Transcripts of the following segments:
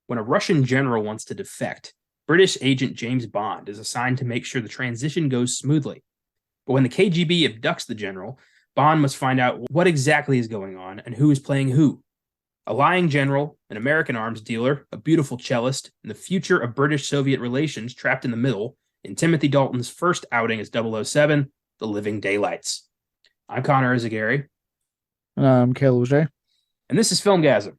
When a Russian general wants to defect, British agent James Bond is assigned to make sure the transition goes smoothly. But when the KGB abducts the general, Bond must find out what exactly is going on and who is playing who. A lying general, an American arms dealer, a beautiful cellist, and the future of British-Soviet relations trapped in the middle in Timothy Dalton's first outing as 007, The Living Daylights. I'm Connor Eyzaguirre. I'm Caleb J. And this is Filmgazm.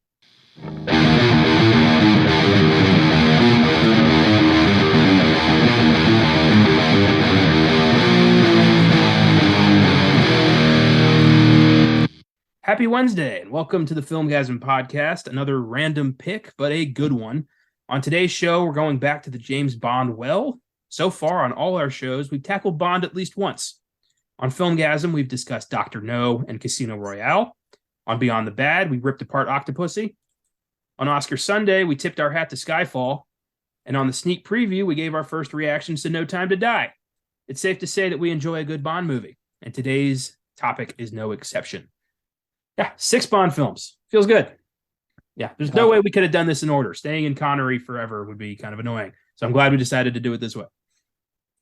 Happy Wednesday, and welcome to the Filmgazm podcast. Another random pick, but a good one. On today's show, we're going back to the James Bond well. So far, on all our shows, we've tackled Bond at least once. On Filmgazm, we've discussed Dr. No and Casino Royale. On Beyond the Bad, we ripped apart Octopussy. On Oscar Sunday, we tipped our hat to Skyfall. And on the sneak preview, we gave our first reactions to No Time to Die. It's safe to say that we enjoy a good Bond movie, and today's topic is no exception. Yeah, 6 Bond films. Feels good. Yeah, there's no way we could have done this in order. Staying in Connery forever would be kind of annoying. So I'm glad we decided to do it this way.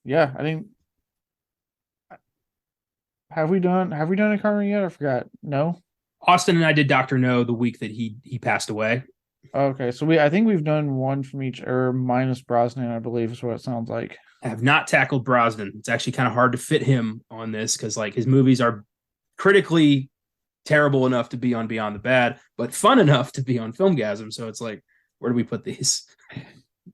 Yeah, I think have we done a Connery yet? I forgot. No. Austin and I did Dr. No the week that he passed away. Okay, so I think we've done one from each, or minus Brosnan, I believe is what it sounds like. I have not tackled Brosnan. It's actually kind of hard to fit him on this because like his movies are critically terrible enough to be on Beyond the Bad, but fun enough to be on Filmgazm. So it's like, where do we put these?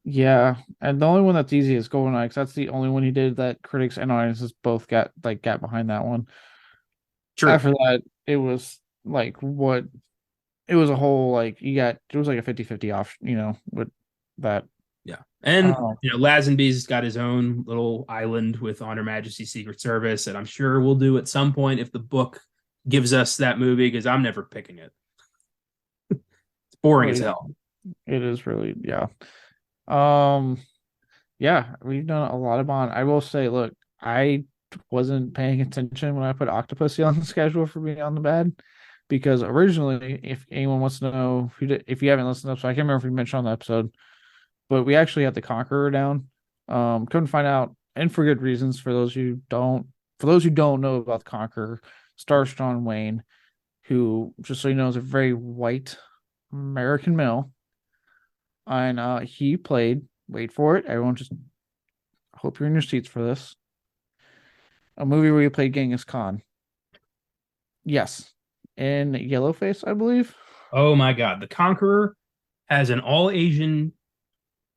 Yeah, and the only one that's easy is GoldenEye, because that's the only one he did that critics and audiences both got behind that one. True. After that, it was like what it was a whole it was like a 50-50 off, with that. Yeah. And Lazenby's got his own little island with On Her Majesty's Secret Service, and I'm sure we'll do at some point if the book gives us that movie, because I'm never picking it. It's boring as hell. It is really, yeah. Yeah, we've done a lot of Bond. I will say, look, I wasn't paying attention when I put Octopussy on the schedule for Beyond the Bad, because originally, if anyone wants to know, if you haven't listened up, so I can't remember if we mentioned on the episode, but we actually had the Conqueror down. Couldn't find out, and for good reasons. For those who don't know about the Conqueror, stars John Wayne, who, just so you know, is a very white American male. And he played, wait for it, everyone just hope you're in your seats for this, a movie where he played Genghis Khan. Yes. In Yellowface, I believe. Oh my God. The Conqueror has an all Asian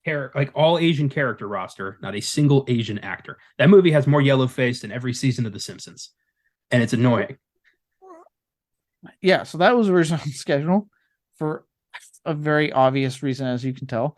character roster, not a single Asian actor. That movie has more yellowface than every season of The Simpsons. And it's annoying. Yeah, so that was originally on the schedule for a very obvious reason, as you can tell.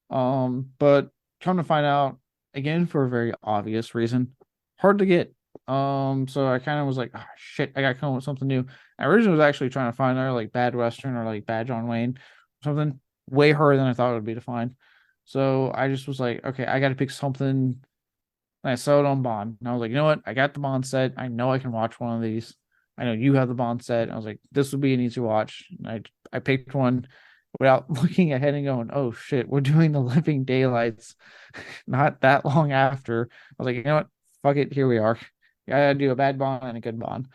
But come to find out, again, for a very obvious reason, hard to get. So I kind of was like, oh, shit, I got to come up with something new. I originally was actually trying to find either like Bad Western or like Bad John Wayne, something way harder than I thought it would be to find. So I just was like, okay, I got to pick something. And I saw it on Bond. And I was like, you know what? I got the Bond set. I know I can watch one of these. I know you have the Bond set. And I was like, this would be an easy watch. And I picked one without looking ahead and going, oh shit, we're doing The Living Daylights not that long after. I was like, you know what? Fuck it. Here we are. I gotta do a bad Bond and a good Bond.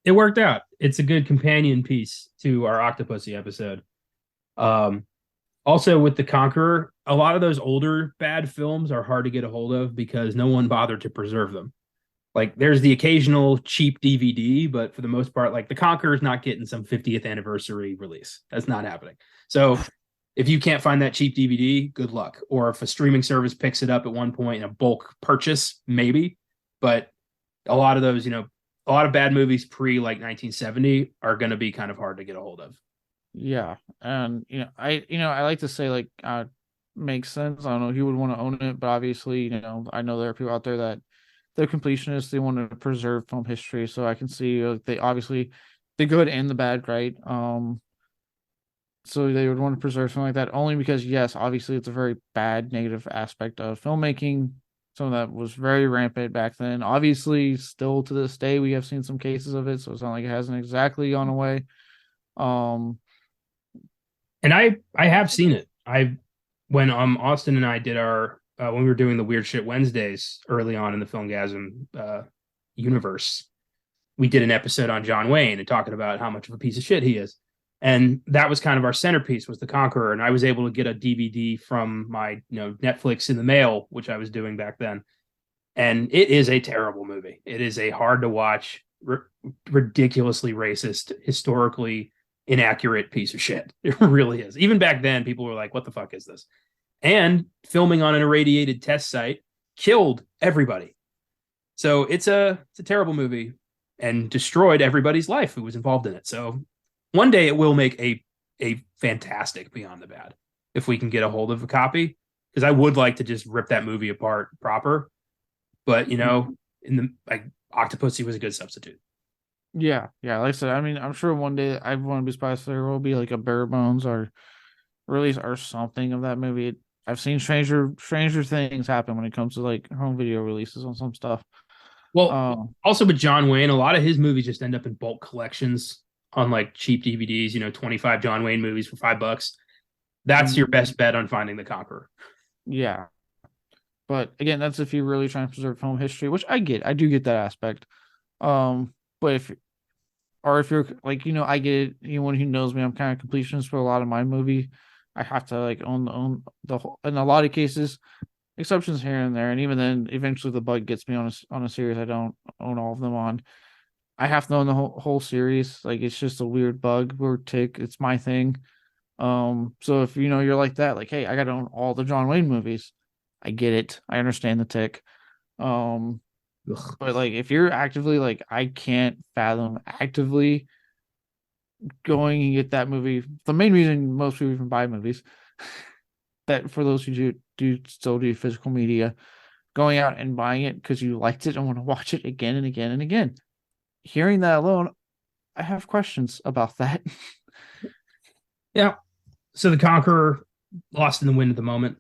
It worked out. It's a good companion piece to our Octopussy episode. Also, with The Conqueror, a lot of those older bad films are hard to get a hold of because no one bothered to preserve them. Like, there's the occasional cheap DVD, but for the most part, like, The Conqueror's not getting some 50th anniversary release. That's not happening. So if you can't find that cheap DVD, good luck. Or if a streaming service picks it up at one point in a bulk purchase, maybe. But a lot of those, a lot of bad movies pre like 1970 are going to be kind of hard to get a hold of. Yeah, and I like to say like makes sense. I don't know if you would want to own it, but obviously, I know there are people out there that they're completionists. They want to preserve film history, so I can see they obviously the good and the bad, right? So they would want to preserve something like that only because, yes, obviously it's a very bad negative aspect of filmmaking. Some of that was very rampant back then. Obviously, still to this day, we have seen some cases of it, so it's not like it hasn't exactly gone away. And I have seen it. I when Austin and I did our when we were doing the Weird Shit Wednesdays early on in the Filmgazm universe, we did an episode on John Wayne and talking about how much of a piece of shit he is. And that was kind of our centerpiece was The Conqueror. And I was able to get a DVD from my Netflix in the mail, which I was doing back then. And it is a terrible movie. It is a hard to watch, ridiculously racist, historically inaccurate piece of shit. It really is. Even back then, people were like, what the fuck is this? And filming on an irradiated test site killed everybody. So it's a terrible movie and destroyed everybody's life who was involved in it. So one day it will make a fantastic Beyond the Bad if we can get a hold of a copy. Because I would like to just rip that movie apart proper. But in the Octopussy was a good substitute. Yeah. Like I said, I mean, I'm sure one day I want to be surprised there will be like a bare bones or release or something of that movie. I've seen stranger things happen when it comes to like home video releases on some stuff. Well, also with John Wayne, a lot of his movies just end up in bulk collections on like cheap DVDs. 25 John Wayne movies for $5. That's your best bet on finding The Conqueror. Yeah. But again, that's if you're really trying to preserve film history, which I do get that aspect. But if you're like, I get it. Anyone who knows me, I'm kind of completionist for a lot of my movie. I have to like own the whole, in a lot of cases, exceptions here and there. And even then, eventually the bug gets me on a series I don't own all of them on. I have to own the whole series. Like it's just a weird bug or tick. It's my thing. So if you're like that, like, hey, I gotta own all the John Wayne movies. I get it. I understand the tick. But like if you're actively like, I can't fathom actively going and get that movie. The main reason most people even buy movies, that for those who do still do physical media, going out and buying it because you liked it and want to watch it again and again and again. Hearing that alone, I have questions about that. Yeah. So The Conqueror, lost in the wind at the moment,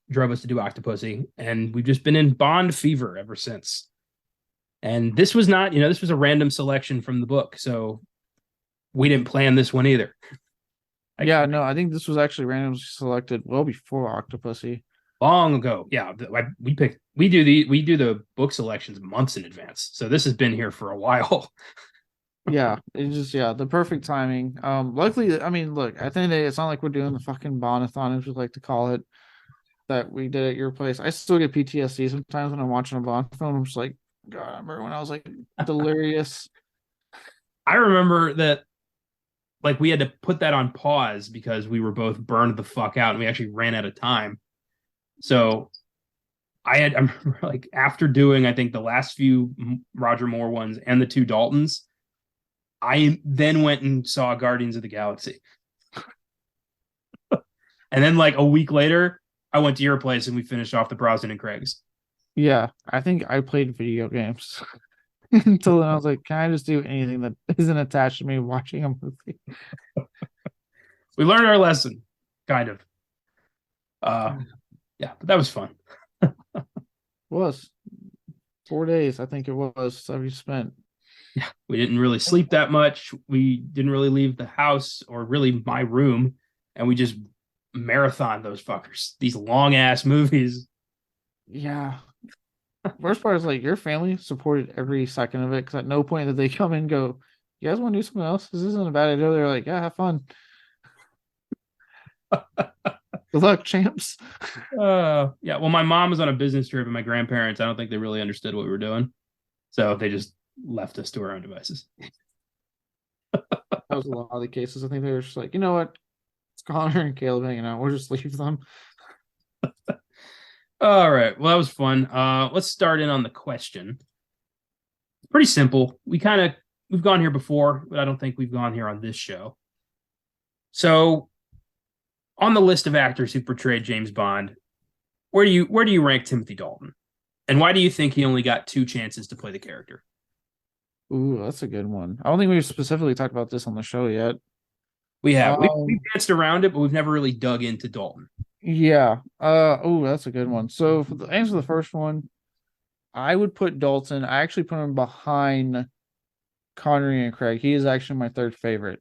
drove us to do Octopussy, and we've just been in Bond fever ever since. And this was not, this was a random selection from the book, so we didn't plan this one either. I think this was actually randomly selected well before Octopussy. Long ago. Yeah, we do the book selections months in advance. So this has been here for a while. Yeah, it's just the perfect timing. Luckily, I mean, look, at the end of the day, it's not like we're doing the fucking Bondathon, as we like to call it, that we did at your place. I still get PTSD sometimes when I'm watching a Bond film. I'm just like, God, I remember when I was like delirious. I remember that like we had to put that on pause because we were both burned the fuck out and we actually ran out of time. So I remember like after doing, I think the last few Roger Moore ones and the 2 Daltons, I then went and saw Guardians of the Galaxy. And then like a week later, I went to your place and we finished off the Brosnan and Craig's. Yeah, I think I played video games until then. I was like, can I just do anything that isn't attached to me watching a movie? We learned our lesson, kind of. Yeah, but that was fun. It was 4 days, I think it was, that we spent. Yeah, we didn't really sleep that much. We didn't really leave the house or really my room, and we just marathon those fuckers. These long ass movies. Yeah. Worst part is like your family supported every second of it because at no point did they come in and go, "You guys want to do something else? This isn't a bad idea." They're like, "Yeah, have fun." Good luck, champs. Yeah. Well, my mom was on a business trip, and my grandparents, I don't think they really understood what we were doing, so they just left us to our own devices. That was a lot of the cases. I think they were just like, you know what? It's Connor and Caleb hanging out. We'll just leave them. All right. Well, that was fun. Let's start in on the question. Pretty simple. We've gone here before, but I don't think we've gone here on this show. So, on the list of actors who portrayed James Bond, where do you rank Timothy Dalton? And why do you think he only got 2 chances to play the character? Ooh, that's a good one. I don't think we've specifically talked about this on the show yet. We have. We've danced around it, but we've never really dug into Dalton. Yeah. Oh, that's a good one. So for the answer to the first one, I would put Dalton. I actually put him behind Connery and Craig. He is actually my third favorite.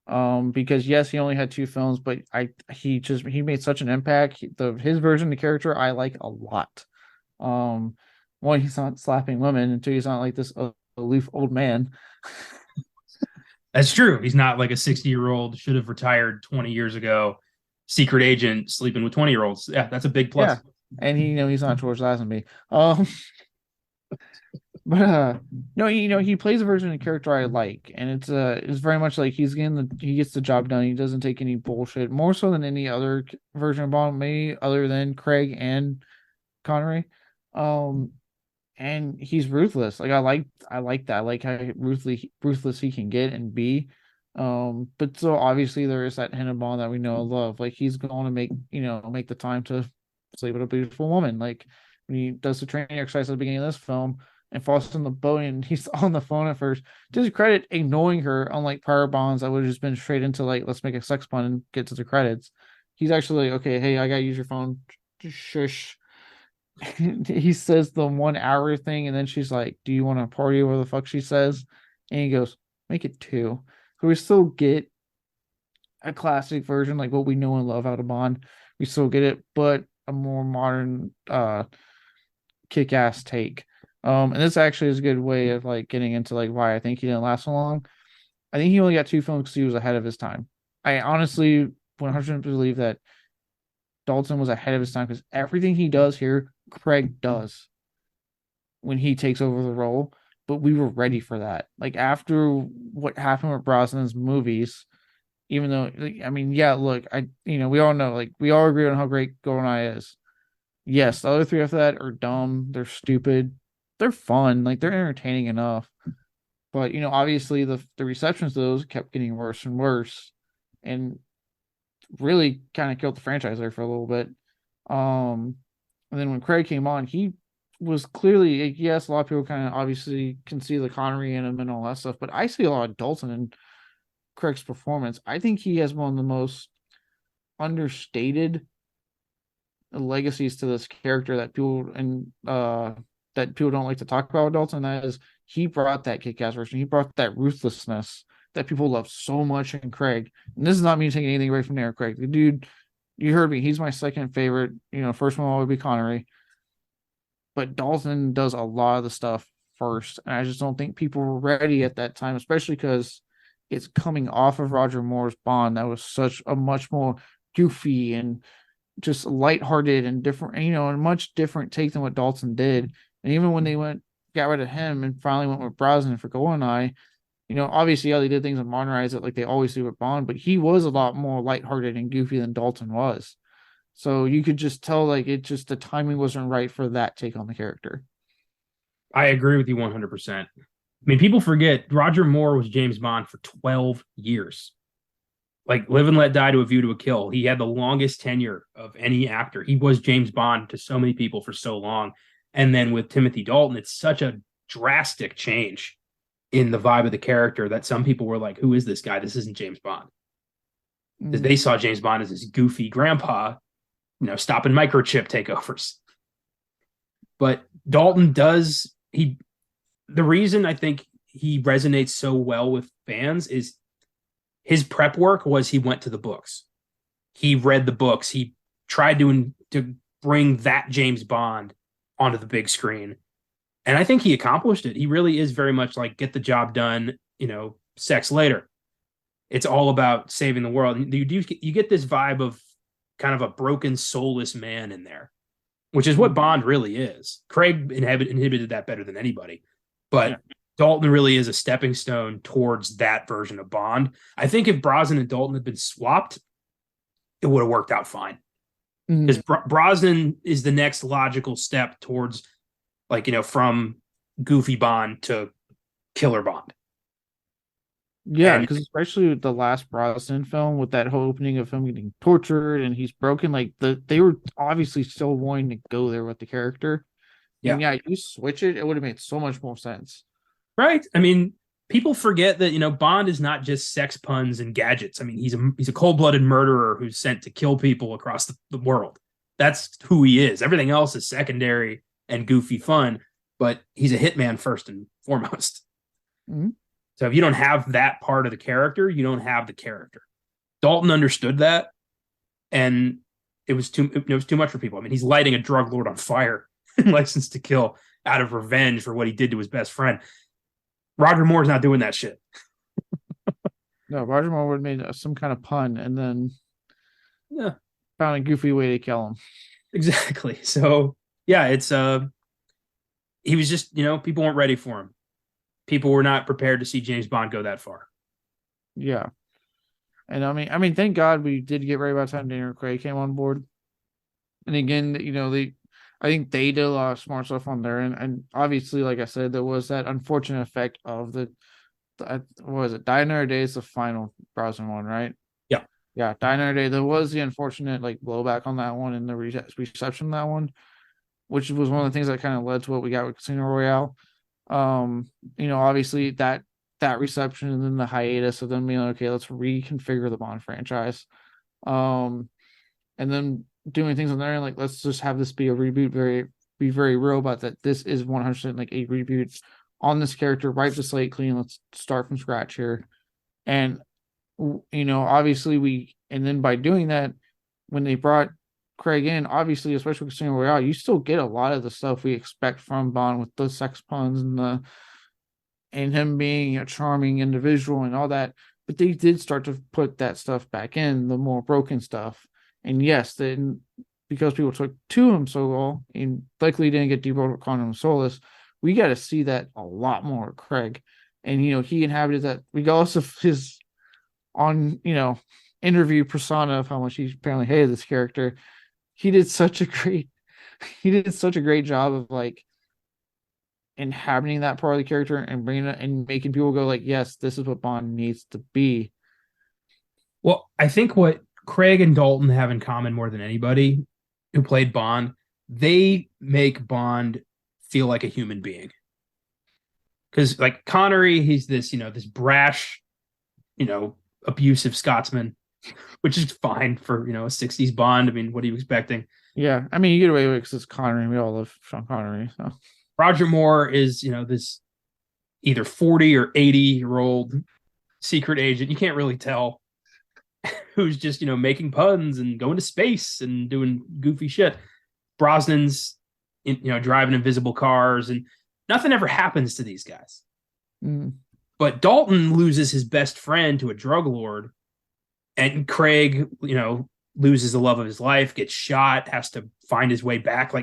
Because yes, he only had 2 films, but he made such an impact. His version of the character I like a lot. Um, One, he's not slapping women, and two, he's not like this aloof old man. That's true. He's not like a 60-year-old should have retired 20 years ago, secret agent sleeping with 20-year-olds. Yeah, that's a big Yeah, plus. and he's not George Lazenby. But no, he plays a version of the character I like, and it's very much like he gets the job done. He doesn't take any bullshit, more so than any other version of Bond, maybe other than Craig and Connery. Um, and he's ruthless. Like I like that. I like how ruthless he can get and be. But so obviously there is that hint of Bond that we know and love. Like he's going to make the time to sleep with a beautiful woman. Like when he does the training exercise at the beginning of this film and falls in the boat and he's on the phone at first. To his credit, ignoring her, unlike prior Bonds that would have just been straight into like, let's make a sex pun and get to the credits. He's actually like, okay, hey, I gotta use your phone. Shush. He says the 1 hour thing, and then she's like, "Do you want to party?" Or the fuck she says, and he goes, "Make it 2." So we still get a classic version, like what we know and love out of Bond. We still get it, but a more modern, kick-ass take. And this actually is a good way of like getting into like why I think he didn't last so long. I think he only got 2 films because he was ahead of his time. I honestly 100% believe that Dalton was ahead of his time because everything he does here, Craig does when he takes over the role. But we were ready for that. Like after what happened with Brosnan's movies, even though I mean, yeah, look, we all know, like we all agree on how great GoldenEye is. Yes, the other three after that are dumb, they're stupid, they're fun, like they're entertaining enough. But obviously the receptions to those kept getting worse and worse. And really kind of killed the franchise there for a little bit. And then when Craig came on, he was clearly, yes, a lot of people kind of obviously can see the Connery in him and all that stuff, but I see a lot of Dalton in Craig's performance. I think he has one of the most understated legacies to this character that people don't like to talk about with Dalton. That is, he brought that kick-ass version. He brought that ruthlessness that people love so much in Craig. And this is not me taking anything away from Eric Craig. The dude, you heard me. He's my second favorite. First one would be Connery. But Dalton does a lot of the stuff first. And I just don't think people were ready at that time, especially because it's coming off of Roger Moore's Bond. That was such a much more goofy and just lighthearted and different, a much different take than what Dalton did. And even when they got rid of him and finally went with Brosnan for GoldenEye, obviously, they did things and modernize it like they always do with Bond, but he was a lot more lighthearted and goofy than Dalton was. So you could just tell, like, the timing wasn't right for that take on the character. I agree with you 100%. I mean, people forget Roger Moore was James Bond for 12 years. Like, Live and Let Die to A View to a Kill. He had the longest tenure of any actor. He was James Bond to so many people for so long. And then with Timothy Dalton, it's such a drastic change in the vibe of the character that some people were like, who is this guy? This isn't James Bond. Because they saw James Bond as this goofy grandpa, stopping microchip takeovers. But Dalton the reason I think he resonates so well with fans is his prep work was he went to the books. He read the books. He tried to bring that James Bond onto the big screen. And I think he accomplished it. He really is very much like get the job done, sex later. It's all about saving the world. You get this vibe of kind of a broken, soulless man in there, which is what Bond really is. Craig inhibited that better than anybody. But yeah. Dalton really is a stepping stone towards that version of Bond. I think if Brosnan and Dalton had been swapped, it would have worked out fine. Because Brosnan is the next logical step towards, from goofy Bond to killer Bond. Yeah, because especially with the last Brosnan film, with that whole opening of him getting tortured and he's broken, they were obviously still wanting to go there with the character. Yeah, and yeah, you switch it would have made so much more sense. Right. I mean, people forget that Bond is not just sex puns and gadgets. I mean, he's a cold-blooded murderer who's sent to kill people across the world. That's who he is. Everything else is secondary and goofy fun, but he's a hitman first and foremost. Mm-hmm. So if you don't have that part of the character, you don't have the character. Dalton understood that, and it was too much for people. I mean, he's lighting a drug lord on fire in License to Kill out of revenge for what he did to his best friend. Roger Moore's not doing that shit. No, Roger Moore would have made some kind of pun and then Yeah, found a goofy way to kill him. exactly. So yeah, it's he was just, people weren't ready for him. People were not prepared to see James Bond go that far. Yeah. And I mean, thank God we did get ready by the time Daniel Craig came on board. And again, I think they did a lot of smart stuff on there, and obviously, like I said, there was that unfortunate effect of the what was it? Die Another Day is the final Brosnan one, right? Yeah. Yeah, Die Another Day. There was the unfortunate blowback on that one and the reception of that one, which was one of the things that kind of led to what we got with Casino Royale. Obviously that reception and then the hiatus of them being like, okay, let's reconfigure the Bond franchise. And then doing things on there and let's just have this be a reboot, be very real about that. This is 100% like a reboot on this character, wipe the slate clean. Let's start from scratch here. And obviously and then by doing that, when they brought Craig in, obviously, especially with Casino Royale, you still get a lot of the stuff we expect from Bond with the sex puns and him being a charming individual and all that. But they did start to put that stuff back in, the more broken stuff. And yes, then because people took to him so well and likely didn't get Deepwater Quantum of Solace, we got to see that a lot more, Craig. And he inhabited that regardless of his interview persona of how much he apparently hated this character. He did such a great job of inhabiting that part of the character and bringing it and making people go yes, this is what Bond needs to be. Well, I think what Craig and Dalton have in common more than anybody who played Bond, they make Bond feel like a human being. Because Connery, he's this, this brash, abusive Scotsman, which is fine for, a 60s Bond. I mean, what are you expecting? Yeah. I mean, you get away with it because it's Connery. We all love Sean Connery. So Roger Moore is, this either 40 or 80-year-old secret agent. You can't really tell, who's just, making puns and going to space and doing goofy shit. Brosnan's, driving invisible cars, and nothing ever happens to these guys. Mm. But Dalton loses his best friend to a drug lord, and Craig, loses the love of his life, gets shot, has to find his way back.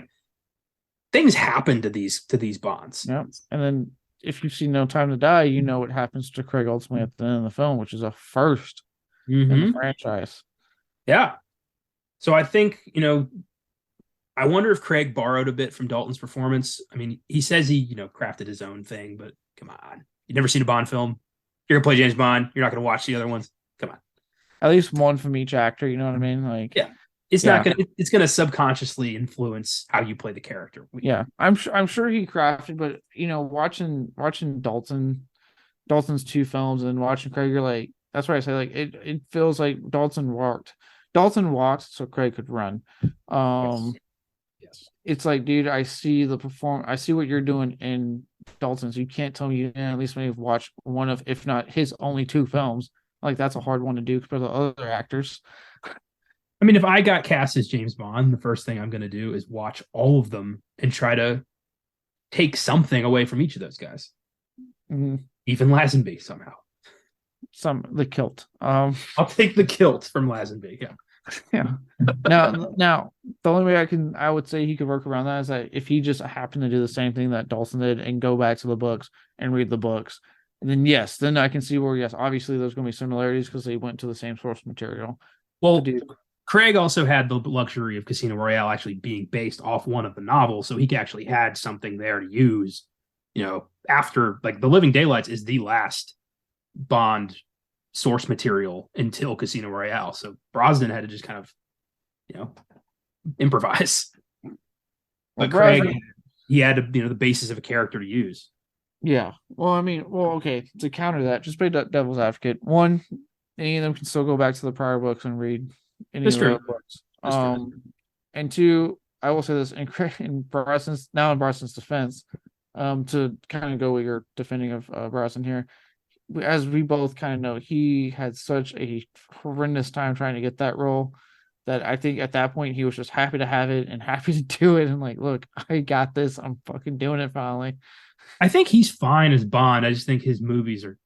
Things happen to these Bonds. Yeah. And then if you've seen No Time to Die, you know what happens to Craig ultimately at the end of the film, which is a first in the franchise. Yeah. So I think, I wonder if Craig borrowed a bit from Dalton's performance. I mean, he says he, crafted his own thing, but come on. You've never seen a Bond film. You're going to play James Bond. You're not going to watch the other ones. Come on. At least one from each actor, you know what I mean? Yeah. It's gonna subconsciously influence how you play the character. Yeah. I'm sure he crafted, but watching Dalton's two films and watching Craig, you're that's why I say it feels like Dalton walked so Craig could run. Yes. It's dude, I see what you're doing in Dalton, so you can't tell me you didn't at least maybe watch one of, if not his only two films. That's a hard one to do compared to other actors. I mean, if I got cast as James Bond, the first thing I'm going to do is watch all of them and try to take something away from each of those guys. Mm-hmm. Even Lazenby somehow. The kilt. I'll take the kilt from Lazenby. Yeah. Yeah. Now, the only way I would say he could work around that is that if he just happened to do the same thing that Dalton did and go back to the books and read the books, and then yes, then I can see where yes, obviously there's going to be similarities because they went to the same source material. Well, Craig also had the luxury of Casino Royale actually being based off one of the novels, so he actually had something there to use. After The Living Daylights is the last Bond source material until Casino Royale, so Brosnan had to just kind of, improvise. But Craig, he had the basis of a character to use. Yeah. Well, I mean, okay, to counter that, just play devil's advocate. One, any of them can still go back to the prior books and read any of the books. And two, I will say this in Brosnan's defense, to kind of go with your defending of Brosnan here, as we both kind of know, he had such a horrendous time trying to get that role that I think at that point he was just happy to have it and happy to do it. And like, look, I got this. I'm fucking doing it finally. I think he's fine as Bond. I just think his movies are,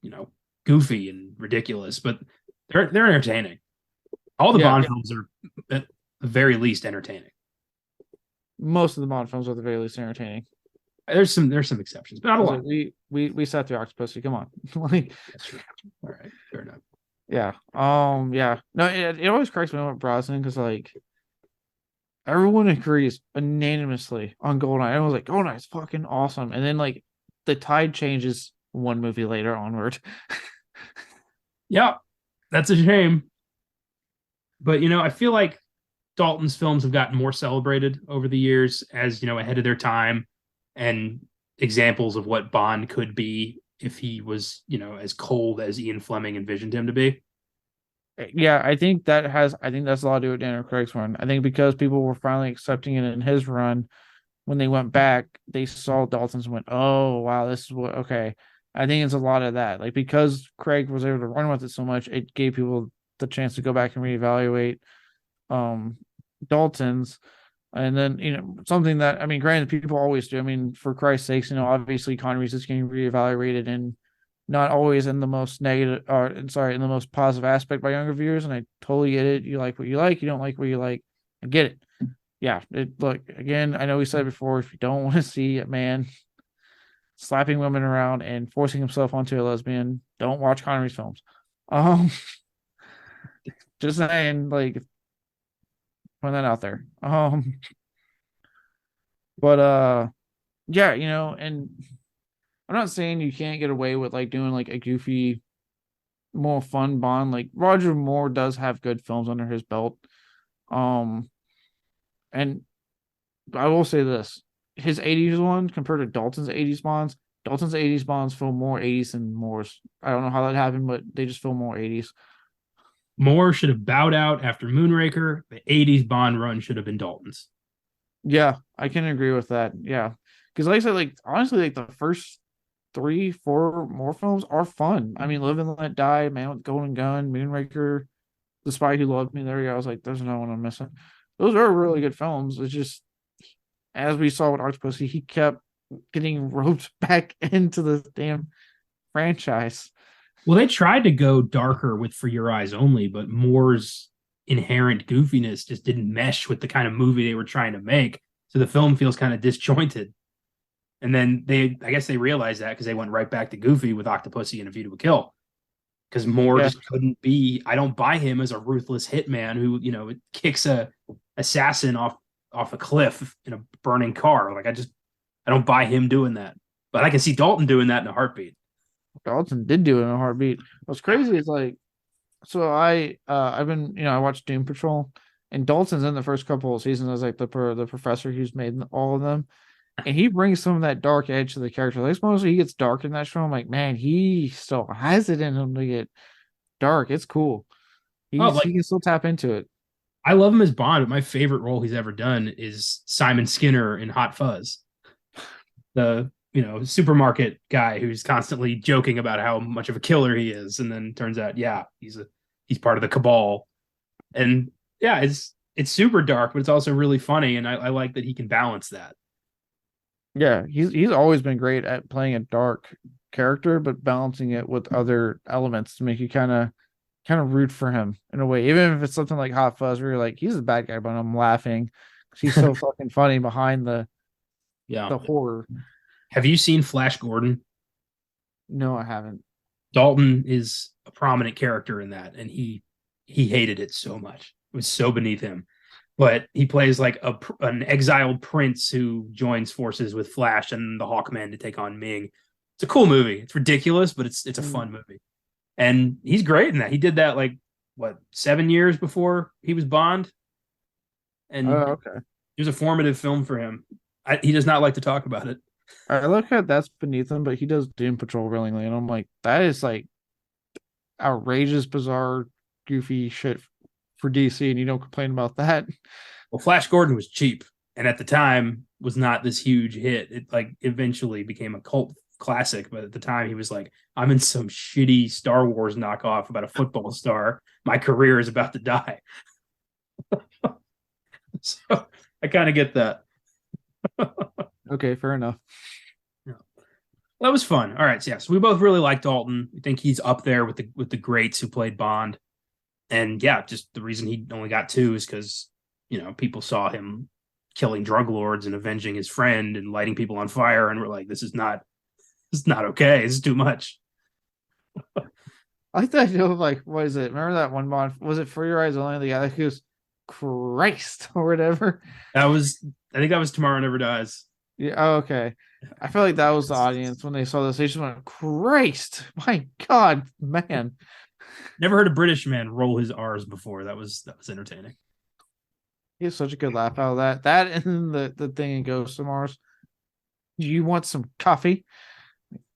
you know, goofy and ridiculous, but they're entertaining. All the Yeah, Bond films are at the very least entertaining. most of the Bond films are at the very least entertaining. There's some exceptions, but not a Like, lot. we sat through Octopussy. Come on, like, That's true. All right, fair enough. yeah, yeah. No, it always cracks me up with Brosnan because like everyone agrees unanimously on Goldeneye. Everyone's like, Goldeneye's fucking awesome, and then like the tide changes one movie later onward. Yeah, that's a shame. But I feel like Dalton's films have gotten more celebrated over the years as ahead of their time, and examples of what Bond could be if he was as cold as Ian Fleming envisioned him to be. Yeah, I think that's a lot to do with Daniel Craig's run. I think because people were finally accepting it in his run, when they went back, they saw Dalton's and went, "Oh wow, this is what." Okay, I think it's a lot of that. Like because Craig was able to run with it so much, it gave people the chance to go back and reevaluate um Dalton's. And then something that I mean, granted, people always do. I mean, for Christ's sakes, obviously Connery's is getting reevaluated and not always in the most negative, or sorry, in the most positive aspect by younger viewers. And I totally get it. You like what you like, you don't like what you like. I get it. Yeah, look again. I know we said before, if you don't want to see a man slapping women around and forcing himself onto a lesbian, don't watch Connery's films. Um, just saying, like, put that out there. But yeah, and I'm not saying you can't get away with like doing like a goofy, more fun Bond. Like Roger Moore does have good films under his belt. Um, and I will say this: his '80s one compared to Dalton's '80s Bonds, Dalton's '80s Bonds feel more '80s than Moore's. I don't know how that happened, but they just feel more '80s. Moore should have bowed out after Moonraker. The '80s Bond run should have been Dalton's. Yeah, I can agree with that. Yeah, because like I said, like honestly, like the first three, four more films are fun. I mean, Live and Let Die, Man with Golden Gun, Moonraker, The Spy Who Loved Me. There you go. I was like, there's no one I'm missing. Those are really good films. It's just as we saw with Octopussy, he kept getting roped back into the damn franchise. Well, they tried to go darker with For Your Eyes Only, but Moore's inherent goofiness just didn't mesh with the kind of movie they were trying to make. So the film feels kind of disjointed. And then I guess they realized that because they went right back to goofy with Octopussy and A View to a Kill. Because Moore Yeah, just couldn't be. I don't buy him as a ruthless hitman who kicks a assassin off a cliff in a burning car. Like I don't buy him doing that. But I can see Dalton doing that in a heartbeat. Dalton did do it in a heartbeat. What's crazy is like, so I've been I watched Doom Patrol, and Dalton's in the first couple of seasons as like the professor who's made all of them, and he brings some of that dark edge to the character. Like mostly he gets dark in that show. I'm like, man, he still has it in him to get dark. It's cool. Oh, He like can still tap into it. I love him as Bond, but my favorite role he's ever done is Simon Skinner in Hot Fuzz. The supermarket guy who's constantly joking about how much of a killer he is, and then turns out, yeah, he's part of the cabal. And yeah, it's super dark, but it's also really funny, and I like that he can balance that. Yeah, he's always been great at playing a dark character, but balancing it with other elements to make you kind of root for him in a way. Even if it's something like Hot Fuzz, where you're like, he's a bad guy, but I'm laughing because he's so fucking funny behind Yeah. the horror. Have you seen Flash Gordon? No, I haven't. Dalton is a prominent character in that, and he hated it so much. It was so beneath him. But he plays like an exiled prince who joins forces with Flash and the Hawkmen to take on Ming. It's a cool movie. It's ridiculous, but it's a fun movie. And he's great in that. He did that like 7 years before he was Bond, and Oh, okay. it was a formative film for him. He does not like to talk about it. I look at that's beneath him, but he does Doom Patrol willingly, and I'm like, that is like outrageous, bizarre, goofy shit for DC, and you don't complain about that. Well, Flash Gordon was cheap, and at the time was not this huge hit. It like eventually became a cult classic, but at the time he was like, I'm in some shitty Star Wars knockoff about a football star. My career is about to die. So I kind of get that. Okay, fair enough. Yeah. That was fun. All right, so we both really like Dalton. We think he's up there with the greats who played Bond. And yeah, just the reason he only got 2 is because people saw him killing drug lords and avenging his friend and lighting people on fire, and we're like, this is not okay. This is too much. I like that idea of like, what is it? Remember that one Bond? Was it For Your Eyes Only? The guy who goes, Christ, or whatever. I think that was Tomorrow Never Dies. Yeah. Oh, okay. I feel like that was the audience when they saw this. They just went, Christ, my God, man. Never heard a British man roll his R's before. That was entertaining. He has such a good laugh out of that. That and the thing in Ghost of Mars. Do you want some coffee?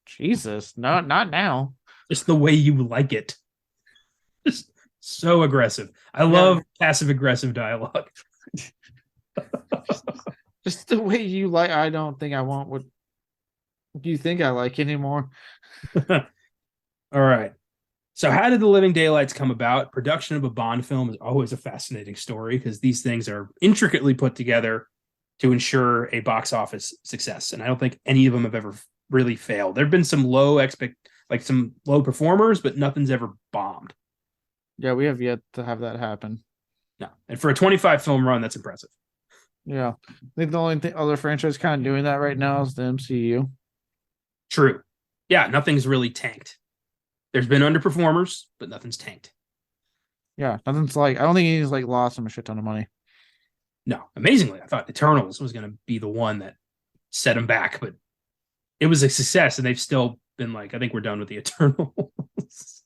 Jesus, no, not now. Just the way you like it. Just so aggressive. I love passive aggressive dialogue. Just the way you like. I don't think I want what you think I like anymore. All right. So how did The Living Daylights come about? Production of a Bond film is always a fascinating story because these things are intricately put together to ensure a box office success. And I don't think any of them have ever really failed. There have been some some low performers, but nothing's ever bombed. Yeah, we have yet to have that happen. No. And for a 25 film run, that's impressive. Yeah. I think the only other franchise kind of doing that right now is the MCU. True. Yeah, nothing's really tanked. There's been underperformers, but nothing's tanked. Yeah, nothing's like, I don't think he's like lost him a shit ton of money. No, amazingly, I thought Eternals was going to be the one that set him back, but it was a success, and they've still been like, I think we're done with the Eternals.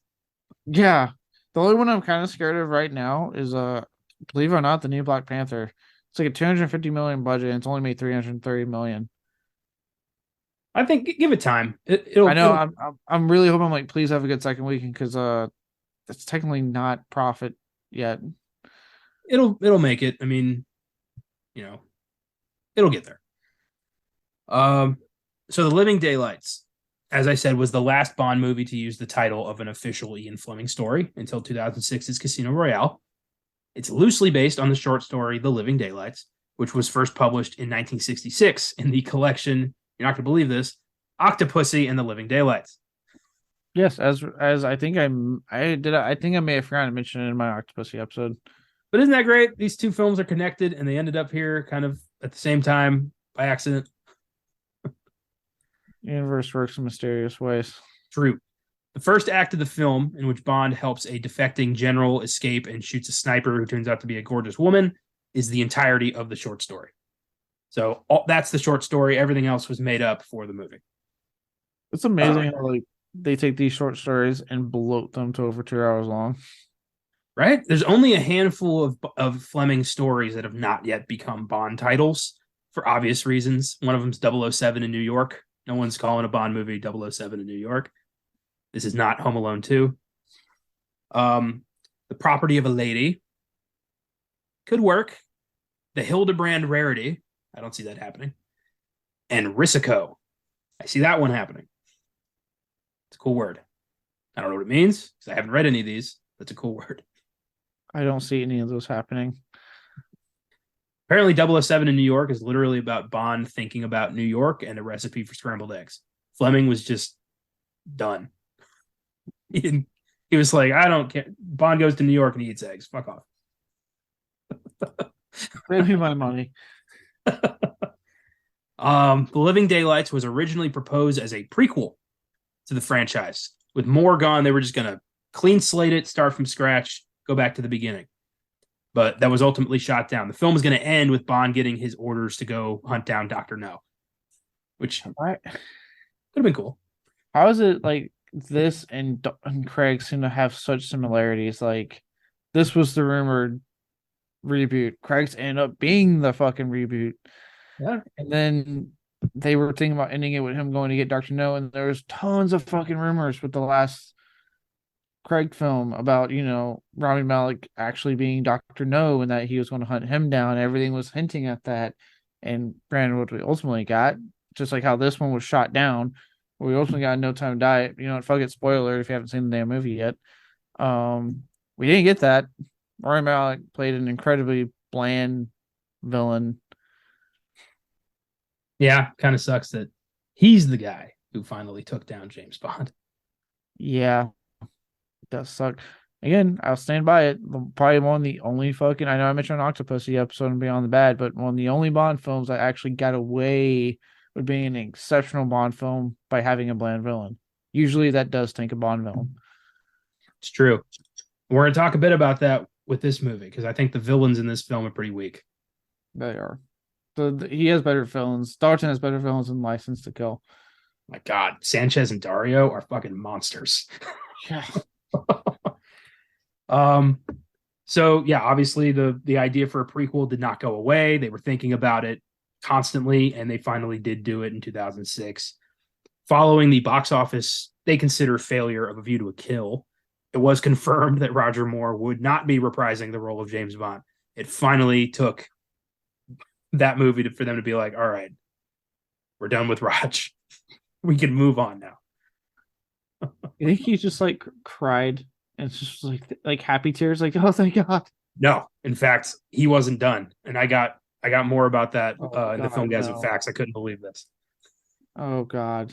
Yeah, the only one I'm kind of scared of right now is believe it or not, the new Black Panther. It's like a $250 million budget, and it's only made $330 million. I think give it time. I'm really hoping like please have a good second weekend because it's technically not profit yet. It'll make it. I mean, it'll get there. So The Living Daylights, as I said, was the last Bond movie to use the title of an official Ian Fleming story until 2006's Casino Royale. It's loosely based on the short story The Living Daylights, which was first published in 1966 in the collection, you're not going to believe this, Octopussy and the Living Daylights. Yes, as I think I think I may have forgotten to mention it in my Octopussy episode. But isn't that great? These two films are connected, and they ended up here kind of at the same time by accident. The universe works in mysterious ways. True. The first act of the film, in which Bond helps a defecting general escape and shoots a sniper who turns out to be a gorgeous woman, is the entirety of the short story. So that's the short story. Everything else was made up for the movie. It's amazing how like they take these short stories and bloat them to over 2 hours long. Right? There's only a handful of Fleming stories that have not yet become Bond titles for obvious reasons. One of them's 007 in New York. No one's calling a Bond movie 007 in New York. This is not Home Alone 2. The Property of a Lady could work. The Hildebrand Rarity. I don't see that happening. And Risico. I see that one happening. It's a cool word. I don't know what it means because I haven't read any of these. That's a cool word. I don't see any of those happening. Apparently 007 in New York is literally about Bond thinking about New York and a recipe for scrambled eggs. Fleming was just done. He was like, I don't care. Bond goes to New York and he eats eggs. Fuck off. Pay me my money. The Living Daylights was originally proposed as a prequel to the franchise. With more gone, they were just going to clean slate it, start from scratch, go back to the beginning. But that was ultimately shot down. The film was going to end with Bond getting his orders to go hunt down Dr. No, which could have been cool. How is it like this and Craig seem to have such similarities? Like this was the rumored reboot. Craig's ended up being the fucking reboot. Yeah. And then they were thinking about ending it with him going to get Dr. No, and there was tons of fucking rumors with the last Craig film about, Rami Malek actually being Dr. No and that he was going to hunt him down. Everything was hinting at that. And granted, what we ultimately got, just like how this one was shot down, We also got No Time to Die. You know, fuck it, spoiler if you haven't seen the damn movie yet. We didn't get that. Rami Malek played an incredibly bland villain. Yeah, kind of sucks that he's the guy who finally took down James Bond. Yeah, it does suck. Again, I'll stand by it. Probably one of the only fucking, I know I mentioned an Octopussy episode and Beyond the Bad, but one of the only Bond films that actually got away with being an exceptional Bond film by having a bland villain. Usually that does take a Bond villain. It's true. We're going to talk a bit about that with this movie because I think the villains in this film are pretty weak. They are. He has better villains. Dalton has better villains than License to Kill. My God, Sanchez and Dario are fucking monsters. Yeah. So yeah, obviously the idea for a prequel did not go away. They were thinking about it constantly, and they finally did do it in 2006. Following the box office, they consider failure of A View to a Kill, it was confirmed that Roger Moore would not be reprising the role of James Bond. It finally took that movie for them to be like, all right, we're done with Raj. We can move on now. You think he just like cried and it's just like happy tears, like, oh thank God. No, in fact, he wasn't done. And I got more about that in the Filmgazm facts. I couldn't believe this. Oh God.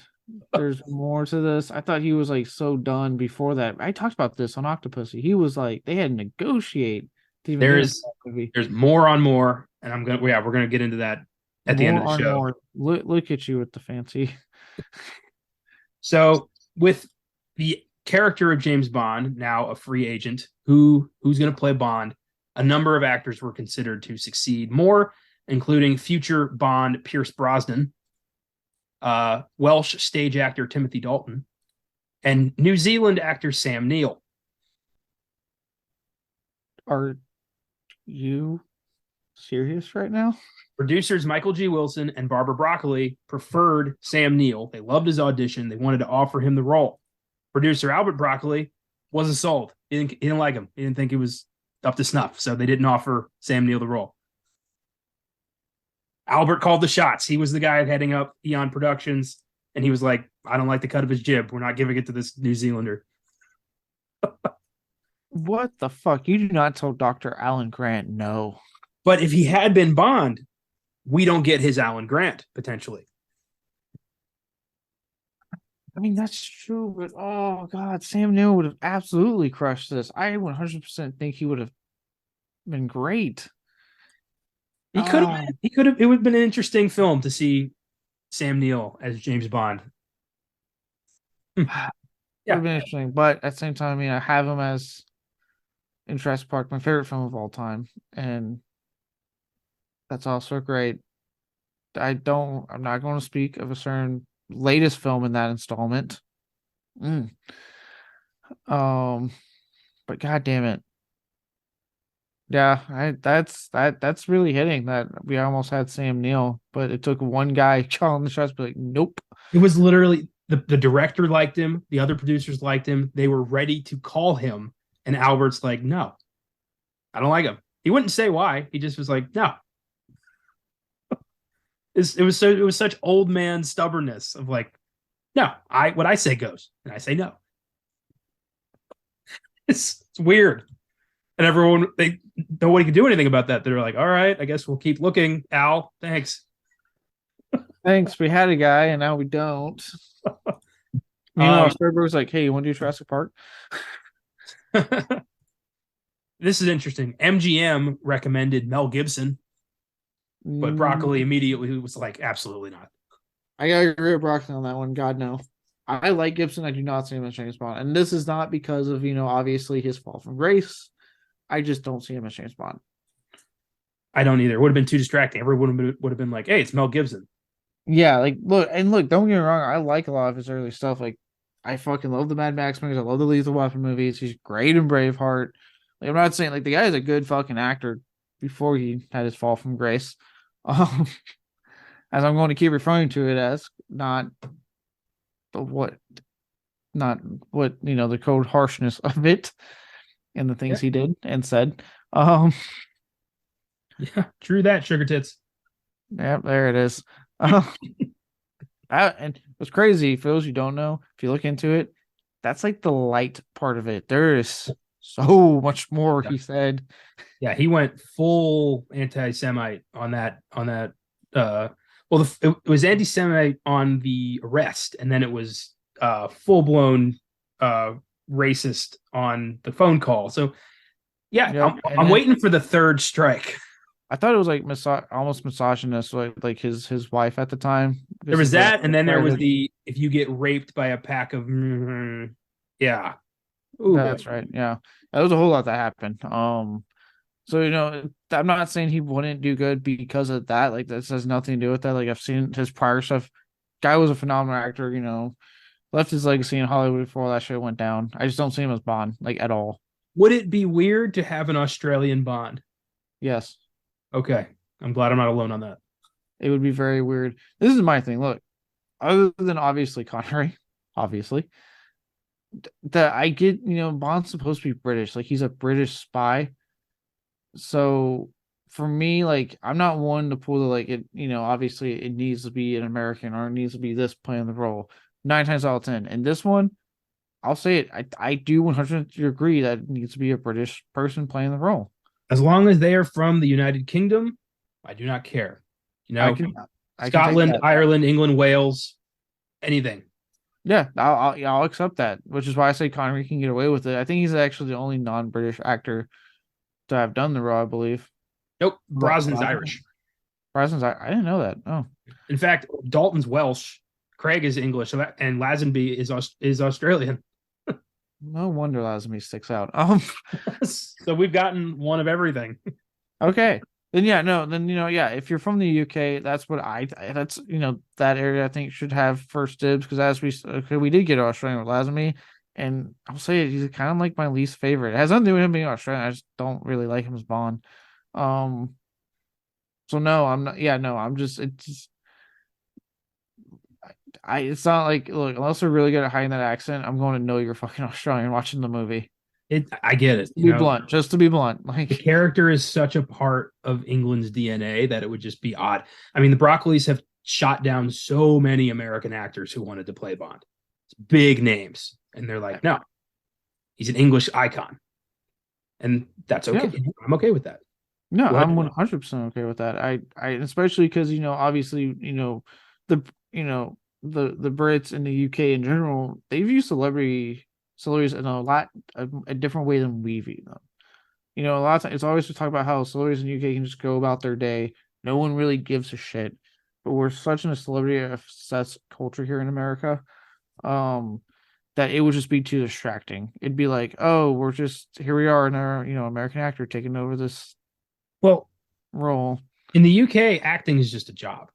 There's more to this. I thought he was like so done before that. I talked about this on Octopussy. He was like they had to negotiate to even there's more on more, and we're gonna get into that at the end of the show. More. Look at you with the fancy. So with the character of James Bond now a free agent, who's going to play Bond, a number of actors were considered to succeed more, including future Bond Pierce Brosnan, Welsh stage actor Timothy Dalton, and New Zealand actor Sam Neill. Are you serious right now? Producers Michael G. Wilson and Barbara Broccoli preferred Sam Neill. They loved his audition. They wanted to offer him the role. Producer Albert Broccoli wasn't sold. He didn't like him. He didn't think he was up to snuff, so they didn't offer Sam Neill the role. Albert called the shots. He was the guy heading up Eon Productions, and he was like, I don't like the cut of his jib. We're not giving it to this New Zealander. What the fuck? You do not tell Dr. Alan Grant no. But if he had been Bond, we don't get his Alan Grant, potentially. I mean, that's true, but oh God, Sam Neill would have absolutely crushed this. I 100% think he would have been great. He could have. He could have. It would have been an interesting film to see Sam Neill as James Bond. Yeah, would have been interesting, but at the same time, I mean, I have him as in Jurassic Park, my favorite film of all time, and that's also great. I'm not going to speak of a certain latest film in that installment. But God damn it. Yeah, that's really hitting that we almost had Sam Neill, but it took one guy calling the shots to be like, nope. It was literally the director liked him, the other producers liked him, they were ready to call him, and Albert's like, no, I don't like him. He wouldn't say why. He just was like, no. It was such old man stubbornness of like, no, what I say goes, and I say no. It's weird. And nobody could do anything about that. They're like, all right, I guess we'll keep looking. Al, thanks. Thanks. We had a guy, and now we don't. Spielberg was like, hey, you want to do Jurassic Park? This is interesting. MGM recommended Mel Gibson, but Broccoli immediately was like, absolutely not. I gotta agree with Broccoli on that one. God, no. I like Gibson. I do not see him as James Bond. And this is not because of, obviously his fall from grace. I just don't see him as James Bond. I don't either. It would have been too distracting. Everyone would have been like, hey, it's Mel Gibson. Yeah, look, don't get me wrong. I like a lot of his early stuff. Like, I fucking love the Mad Max movies. I love the Lethal Weapon movies. He's great in Braveheart. Like, I'm not saying, the guy is a good fucking actor before he had his fall from grace. As I'm going to keep referring to it as, not what the cold harshness of it and the things he did and said. Yeah, true that, sugar tits. Yeah, there it is. And what's crazy for those who don't know, if you look into it, that's like the light part of it. There is so much more he said. Yeah, he went full anti-Semite on that. Well, it was anti-Semite on the arrest, and then it was full-blown uh, racist on the phone call. So yeah, Yep. And I'm then waiting for the third strike. I thought it was like almost misogynist, like his wife at the time. There Because was he's like, that, and then there was the if you get raped by a pack of yeah. Oh boy. that's right. Yeah. That was a whole lot that happened. So I'm not saying he wouldn't do good because of that. Like this has nothing to do with that. Like I've seen his prior stuff. Guy was a phenomenal actor, left his legacy in Hollywood before that shit went down. I just don't see him as Bond, like at all. Would it be weird to have an Australian Bond? Yes. Okay. I'm glad I'm not alone on that. It would be very weird. This is my thing. Look, other than obviously Connery, obviously, that I get, Bond's supposed to be British. Like he's a British spy. So for me, like I'm not one to pull the like it, obviously it needs to be an American or it needs to be this playing the role. 9 times out of 10. And this one, I'll say it. I do 100% agree that it needs to be a British person playing the role. As long as they are from the United Kingdom, I do not care. I can Scotland, take that. Ireland, England, Wales, anything. Yeah, I'll accept that, which is why I say Connery can get away with it. I think he's actually the only non-British actor to have done the role, I believe. Nope, Brosnan's Irish. Brosnan's I didn't know that. Oh, in fact, Dalton's Welsh, Craig is English, and Lazenby is Australian. No wonder Lazenby sticks out. So we've gotten one of everything. Okay. Then if you're from the UK, that's what that area I think should have first dibs because as we did get Australian with Lazenby, and I'll say it, he's kind of like my least favorite. It has nothing to do with him being Australian. I just don't really like him as Bond. So no, I'm not. Yeah, no, I'm just. It's not like look unless they're really good at hiding that accent. I'm going to know you're fucking Australian watching the movie. I get it. Just to be blunt, like the character is such a part of England's DNA that it would just be odd. I mean, the Broccolis have shot down so many American actors who wanted to play Bond. It's big names, and they're like, no, he's an English icon, and that's okay. Yeah. I'm okay with that. No, I'm 100% okay with that. I especially because obviously the the Brits and the UK in general they've used celebrities in a different way than we've used them. A lot of times it's always to talk about how celebrities in the UK can just go about their day. No one really gives a shit. But we're such in a celebrity obsessed culture here in America, that it would just be too distracting. It'd be like, oh, we're just here we are in our American actor taking over this role. In the UK, acting is just a job.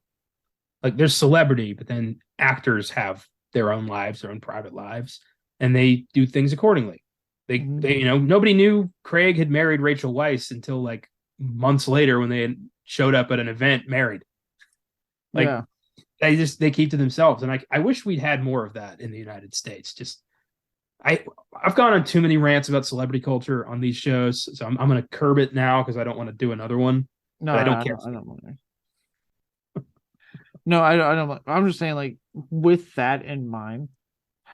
Like there's celebrity, but then actors have their own lives, their own private lives, and they do things accordingly. They nobody knew Craig had married Rachel Weisz until like months later when they showed up at an event married. Like they keep to themselves, and I wish we'd had more of that in the United States. I've gone on too many rants about celebrity culture on these shows, so I'm going to curb it now because I don't want to do another one. No, I don't care. I don't want to. No, I don't. I'm just saying, like, with that in mind,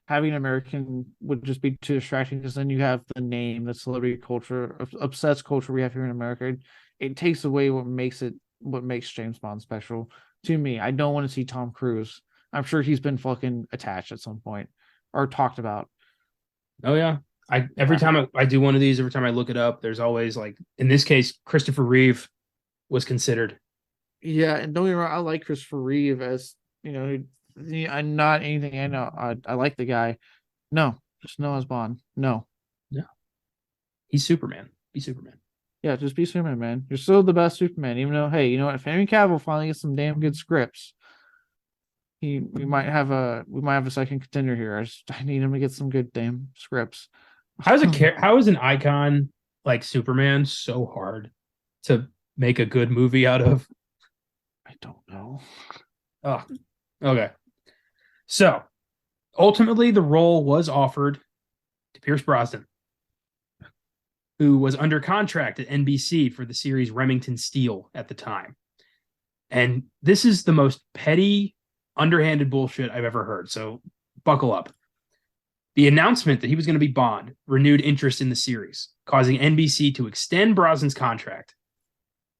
having American would just be too distracting because then you have the name, the celebrity culture, obsessed culture we have here in America. It takes away what makes James Bond special to me. I don't want to see Tom Cruise. I'm sure he's been fucking attached at some point or talked about. Oh yeah. Every time I do one of these, every time I look it up, there's always like in this case, Christopher Reeve was considered. Yeah, and don't get me wrong, I like Christopher Reeve as I'm not anything I know. I like the guy. No, just no as Bond. No. He's Superman. Be Superman. Yeah, just be Superman, man. You're still the best Superman, even though, hey, you know what? If Henry Cavill finally gets some damn good scripts, we might have a second contender here. I need him to get some good damn scripts. How is an icon like Superman so hard to make a good movie out of? I don't know. Oh, okay. So ultimately, the role was offered to Pierce Brosnan, who was under contract at NBC for the series Remington Steele at the time. And this is the most petty underhanded bullshit I've ever heard. So buckle up. The announcement that he was going to be Bond renewed interest in the series, causing NBC to extend Brosnan's contract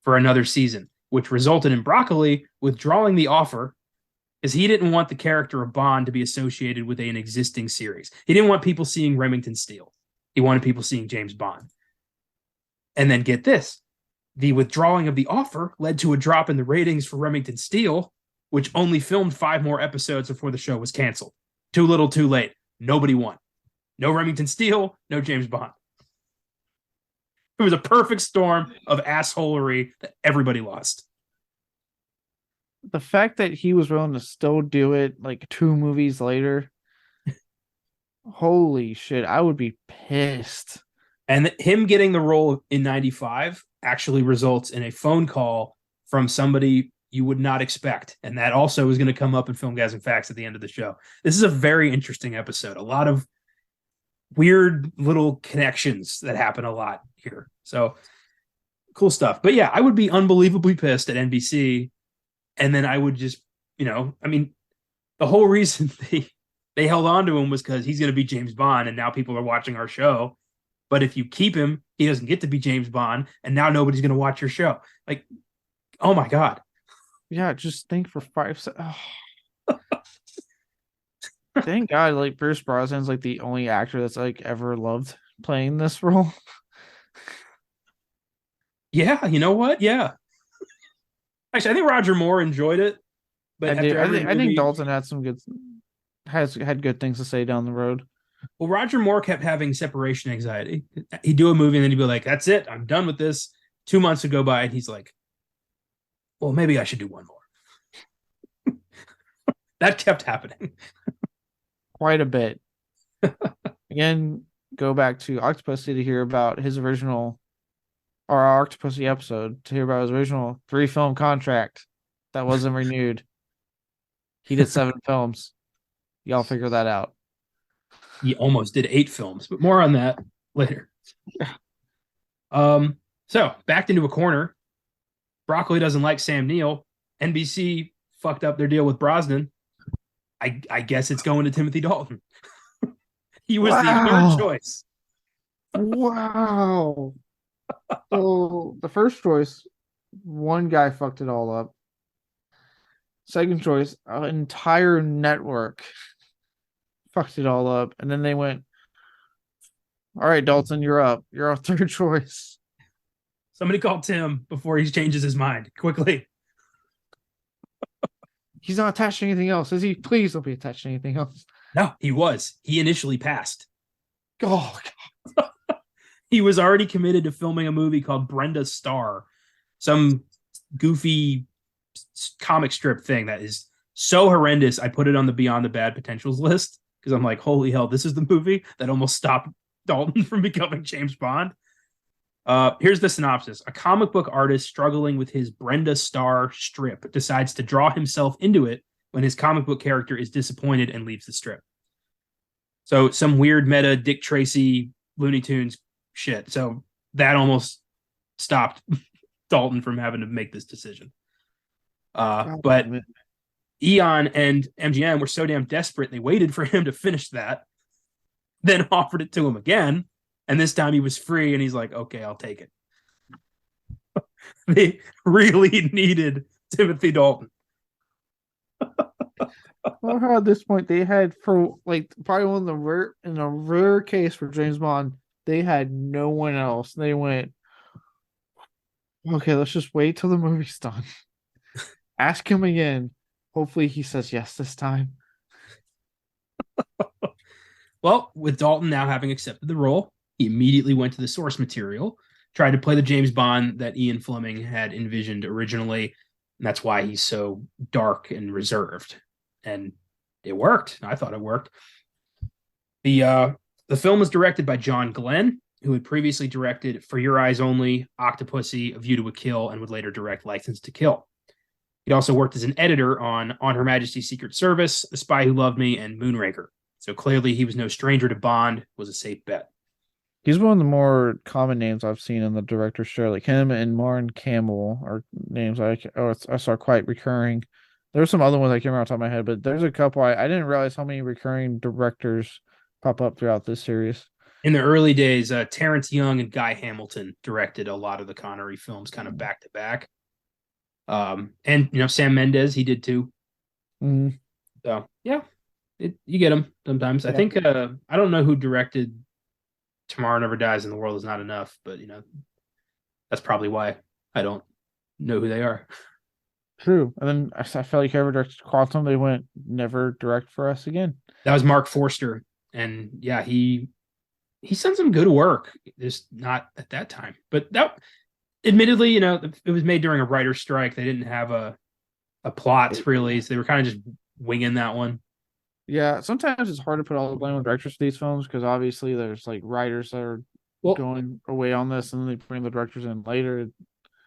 for another season, which resulted in Broccoli withdrawing the offer because he didn't want the character of Bond to be associated with an existing series. He didn't want people seeing Remington Steele. He wanted people seeing James Bond. And then get this, the withdrawing of the offer led to a drop in the ratings for Remington Steele, which only filmed 5 more episodes before the show was canceled. Too little, too late. Nobody won. No Remington Steele, no James Bond. It was a perfect storm of assholery that everybody lost. The fact that he was willing to still do it like 2 movies later, holy shit, I would be pissed. And him getting the role in 95 actually results in a phone call from somebody you would not expect. And that also is going to come up in Filmgazm Facts at the end of the show. This is a very interesting episode. A lot of weird little connections that happen a lot here. So cool stuff. But yeah, I would be unbelievably pissed at NBC. And then I would just, I mean, the whole reason they held on to him was because he's going to be James Bond. And now people are watching our show. But if you keep him, he doesn't get to be James Bond. And now nobody's going to watch your show. Like, oh my God. Yeah, just think for 5 seconds. Oh. Thank God, like Pierce Brosnan's like the only actor that's like ever loved playing this role. Yeah, you know what? Yeah. Actually, I think Roger Moore enjoyed it. But I think Dalton had had good things to say down the road. Well, Roger Moore kept having separation anxiety. He'd do a movie and then he'd be like, "That's it. I'm done with this." 2 months would go by and he's like, "Well, maybe I should do one more." That kept happening. Quite a bit. Again, go back to Octopussy to hear about his original, or our Octopussy episode, to hear about his original 3-film contract that wasn't renewed. He did 7 films. Y'all figure that out. He almost did 8 films, but more on that later. So backed into a corner. Broccoli doesn't like Sam Neill. NBC fucked up their deal with Brosnan. I guess it's going to Timothy Dalton. He was the 3rd choice. Wow. So the first choice, one guy fucked it all up. Second choice, an entire network fucked it all up. And then they went, "All right, Dalton, you're up. You're our 3rd choice." Somebody call Tim before he changes his mind quickly. He's not attached to anything else, is he? Please don't be attached to anything else. No, he was. He initially passed. Oh, God. He was already committed to filming a movie called Brenda Starr, some goofy comic strip thing that is so horrendous. I put it on the Beyond the Bad Potentials list because I'm like, holy hell, this is the movie that almost stopped Dalton from becoming James Bond. Here's the synopsis. A comic book artist struggling with his Brenda Starr strip decides to draw himself into it when his comic book character is disappointed and leaves the strip. So some weird meta Dick Tracy Looney Tunes shit. So that almost stopped Dalton from having to make this decision. But Eon and MGM were so damn desperate, they waited for him to finish that, then offered it to him again. And this time he was free, and he's like, "Okay, I'll take it." They really needed Timothy Dalton. Well, at this point, they had, for like probably one of the in a rare case for James Bond, they had no one else. They went, "Okay, let's just wait till the movie's done. Ask him again. Hopefully, he says yes this time." Well, with Dalton now having accepted the role, he immediately went to the source material, tried to play the James Bond that Ian Fleming had envisioned originally. And that's why he's so dark and reserved. And it worked. I thought it worked. The film was directed by John Glenn, who had previously directed For Your Eyes Only, Octopussy, A View to a Kill, and would later direct License to Kill. He also worked as an editor on Her Majesty's Secret Service, The Spy Who Loved Me, and Moonraker. So clearly he was no stranger to Bond, was a safe bet. He's one of the more common names I've seen in the director's show. Like him and Martin Campbell are names I saw quite recurring There's some other ones I can't remember off the top of my head, but there's a couple. I didn't realize how many recurring directors pop up throughout this series. In the early days, Terrence Young and Guy Hamilton directed a lot of the Connery films, kind of back to back. And Sam Mendes, he did too. Mm-hmm. So yeah, you get them sometimes. I Yeah, think I don't know who directed Tomorrow Never Dies and the World Is Not Enough, but that's probably why I don't know who they are. true. And then I felt like whoever directed Quantum, they went never direct for us again. That was Mark Forster, and yeah, he's done some good work. Just not at that time, but that admittedly, it was made during a writer's strike. They didn't have a plot really, so they were kind of just winging that one. Yeah, sometimes it's hard to put all the blame on directors for these films because obviously there's like writers that are Well, going away on this, and then they bring the directors in later.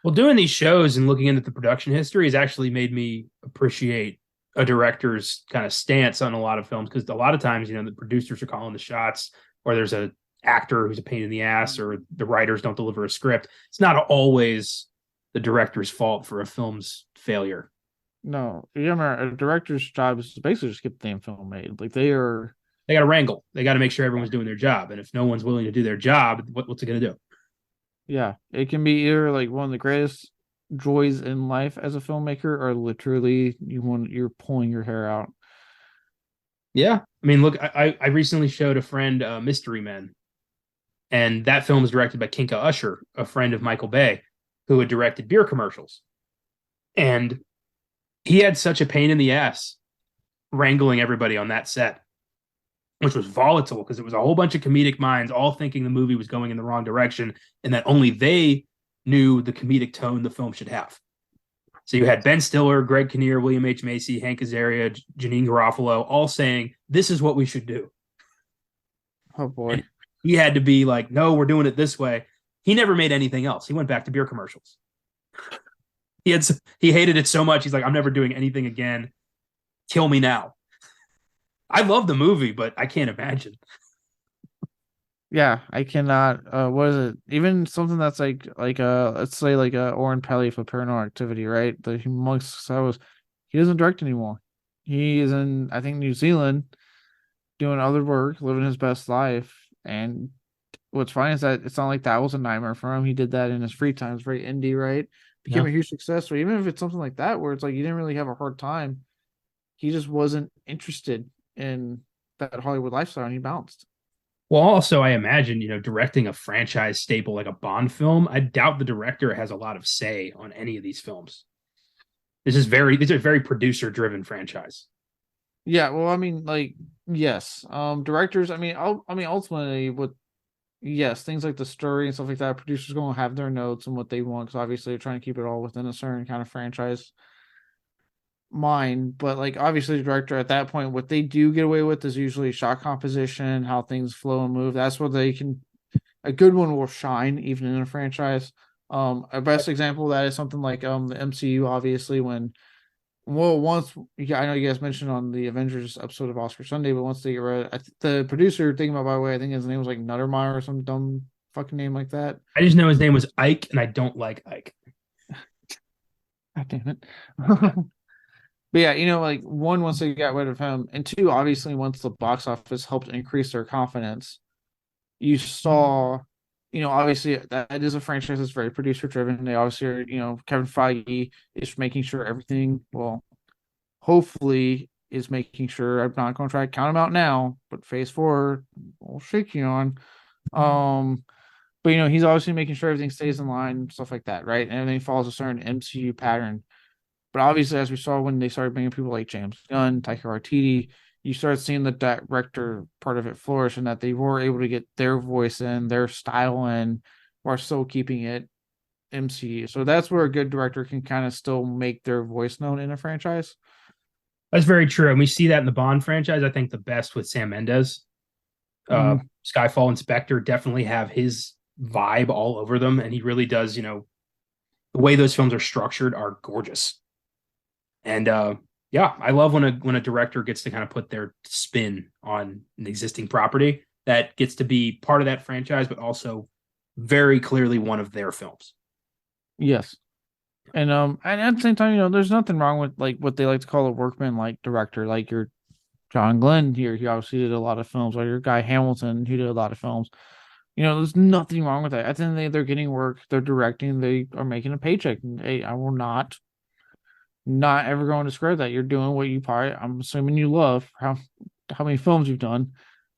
well, doing these shows and looking into the production history has actually made me appreciate a director's kind of stance on a lot of films because a lot of times, the producers are calling the shots, or there's a actor who's a pain in the ass, or the writers don't deliver a script. It's not always the director's fault for a film's failure. No, you remember a director's job is basically just get the damn film made. Like they are, They got to wrangle. They got to make sure everyone's doing their job. And if no one's willing to do their job, what's it going to do? yeah, it can be either like one of the greatest joys in life as a filmmaker, or literally you're pulling your hair out. Yeah. I mean, look, I recently showed a friend Mystery Men, and that film was directed by Kinka Usher, a friend of Michael Bay, who had directed beer commercials. And he had such a pain in the ass wrangling everybody on that set, which was volatile because it was a whole bunch of comedic minds all thinking the movie was going in the wrong direction and that only they knew the comedic tone the film should have. So you had Ben Stiller, Greg Kinnear, William H. Macy, Hank Azaria, Janine Garofalo all saying, this is what we should do. Oh boy. And he had to be like, no, we're doing it this way. He never made anything else. He went back to beer commercials. He hated it so much. He's like, I'm never doing anything again. Kill me now. I love the movie, but I can't imagine. Yeah, I cannot. What is it? Even something that's like let's say like Oren Peli for Paranormal Activity, right? The humongous he doesn't direct anymore. He is in, I think, New Zealand doing other work, living his best life. And what's funny is that it's not like that was a nightmare for him. He did that in his free time. It's very indie, right? Became a huge success. So even if it's something like that where it's like you didn't really have a hard time, he just wasn't interested in that Hollywood lifestyle and he bounced. Well, also, I imagine, directing a franchise staple like a Bond film, I doubt the director has a lot of say on any of these films. These are very producer driven franchise. Yeah, well, I mean, like, yes. Directors, ultimately yes, things like the story and stuff like that, producers gonna have their notes and what they want, because obviously they're trying to keep it all within a certain kind of franchise mind. But like obviously the director at that point, what they do get away with is usually shot composition, how things flow and move. That's what they can, a good one will shine even in a franchise. A best example of that is something like the MCU, obviously, when once I know you guys mentioned on the Avengers episode of Oscar Sunday, but once they get rid of, the producer thinking about, by the way, I think his name was like Nuttermeyer or some dumb fucking name like that. I just know his name was Ike, and I don't like Ike. God damn it. But yeah, like one, once they got rid of him, and two, obviously, once the box office helped increase their confidence, you saw, obviously that is a franchise that's very producer driven. They obviously are, Kevin Feige is making sure everything, well, hopefully is making sure, I'm not going to try to count them out now, but phase 4, we'll shake you on. But he's obviously making sure everything stays in line, stuff like that, right? And everything follows a certain MCU pattern. But obviously, as we saw when they started bringing people like James Gunn, Taika Waititi, you start seeing the director part of it flourish, and that they were able to get their voice in, their style in, while still keeping it MCU. So that's where a good director can kind of still make their voice known in a franchise. That's very true. And we see that in the Bond franchise, I think the best with Sam Mendes. Skyfall and Spectre definitely have his vibe all over them. And he really does, the way those films are structured are gorgeous. And yeah, I love when a director gets to kind of put their spin on an existing property that gets to be part of that franchise, but also very clearly one of their films. Yes. And at the same time, there's nothing wrong with like what they like to call a workman like director, like your John Glenn here. He obviously did a lot of films, or your Guy Hamilton, who did a lot of films. There's nothing wrong with that. At the end of the day, they're getting work, they're directing, they are making a paycheck. And hey, I will not ever going to discredit that. You're doing what you probably, I'm assuming you love, how many films you've done.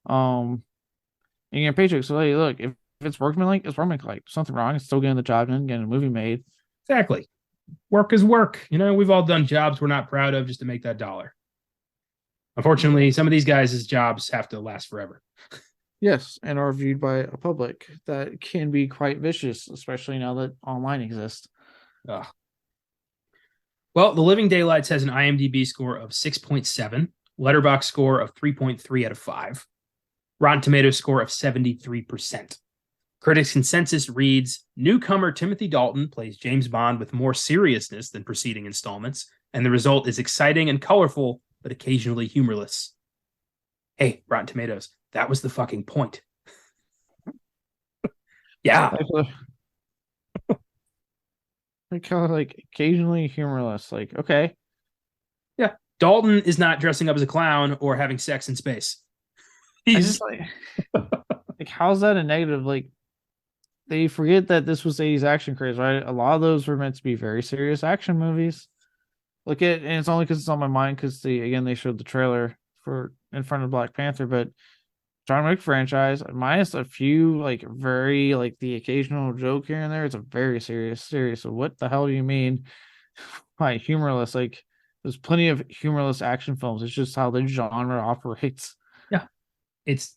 And you get a paycheck. So hey, look, if it's workmanlike, it's workmanlike. Something wrong. It's still getting the job done, getting a movie made. Exactly. Work is work. We've all done jobs we're not proud of just to make that dollar. Unfortunately, some of these guys' jobs have to last forever. Yes, and are viewed by a public that can be quite vicious, especially now that online exists. Ugh. Well, The Living Daylights has an IMDb score of 6.7, Letterboxd score of 3.3 out of 5, Rotten Tomatoes score of 73%. Critics' consensus reads, newcomer Timothy Dalton plays James Bond with more seriousness than preceding installments, and the result is exciting and colorful, but occasionally humorless. Hey, Rotten Tomatoes, that was the fucking point. Yeah. Kind of like occasionally humorless. Like, okay. Yeah. Dalton is not dressing up as a clown or having sex in space. He's like, how's that a negative? Like, they forget that this was 80s action craze, right? A lot of those were meant to be very serious action movies. And it's only because it's on my mind because they showed the trailer for in front of Black Panther, but John Wick franchise, minus a few like very like the occasional joke here and there, it's a very serious. So what the hell do you mean by humorless? Like, there's plenty of humorless action films. It's just how the genre operates. Yeah, it's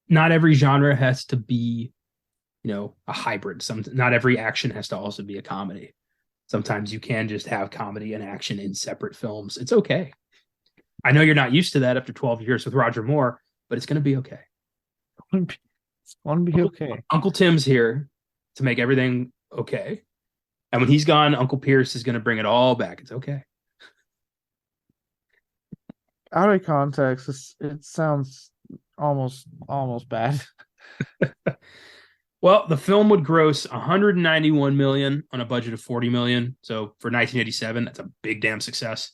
not every genre has to be, a hybrid. Not every action has to also be a comedy. Sometimes you can just have comedy and action in separate films. It's okay. I know you're not used to that after 12 years with Roger Moore, but it's going to be okay. It's going to be okay. Uncle Tim's here to make everything okay. And when he's gone, Uncle Pierce is going to bring it all back. It's okay. Out of context, it sounds almost bad. Well, the film would gross 191 million on a budget of 40 million. So for 1987, that's a big damn success.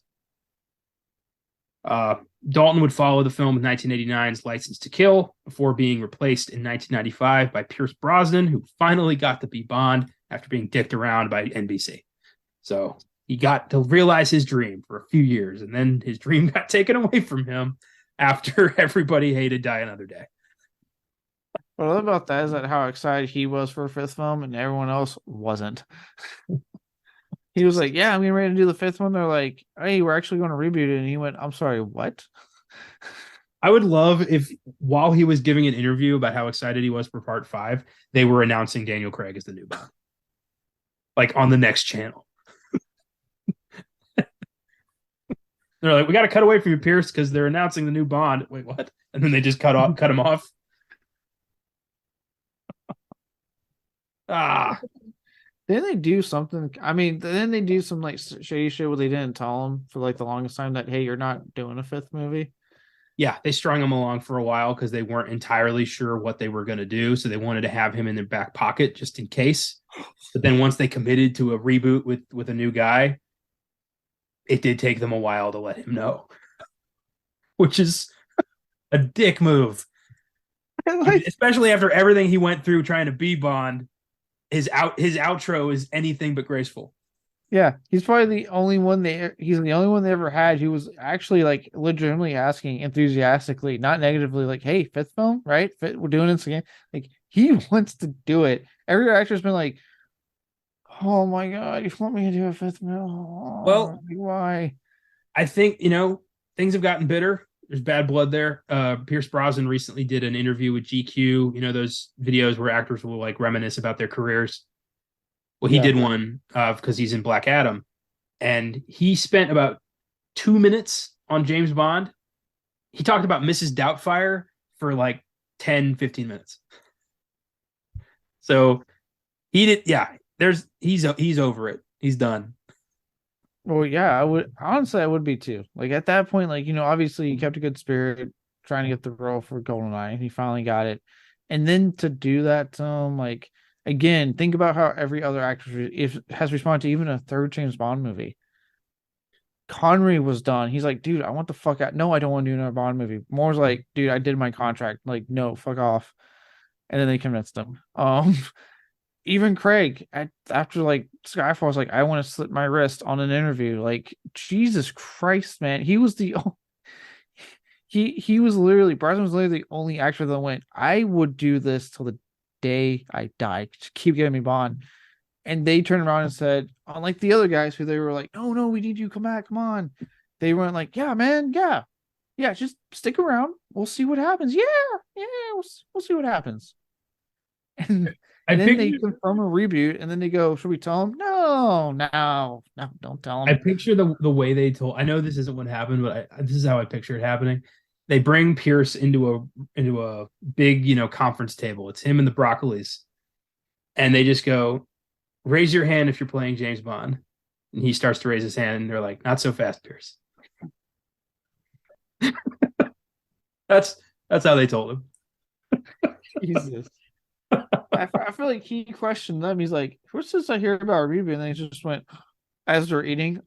Dalton would follow the film with 1989's License to Kill before being replaced in 1995 by Pierce Brosnan, who finally got to be Bond after being dicked around by NBC. So he got to realize his dream for a few years, and then his dream got taken away from him after everybody hated Die Another Day. What I love about that is that how excited he was for a fifth film and everyone else wasn't. He was like, yeah, I'm getting ready to do the fifth one. They're like, hey, we're actually going to reboot it. And he went, I'm sorry, what? I would love if while he was giving an interview about how excited he was for part 5, they were announcing Daniel Craig as the new Bond. Like on the next channel. They're like, we got to cut away from you, Pierce, because they're announcing the new Bond. Wait, what? And then they just cut him off. Then they do something. I mean, then they do some like shady shit where they didn't tell him for like the longest time that, hey, you're not doing a fifth movie. Yeah, they strung him along for a while because they weren't entirely sure what they were going to do. So they wanted to have him in their back pocket just in case. But then once they committed to a reboot with a new guy, it did take them a while to let him know, which is a dick move. Especially after everything he went through trying to be Bond, his outro is anything but graceful. Yeah, he's probably the only one they ever had who was actually like legitimately asking enthusiastically, not negatively, like, hey, fifth film, right? We're doing this again. Like, he wants to do it. Every actor's been like, oh my god, you want me to do a fifth film? Oh, well, why? I think, things have gotten bitter. There's bad blood there. Pierce Brosnan recently did an interview with GQ, those videos where actors will like reminisce about their careers. Well, he did one because he's in Black Adam, and he spent about 2 minutes on James Bond. He talked about Mrs. Doubtfire for like 10, 15 minutes. So he did. Yeah, he's over it. He's done. Well, yeah, I would be too. Like at that point, like, obviously he kept a good spirit trying to get the role for GoldenEye. He finally got it. And then to do that to him, like, Again, think about how every other actor has responded to even a third James Bond movie. Connery was done. He's like, dude, I want the fuck out. No, I don't want to do another Bond movie. Moore's like, dude, I did my contract. Like, no, fuck off. And then they convinced him. Even Craig, after like Skyfall, was like, I want to slit my wrist on an interview. Like, Jesus Christ, man. He was was literally, Brosnan was literally the only actor that went, I would do this till the day I die. Just keep giving me Bond. And they turned around and said, unlike the other guys who they were like, oh no, we need you, come back, come on. They weren't like, yeah, man, yeah, just stick around. We'll see what happens. Yeah, we'll see what happens. And, then they confirm a reboot, and then they go, should we tell them? No, don't tell them. I picture the way they told. I know this isn't what happened, but this is how I picture it happening. They bring Pierce into a big, conference table. It's him and the Broccolis, and they just go, raise your hand if you're playing James Bond. And he starts to raise his hand, and they're like, not so fast, Pierce. That's how they told him. Jesus. I feel like he questioned them. He's like, what's this I hear about a reboot? And then he just went, as they're eating,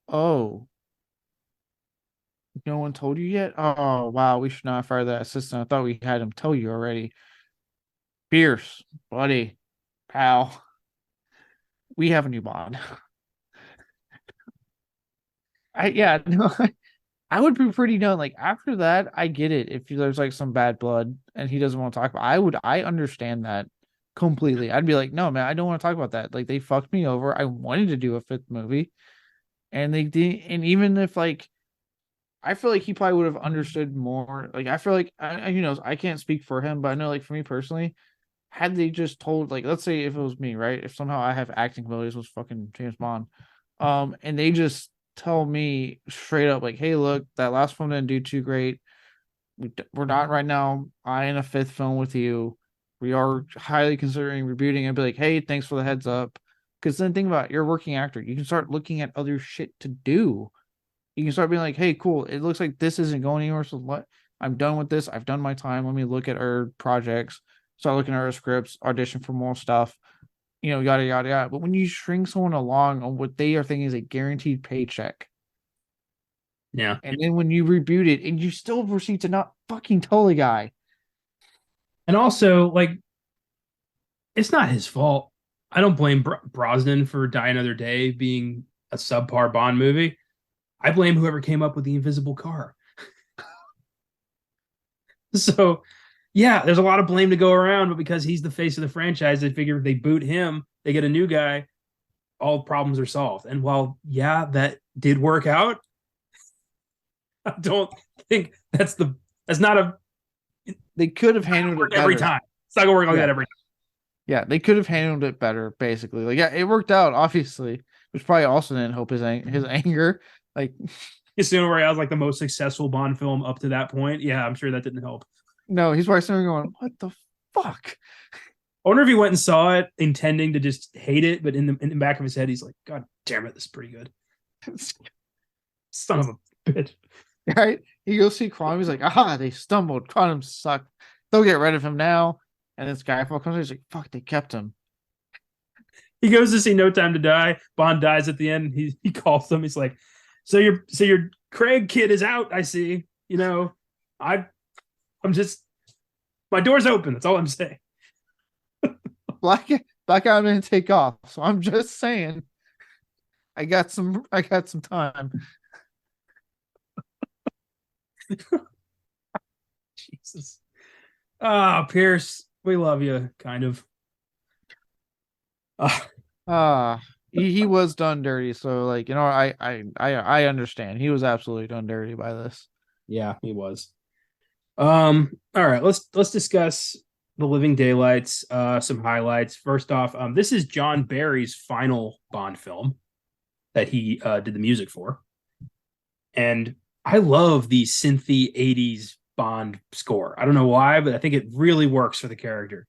oh, no one told you yet? Oh, wow, we should not fire that assistant. I thought we had him tell you already. Pierce, buddy, pal, we have a new Bond. I would be pretty done. Like, after that, I get it. If there's like some bad blood and he doesn't want to talk about, I understand that completely. I'd be like, no, man, I don't want to talk about that. Like, they fucked me over. I wanted to do a fifth movie, and they did. And even if like, I feel like he probably would have understood more. Like, I feel like I can't speak for him, but I know, like, for me personally, had they just told, like, let's say if it was me, right? If somehow I have acting abilities was fucking James Bond, and they just tell me straight up, like, hey, look, that last film didn't do too great. We're not right now eyeing a fifth film with you. We are highly considering rebooting, and be like, hey, thanks for the heads up. Because then think about it, you're a working actor. You can start looking at other shit to do. You can start being like, hey, cool, it looks like this isn't going anywhere. So what? I'm done with this. I've done my time. Let me look at our projects, start looking at our scripts, audition for more stuff, yada, yada, yada. But when you string someone along on what they are thinking is a guaranteed paycheck, yeah. And then when you reboot it and you still proceed to not fucking tell the guy. And also, like, it's not his fault. I don't blame Brosnan for Die Another Day being a subpar Bond movie. I blame whoever came up with the invisible car. So, yeah, there's a lot of blame to go around, but because he's the face of the franchise, they figure if they boot him, they get a new guy, all problems are solved. And while, yeah, that did work out, I don't think they could have handled it better. Every time. It's not gonna work like that every time. Yeah, they could have handled it better, basically. Like, yeah, it worked out, obviously, which probably also didn't help his anger. Like, Casino Royale is like the most successful Bond film up to that point. Yeah, I'm sure that didn't help. No, he's probably sitting going, what the fuck? I wonder if he went and saw it intending to just hate it, but in the back of his head, he's like, God damn it, this is pretty good. Son of a bitch. Right? He goes see Quantum, he's like, they stumbled. Quantum sucked. They'll get rid of him now. And then Skyfall comes in, he's like, fuck, they kept him. He goes to see No Time to Die. Bond dies at the end. He calls them. He's like, so your Craig kid is out, I see. I'm just, my door's open. That's all I'm saying. Black Adam didn't take off, so I'm just saying I got some time. Jesus. Pierce, we love you, kind of. He was done dirty, so like, I understand. He was absolutely done dirty by this. Yeah, he was. All right, let's discuss The Living Daylights, some highlights. First off, this is John Barry's final Bond film that he did the music for. And I love the synthy 80s Bond score. I don't know why, but I think it really works for the character.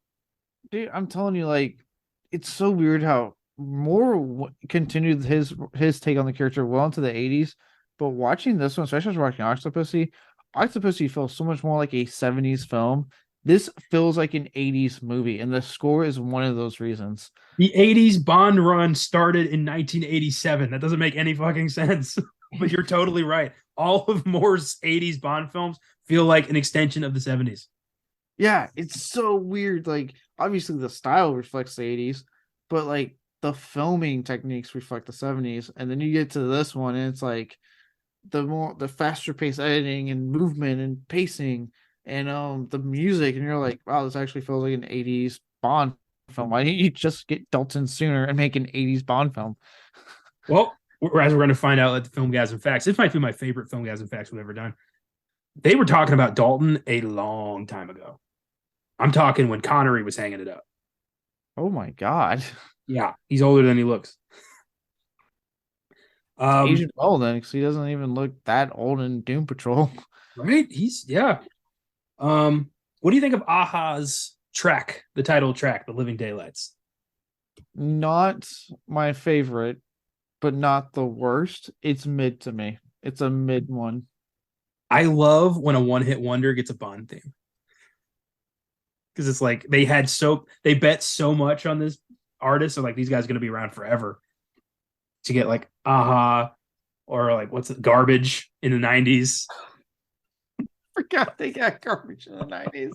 Dude, I'm telling you, like, it's so weird how Moore continued his take on the character well into the 80s, but watching this one, especially watching Octopussy feels so much more like a 70s film This feels like an 80s movie, and the score is one of those reasons. The 80s Bond run started in 1987. That doesn't make any fucking sense. But you're totally right. All of Moore's 80s Bond films feel like an extension of the 70s. Yeah, it's so weird. Like, obviously the style reflects the 80s, but like the filming techniques reflect the 70s. And then you get to this one, and it's like the faster pace editing and movement and pacing and the music, and you're like, wow, this actually feels like an 80s Bond film. Why didn't you just get Dalton sooner and make an 80s Bond film? Well, as we're going to find out at the Filmgazm Facts, this might be my favorite Filmgazm Facts we've ever done. They were talking about Dalton a long time ago. I'm talking when Connery was hanging it up. Oh my god. Yeah, he's older than he looks. Aged well then, because he doesn't even look that old in Doom Patrol. Right? Yeah. What do you think of Aha's track, the title track, The Living Daylights? Not my favorite, but not the worst. It's mid to me. It's a mid one. I love when a one-hit wonder gets a Bond theme. Because it's like they bet so much on this artist, so like these guys are gonna be around forever. To get like Aha or like what's it, Garbage in the 90s. Forgot they got Garbage in the 90s.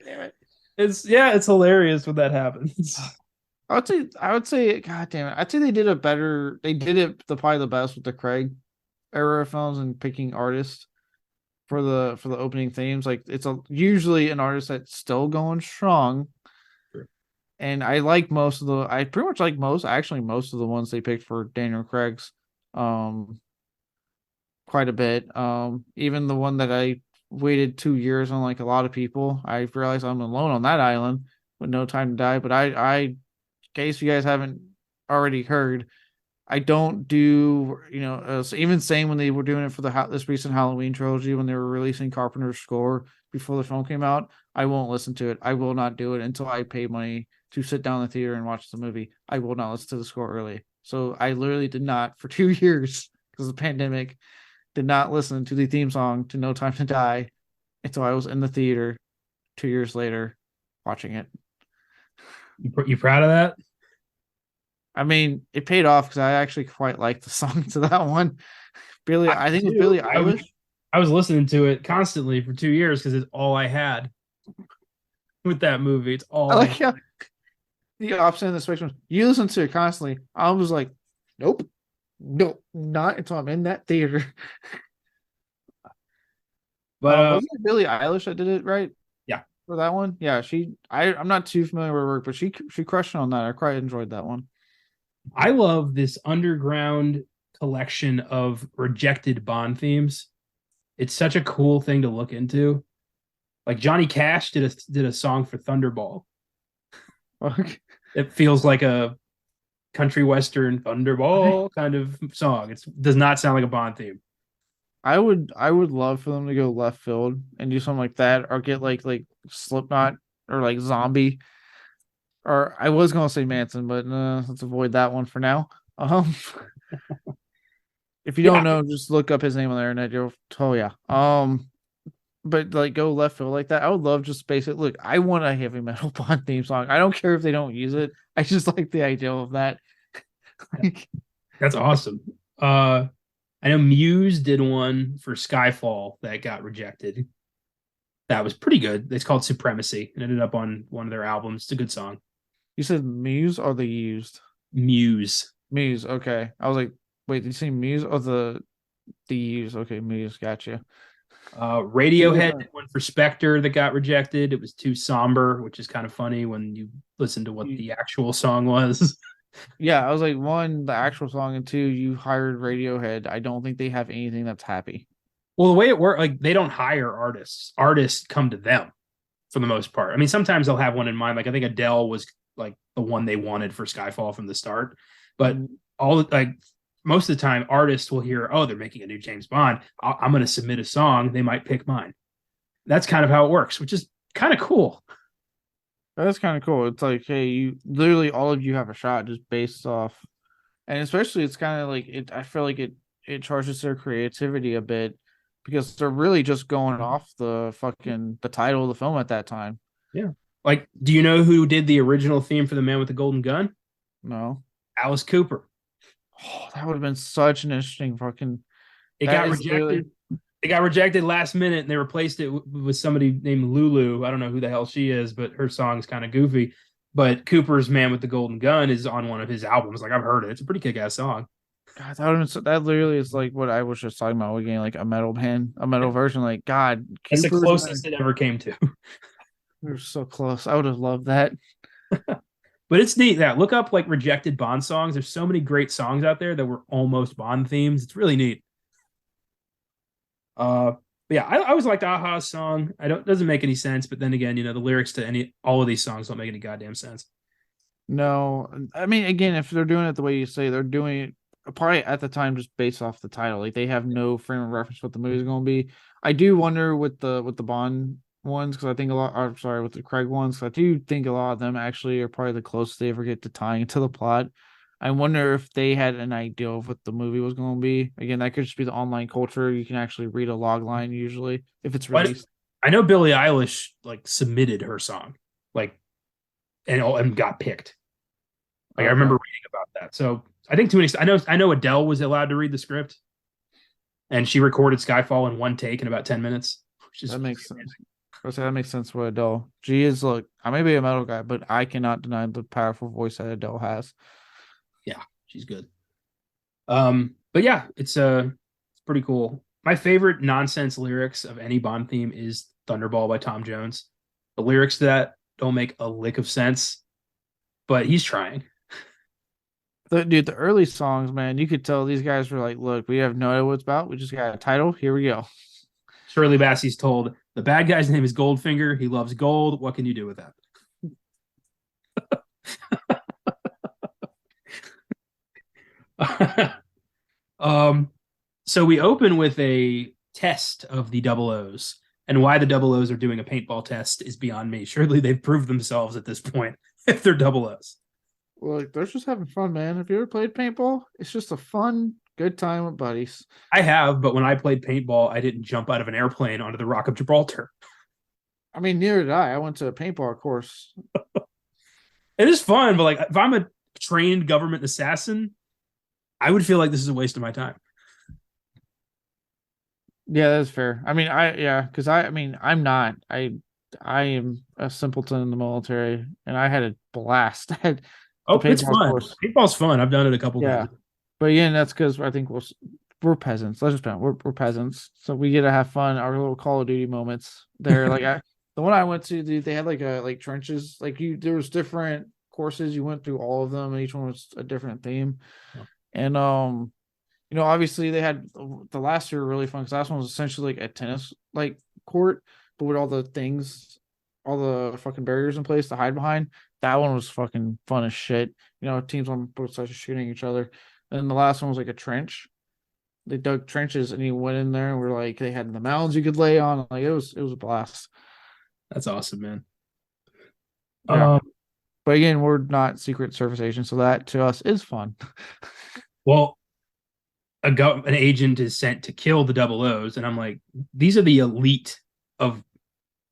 Damn it. It's hilarious when that happens. I would say, god damn it. I'd say they did it probably the best with the Craig era films and picking artists for the opening themes. Like it's usually an artist that's still going strong. Sure. And I pretty much like most of the ones they picked for Daniel Craig's quite a bit. Even the one that I waited 2 years on, like a lot of people, I realized I'm alone on that island with No Time to Die. But I in case you guys haven't already heard, I don't do, so even same when they were doing it for this recent Halloween trilogy, when they were releasing Carpenter's score before the film came out, I won't listen to it. I will not do it until I pay money to sit down in the theater and watch the movie. I will not listen to the score early. So I literally did not, for 2 years, because of the pandemic, did not listen to the theme song to No Time to Die until I was in the theater 2 years later watching it. You proud of that? I mean, it paid off because I actually quite liked the song to that one. I think it was Billie Eilish. I was listening to it constantly for 2 years because it's all I had with that movie. It's all I like how the opposite of the spectrum. You listen to it constantly. I was like, nope, not until I'm in that theater. But was it Billie Eilish that did it, right? Yeah, for that one. Yeah, I'm not too familiar with her work, but she crushed on that. I quite enjoyed that one. I love this underground collection of rejected Bond themes. It's such a cool thing to look into. Like Johnny Cash did a song for Thunderball. Okay. It feels like a country western Thunderball kind of song. It does not sound like a Bond theme. I would love for them to go left field and do something like that, or get like Slipknot or like Zombie. Or I was gonna say Manson, but let's avoid that one for now. If you don't know, just look up his name on the internet. You'll but like go left field like that. I would love just basically look. I want a heavy metal Bond theme song. I don't care if they don't use it. I just like the idea of that. That's awesome. I know Muse did one for Skyfall that got rejected. That was pretty good. It's called Supremacy. It ended up on one of their albums. It's a good song. You said Muse or the used? Muse. Muse. Okay. I was like, wait, did you say Muse or the used? Okay, Muse. Gotcha. Radiohead did one for Spectre that got rejected. It was too somber, which is kind of funny when you listen to what the actual song was. Yeah, I was like, one, the actual song, and two, you hired Radiohead. I don't think they have anything that's happy. Well, the way it works, like they don't hire artists. Artists come to them for the most part. I mean, sometimes they'll have one in mind. Like I think Adele was like the one they wanted for Skyfall from the start. But most of the time, artists will hear, oh, they're making a new James Bond. I'm going to submit a song. They might pick mine. That's kind of how it works, which is kind of cool. That's kind of cool. It's like, hey, you literally all of you have a shot just based off, and especially it's kind of like it. I feel like it charges their creativity a bit because they're really just going off the title of the film at that time. Yeah. Like, do you know who did the original theme for The Man with the Golden Gun? No. Alice Cooper. Oh, that would have been such an interesting fucking. It That got is literally. rejected. It got rejected last minute, and they replaced it with somebody named Lulu. I don't know who the hell she is, but her song's kind of goofy. But Cooper's "Man with the Golden Gun" is on one of his albums. Like, I've heard it. It's a pretty kick-ass song. God, that would have been that literally is like what I was just talking about. We're getting like a metal band, a metal version. Like God, That's the Cooper's. closest it ever came to. We were so close. I would have loved that. But it's neat that look up like rejected Bond songs. There's so many great songs out there that were almost Bond themes. It's really neat. But yeah, I always liked Aha's song. I don't doesn't make any sense, but then again, the lyrics to all of these songs don't make any goddamn sense. No, I mean, again, if they're doing it the way you say, they're doing it probably at the time just based off the title. Like they have no frame of reference what the movie's going to be. I do wonder with the Bond ones because I think a lot. Or, sorry, with the Craig ones, I do think a lot of them actually are probably the closest they ever get to tying into the plot. I wonder if they had an idea of what the movie was going to be. Again, that could just be the online culture. You can actually read a log line usually if it's released. I know Billie Eilish like submitted her song, like and got picked. Like I remember reading about that. So I think to an extent, I know Adele was allowed to read the script, and she recorded Skyfall in one take in about 10 minutes. Which is That makes sense. That makes sense with Adele. She is look. I may be a metal guy, but I cannot deny the powerful voice that Adele has. Yeah, she's good. But yeah, it's pretty cool. My favorite nonsense lyrics of any Bond theme is Thunderball by Tom Jones. The lyrics to that don't make a lick of sense, but he's trying. Dude, the early songs, man, you could tell these guys were like, look, we have no idea what it's about. We just got a title. Here we go. Shirley Bassey's told the bad guy's name is Goldfinger. He loves gold. What can you do with that? So we open with a test of the double O's, and why the double O's are doing a paintball test is beyond me. Surely they've proved themselves at this point if they're double O's. Well, they're just having fun, man. Have you ever played paintball? It's just a fun, good time with buddies. I have, but when I played paintball, I didn't jump out of an airplane onto the Rock of Gibraltar. I mean, neither did I. I went to a paintball course. It is fun, but like if I'm a trained government assassin, I would feel like this is a waste of my time. Yeah, that's fair. I mean, because I mean, I'm not. I am a simpleton in the military, and I had a blast. It's fun. Course. Paintball's fun. I've done it a couple times. But again, that's because I think we're peasants. Let's just be honest, we're peasants, so we get to have fun. Our little Call of Duty moments. They're like the one I went to, dude. They had like trenches. Like there was different courses. You went through all of them, and each one was a different theme. Yeah. And obviously they had the last year really fun because last one was essentially like a tennis like court, but with all the things, all the fucking barriers in place to hide behind. That one was fucking fun as shit. Teams on both sides are shooting each other. And the last one was like a trench. They dug trenches and you went in there and we're like, they had the mounds you could lay on. Like it was a blast. That's awesome, man. Yeah. But again, we're not Secret Service agents, so that to us is fun. Well, an agent is sent to kill the double O's, and I'm like, these are the elite of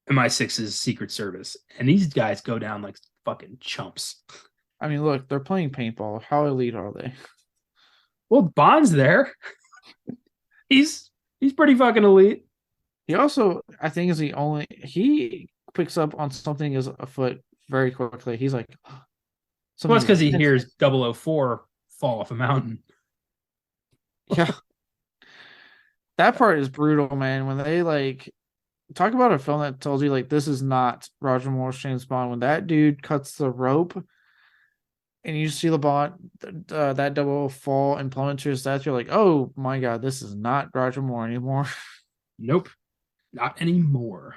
MI6's Secret Service, and these guys go down like fucking chumps. I mean, look, they're playing paintball. How elite are they? Well, Bond's there. He's pretty fucking elite. He also, I think, he picks up on something is afoot very quickly. He's like, well, it's because he hears 004 fall off a mountain. Yeah. That part is brutal, man. When they like talk about a film that tells you like this is not Roger Moore's James Bond, when that dude cuts the rope and you see the Bond that double fall and plummet to his death, you're like, oh my god, this is not Roger Moore anymore. Nope, not anymore.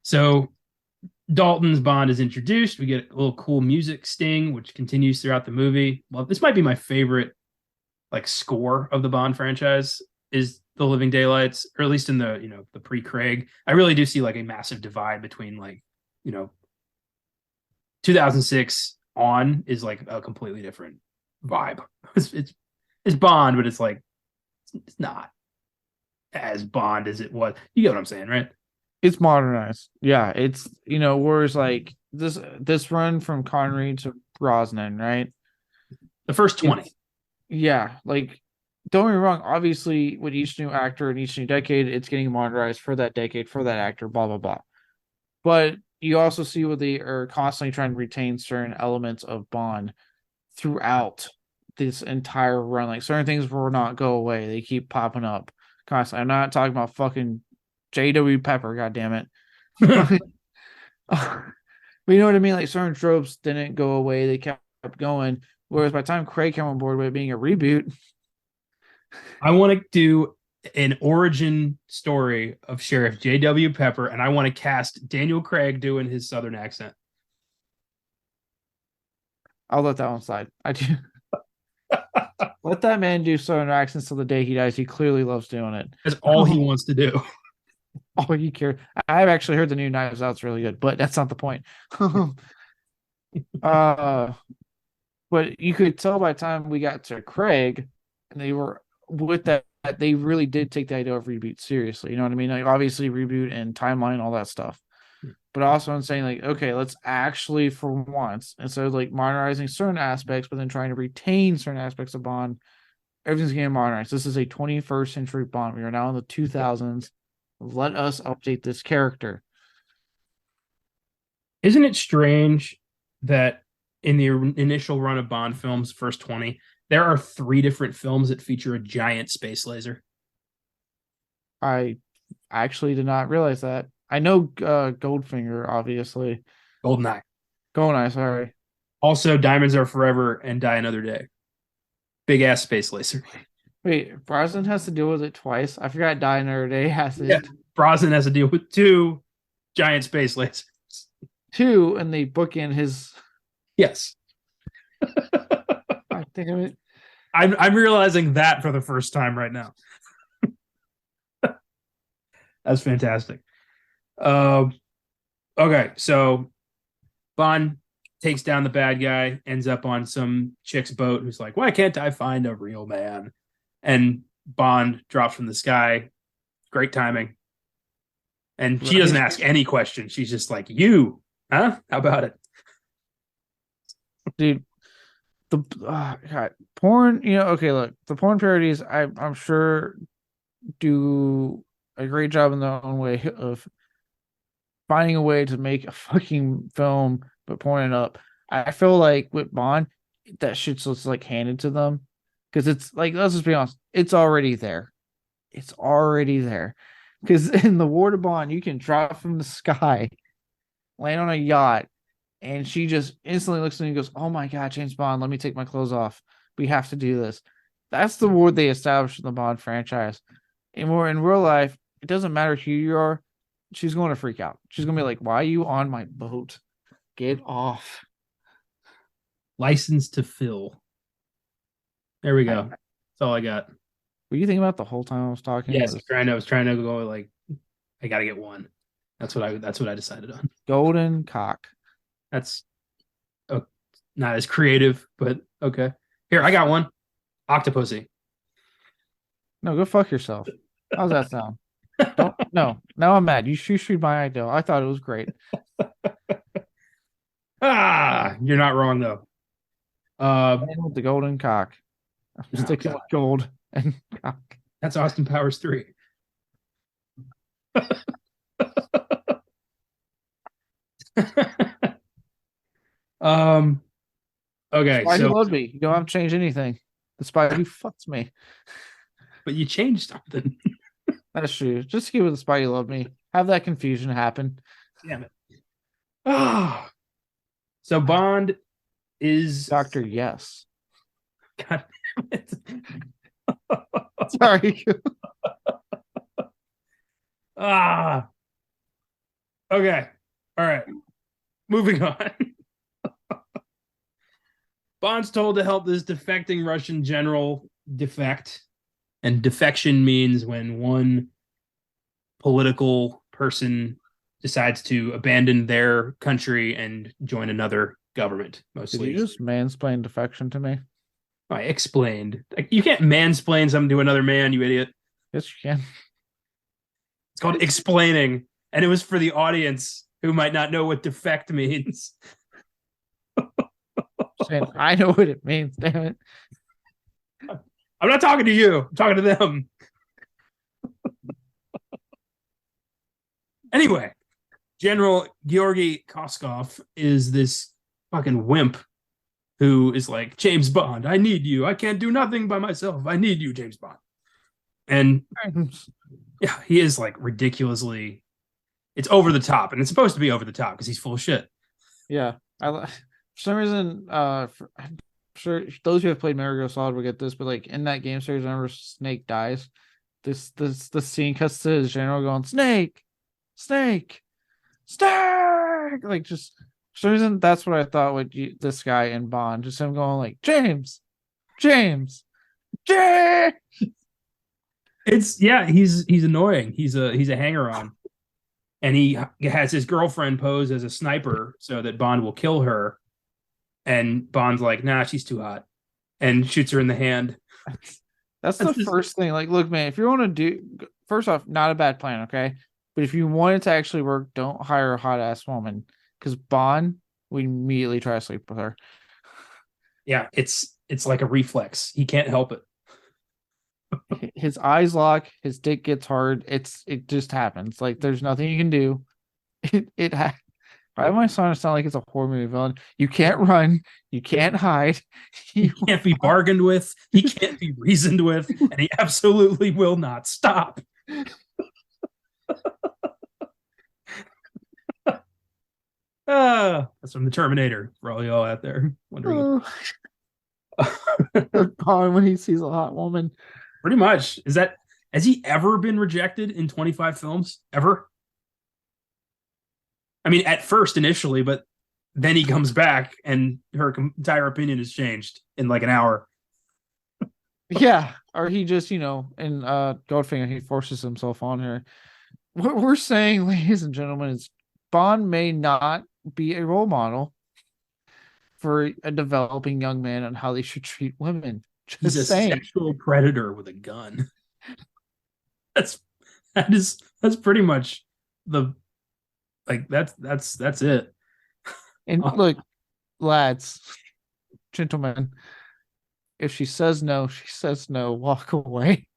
So Dalton's Bond is introduced. We get a little cool music sting, which continues throughout the movie. Well, this might be my favorite like score of the Bond franchise is The Living Daylights, or at least in the the pre-Craig. I really do see like a massive divide between 2006 on is like a completely different vibe. It's Bond, but it's like it's not as Bond as it was. You get what I'm saying, right? It's modernized. Yeah, it's whereas like this run from Connery to Brosnan, right? The first 20. Yeah, like don't get me wrong, obviously with each new actor and each new decade, it's getting modernized for that decade, for that actor, blah blah blah. But you also see what they are constantly trying to retain certain elements of Bond throughout this entire run. Like certain things will not go away. They keep popping up constantly. I'm not talking about fucking J.W. Pepper, god damn it. But you know what I mean? Like certain tropes didn't go away. They kept going. Whereas by the time Craig came on board with it being a reboot, I want to do an origin story of Sheriff J.W. Pepper, and I want to cast Daniel Craig doing his Southern accent. I'll let that one slide. I do. Let that man do Southern accents till the day he dies. He clearly loves doing it. That's all he wants to do. All you care. I've actually heard the new Knives Out's really good, but that's not the point. But you could tell by the time we got to Craig, and they were with that, they really did take the idea of reboot seriously. You know what I mean? Like obviously reboot and timeline, all that stuff. But also I'm saying like, okay, let's actually for once, instead of like modernizing certain aspects, but then trying to retain certain aspects of Bond, everything's getting modernized. This is a 21st century Bond. We are now in the 2000s. Let us update this character. Isn't it strange that in the initial run of Bond films, first 20, there are 3 different films that feature a giant space laser? I actually did not realize that. I know Goldfinger, obviously. Goldeneye. Goldeneye, sorry. Also, Diamonds Are Forever and Die Another Day. Big ass space laser. Wait, Brosnan has to deal with it twice. I forgot Die Another Day has it. Yeah, Brosnan has to deal with 2 giant space lasers. 2, and they book in his. Yes. I think of it. I'm realizing that for the first time right now. That's fantastic. Okay, so Bond takes down the bad guy, ends up on some chick's boat who's like, why can't I find a real man? And Bond drops from the sky. Great timing. And she doesn't ask any questions. She's just like, you, huh? How about it? Dude, the God, porn, okay, look, the porn parodies, I'm sure do a great job in their own way of finding a way to make a fucking film but porn it up. I feel like with Bond, that shit's just like handed to them because it's like, let's just be honest, it's already there. It's already there because in the War to Bond, you can drop from the sky, land on a yacht, and she just instantly looks at me and goes, oh my God, James Bond, let me take my clothes off. We have to do this. That's the war they established in the Bond franchise. And more in real life, it doesn't matter who you are. She's going to freak out. She's going to be like, why are you on my boat? Get off. License to Fill. There we go. That's all I got. Were you thinking about the whole time I was talking? Yes, I was trying to go like, I got to get one. That's what I decided on. Golden cock. That's not as creative, but okay. Here, I got one. Octopussy. No, go fuck yourself. How's that sound? No. Now I'm mad. You shoot my idea. I thought it was great. You're not wrong though. With the golden cock. I'm sticking with gold and cock. That's Austin Powers 3. Okay, Spidey so loved me. You don't have to change anything. The Spidey fucks me. But you changed something. That's true. Just give it the Spidey loved me. Have that confusion happen. Damn it. So Bond is Dr. Yes. God damn it. Sorry. Okay. All right. Moving on. Bond's told to help this defecting Russian general defect. And defection means when one political person decides to abandon their country and join another government, mostly. Did you just mansplain defection to me? I explained. You can't mansplain something to another man, you idiot. Yes, you can. It's called explaining. And it was for the audience who might not know what defect means. Saying, I know what it means, damn it. I'm not talking to you. I'm talking to them. Anyway, General Georgy Koskov is this fucking wimp who is like, James Bond, I need you. I can't do nothing by myself. I need you, James Bond. And yeah, he is like ridiculously, it's over the top, and it's supposed to be over the top because he's full of shit. Yeah. For some reason, I'm sure those who have played Metal Gear Solid will get this, but like in that game series, whenever Snake dies, the scene cuts to his general going, Snake, Snake, Snake, like just for some reason that's what I thought with this guy in Bond, just him going like James, James, James. It's he's annoying. He's a hanger on, and he has his girlfriend pose as a sniper so that Bond will kill her, and Bond's like, nah, she's too hot, and shoots her in the hand. That's the first thing. Like, look, man, if you want to do, first off, not a bad plan, okay? But if you want it to actually work, don't hire a hot ass woman, because Bond would immediately try to sleep with her. Yeah, it's like a reflex. He can't help it. His eyes lock, his dick gets hard. It just happens. Like there's nothing you can do. Why am I starting to sound like it's a horror movie villain? You can't run, you can't hide. He can't be bargained with, he can't be reasoned with, and he absolutely will not stop. That's from the Terminator for all y'all out there wondering. Bond when he sees a hot woman. Pretty much. Has he ever been rejected in 25 films? Ever? I mean, at first initially, but then he comes back and her entire opinion has changed in like an hour. Yeah. Or he just, in Goldfinger, he forces himself on her. What we're saying, ladies and gentlemen, is Bond may not be a role model for a developing young man on how they should treat women. He's a sexual predator with a gun. That's pretty much that's it. And look, lads, gentlemen, if she says no, she says no. Walk away.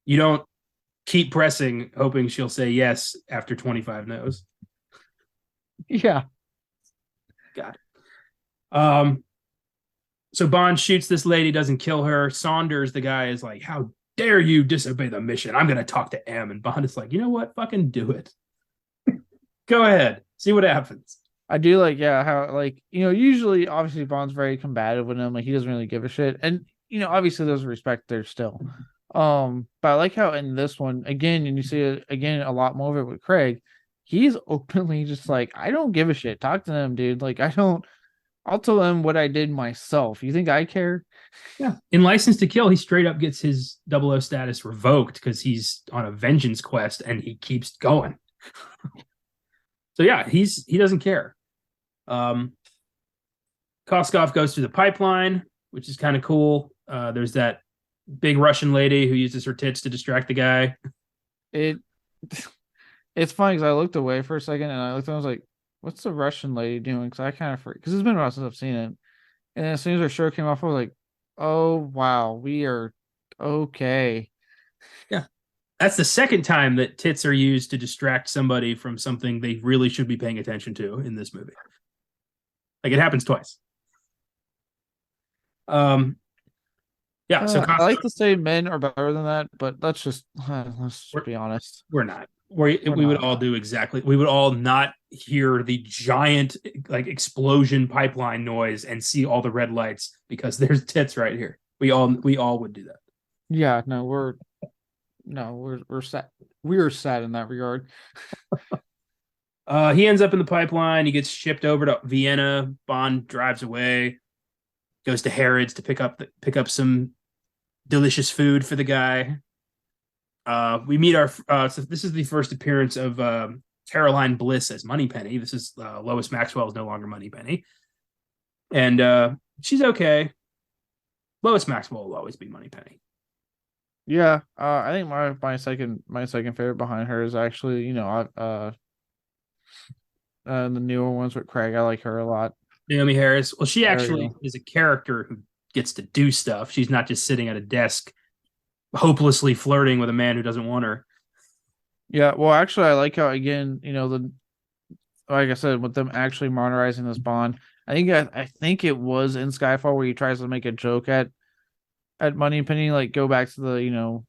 You don't keep pressing, hoping she'll say yes after 25 no's. Yeah. God. So Bond shoots this lady, doesn't kill her. Saunders, the guy, is like, how dare you disobey the mission? I'm going to talk to M. And Bond is like, you know what? Fucking do it. Go ahead. See what happens. I do like, how, usually, obviously, Bond's very combative with him. Like, he doesn't really give a shit. And, obviously, there's respect there still. But I like how in this one, again, and you see it, again, a lot more of it with Craig, he's openly just like, I don't give a shit. Talk to them, dude. Like, I'll tell them what I did myself. You think I care? Yeah. In License to Kill, he straight up gets his 00 status revoked because he's on a vengeance quest and he keeps going. So yeah, he doesn't care. Koskov goes through the pipeline, which is kind of cool. There's that big Russian lady who uses her tits to distract the guy. It's funny because I looked away for a second and I looked and I was like, what's the Russian lady doing? Because I kind of because it's been a while since I've seen it. And as soon as her shirt came off, I was like, oh wow, we are okay. Yeah. That's the second time that tits are used to distract somebody from something they really should be paying attention to in this movie. Like it happens twice. Yeah, so I like to say men are better than that, but let's just be honest. We're not. We would all do exactly. We would all not hear the giant like explosion pipeline noise and see all the red lights because there's tits right here. We all would do that. Yeah, no, we're sad. We're sad in that regard. He ends up in the pipeline. He gets shipped over to Vienna. Bond drives away, goes to Harrods to pick up some delicious food for the guy. We meet our. So this is the first appearance of Caroline Bliss as Moneypenny. This is Lois Maxwell is no longer Moneypenny, and she's okay. Lois Maxwell will always be Moneypenny. Yeah, I think my second favorite behind her is actually the newer ones with Craig. I like her a lot. Naomi Harris. Well, she There you actually go. is a character who gets to do stuff. She's not just sitting at a desk hopelessly flirting with a man who doesn't want her. Yeah, well, actually, I like how again, the like I said, with them actually modernizing this Bond. I think it was in Skyfall where he tries to make a joke at Moneypenny, like go back to the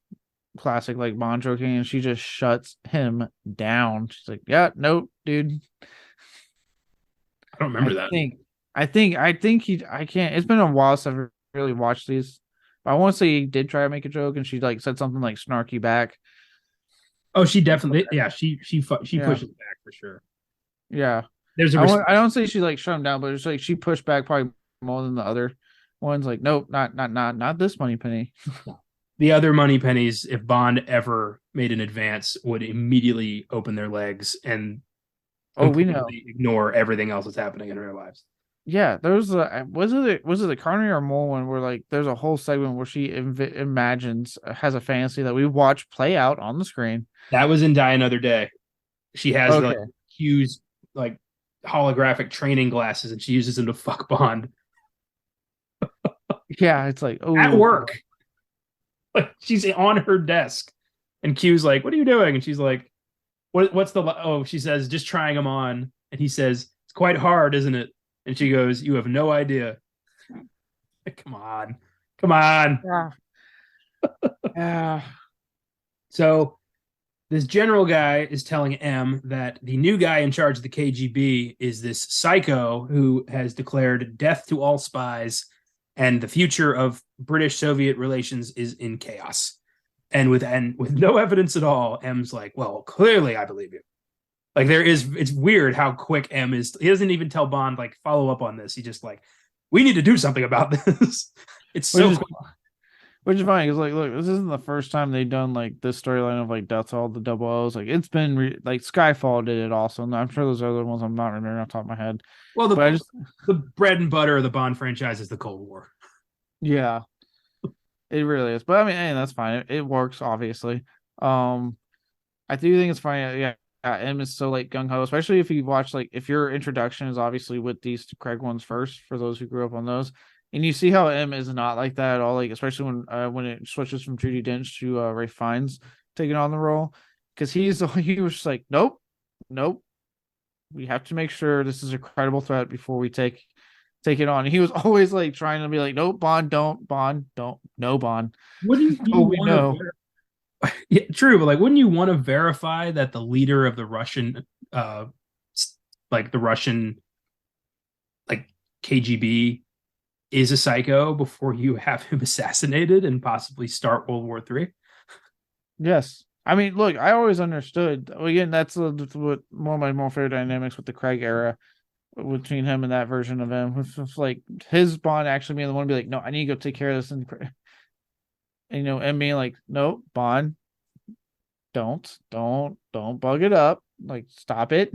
classic like Bond joking, and she just shuts him down. She's like, "Yeah, nope, dude." I don't remember I that. think, I think he. I can't. It's been a while since I've really watched these, but I want to say he did try to make a joke, and she like said something like snarky back. Oh, she definitely, yeah, she Yeah, pushes back for sure. yeah. There's a respect. I don't say she like shut him down, but it's like she pushed back probably more than the other ones. Like, nope, not this money penny. The other money pennies, if Bond ever made an advance, would immediately open their legs and Oh, we know. completely ignore everything else that's happening in their lives. Yeah, there was a was it the Carney or Mole one where like there's a whole segment where she imagines has a fantasy that we watch play out on the screen. That was in Die Another Day. She has the like Okay. Hughes like holographic training glasses and she uses them to fuck Bond Yeah, it's like, at oh, work. Like she's on her desk and Q's like, "What are you doing?" And she's like, what's the oh?" She says, "Just trying them on." And he says, "It's quite hard, isn't it?" And she goes, "You have no idea." Come on, come on. yeah, yeah. So this general guy is telling M that the new guy in charge of the KGB is this psycho who has declared death to all spies and the future of British Soviet relations is in chaos. And with no evidence at all, M's like, "Well, clearly I believe you." Like it's weird how quick M is. He doesn't even tell Bond like follow up on this. He just like, we need to do something about this. It's Which so is quick. which is funny because like, look, this isn't the first time they've done like this storyline of like death to all the double O's. Like it's been like Skyfall did it also, and I'm sure there's other ones I'm not remembering off the top of my head. Well, But I just the bread and butter of the Bond franchise is the Cold War. yeah, it really is. But I mean, hey, that's fine. It works obviously. Um, I do think it's funny. Yeah, M is so like gung ho, especially if you watch like if your introduction is obviously with these two Craig ones first for those who grew up on those, and you see how M is not like that at all. Like especially when it switches from Judy Dench to Ray Fiennes taking on the role, because he was just like, nope, nope. We have to make sure this is a credible threat before we take it on. And he was always like trying to be like, nope, Bond, don't, no Bond. Wouldn't Oh, you we want know. to? Yeah, true, but like, wouldn't you want to verify that the leader of the Russian, uh, like the Russian, like KGB, is a psycho before you have him assassinated and possibly start World War III? Yes. I mean, look, I always understood. Again, that's what one of my more favorite dynamics with the Craig era between him and that version of him. With like his Bond actually being the one to be like, no, I need to go take care of this, and being like, no, Bond, don't bug it up. Like, stop it.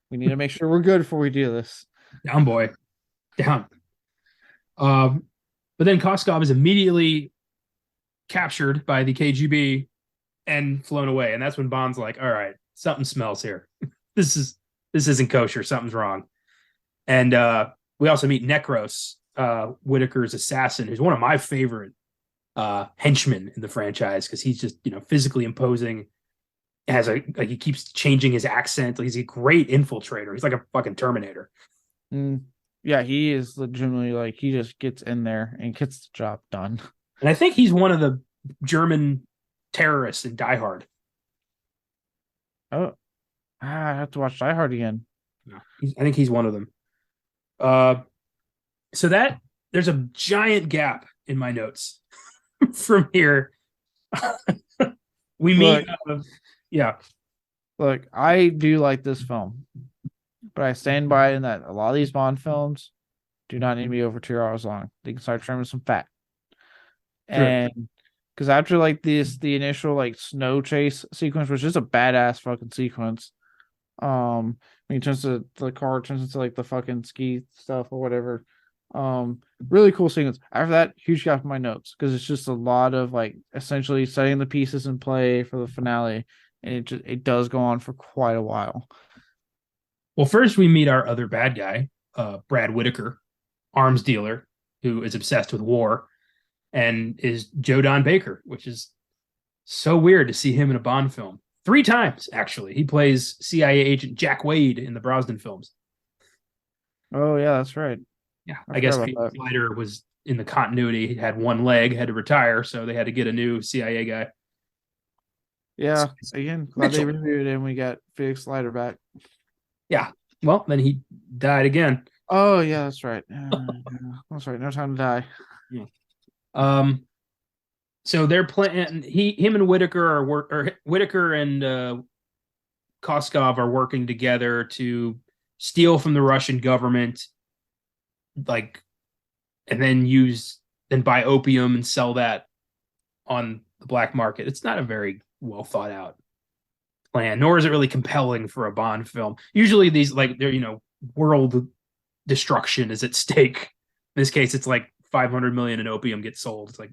We need to make sure we're good before we do this. Down, boy, down. Um, but then Koskov is immediately captured by the KGB and flown away, and that's when Bond's like, "All right, something smells here. this is this isn't kosher. Something's wrong." And we also meet Necros, Whitaker's assassin, who's one of my favorite henchmen in the franchise because he's just physically imposing. Has a like he keeps changing his accent. Like, he's a great infiltrator. He's like a fucking Terminator. Mm, yeah, he is legitimately like he just gets in there and gets the job done. And I think he's one of the German terrorists in Die Hard. Oh, I have to watch Die Hard again. Yeah, I think he's one of them. Uh, so that there's a giant gap in my notes from here. We meet. Look, Yeah, look, I do like this film, but I stand by in that a lot of these Bond films do not need to be over 2 hours long. They can start trimming some fat. true. And because after like the initial like snow chase sequence, which is a badass fucking sequence, when he turns to the car turns into like the fucking ski stuff or whatever. Really cool sequence. After that, huge gap in my notes because it's just a lot of like essentially setting the pieces in play for the finale, and it does go on for quite a while. Well, first we meet our other bad guy, Brad Whitaker, arms dealer, who is obsessed with war, and is Joe Don Baker, which is so weird to see him in a Bond film. 3 times, actually. He plays CIA agent Jack Wade in the Brosnan films. Oh yeah, that's right. Yeah, I I forgot guess about Felix that. Leiter was in the continuity. He had one leg, had to retire, so they had to get a new CIA guy. Yeah, again, glad they Mitchell. reviewed it and we got Felix Leiter back. Yeah. Well, then he died again. Oh yeah, that's right. That's right. No time to die. Yeah. Um. So they're playing. Him, and Whitaker or Whitaker and Koskov are working together to steal from the Russian government, like, and then buy opium and sell that on the black market. It's not a very well thought out plan, nor is it really compelling for a Bond film. Usually these like they're world destruction is at stake. In this case, it's like 500 million in opium gets sold. It's like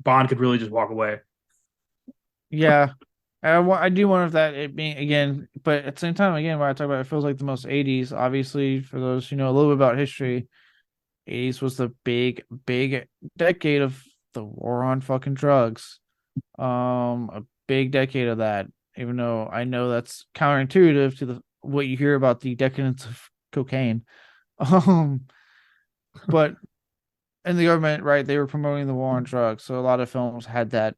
Bond could really just walk away. Yeah, I do wonder if that it being again, but at the same time, again, when I talk about it feels like the most 80s. Obviously, for those who know a little bit about history, 80s was the big decade of the war on fucking drugs. A big decade of that. Even though I know that's counterintuitive to the what you hear about the decadence of cocaine. Um, but in the government, right, they were promoting the war on drugs, so a lot of films had that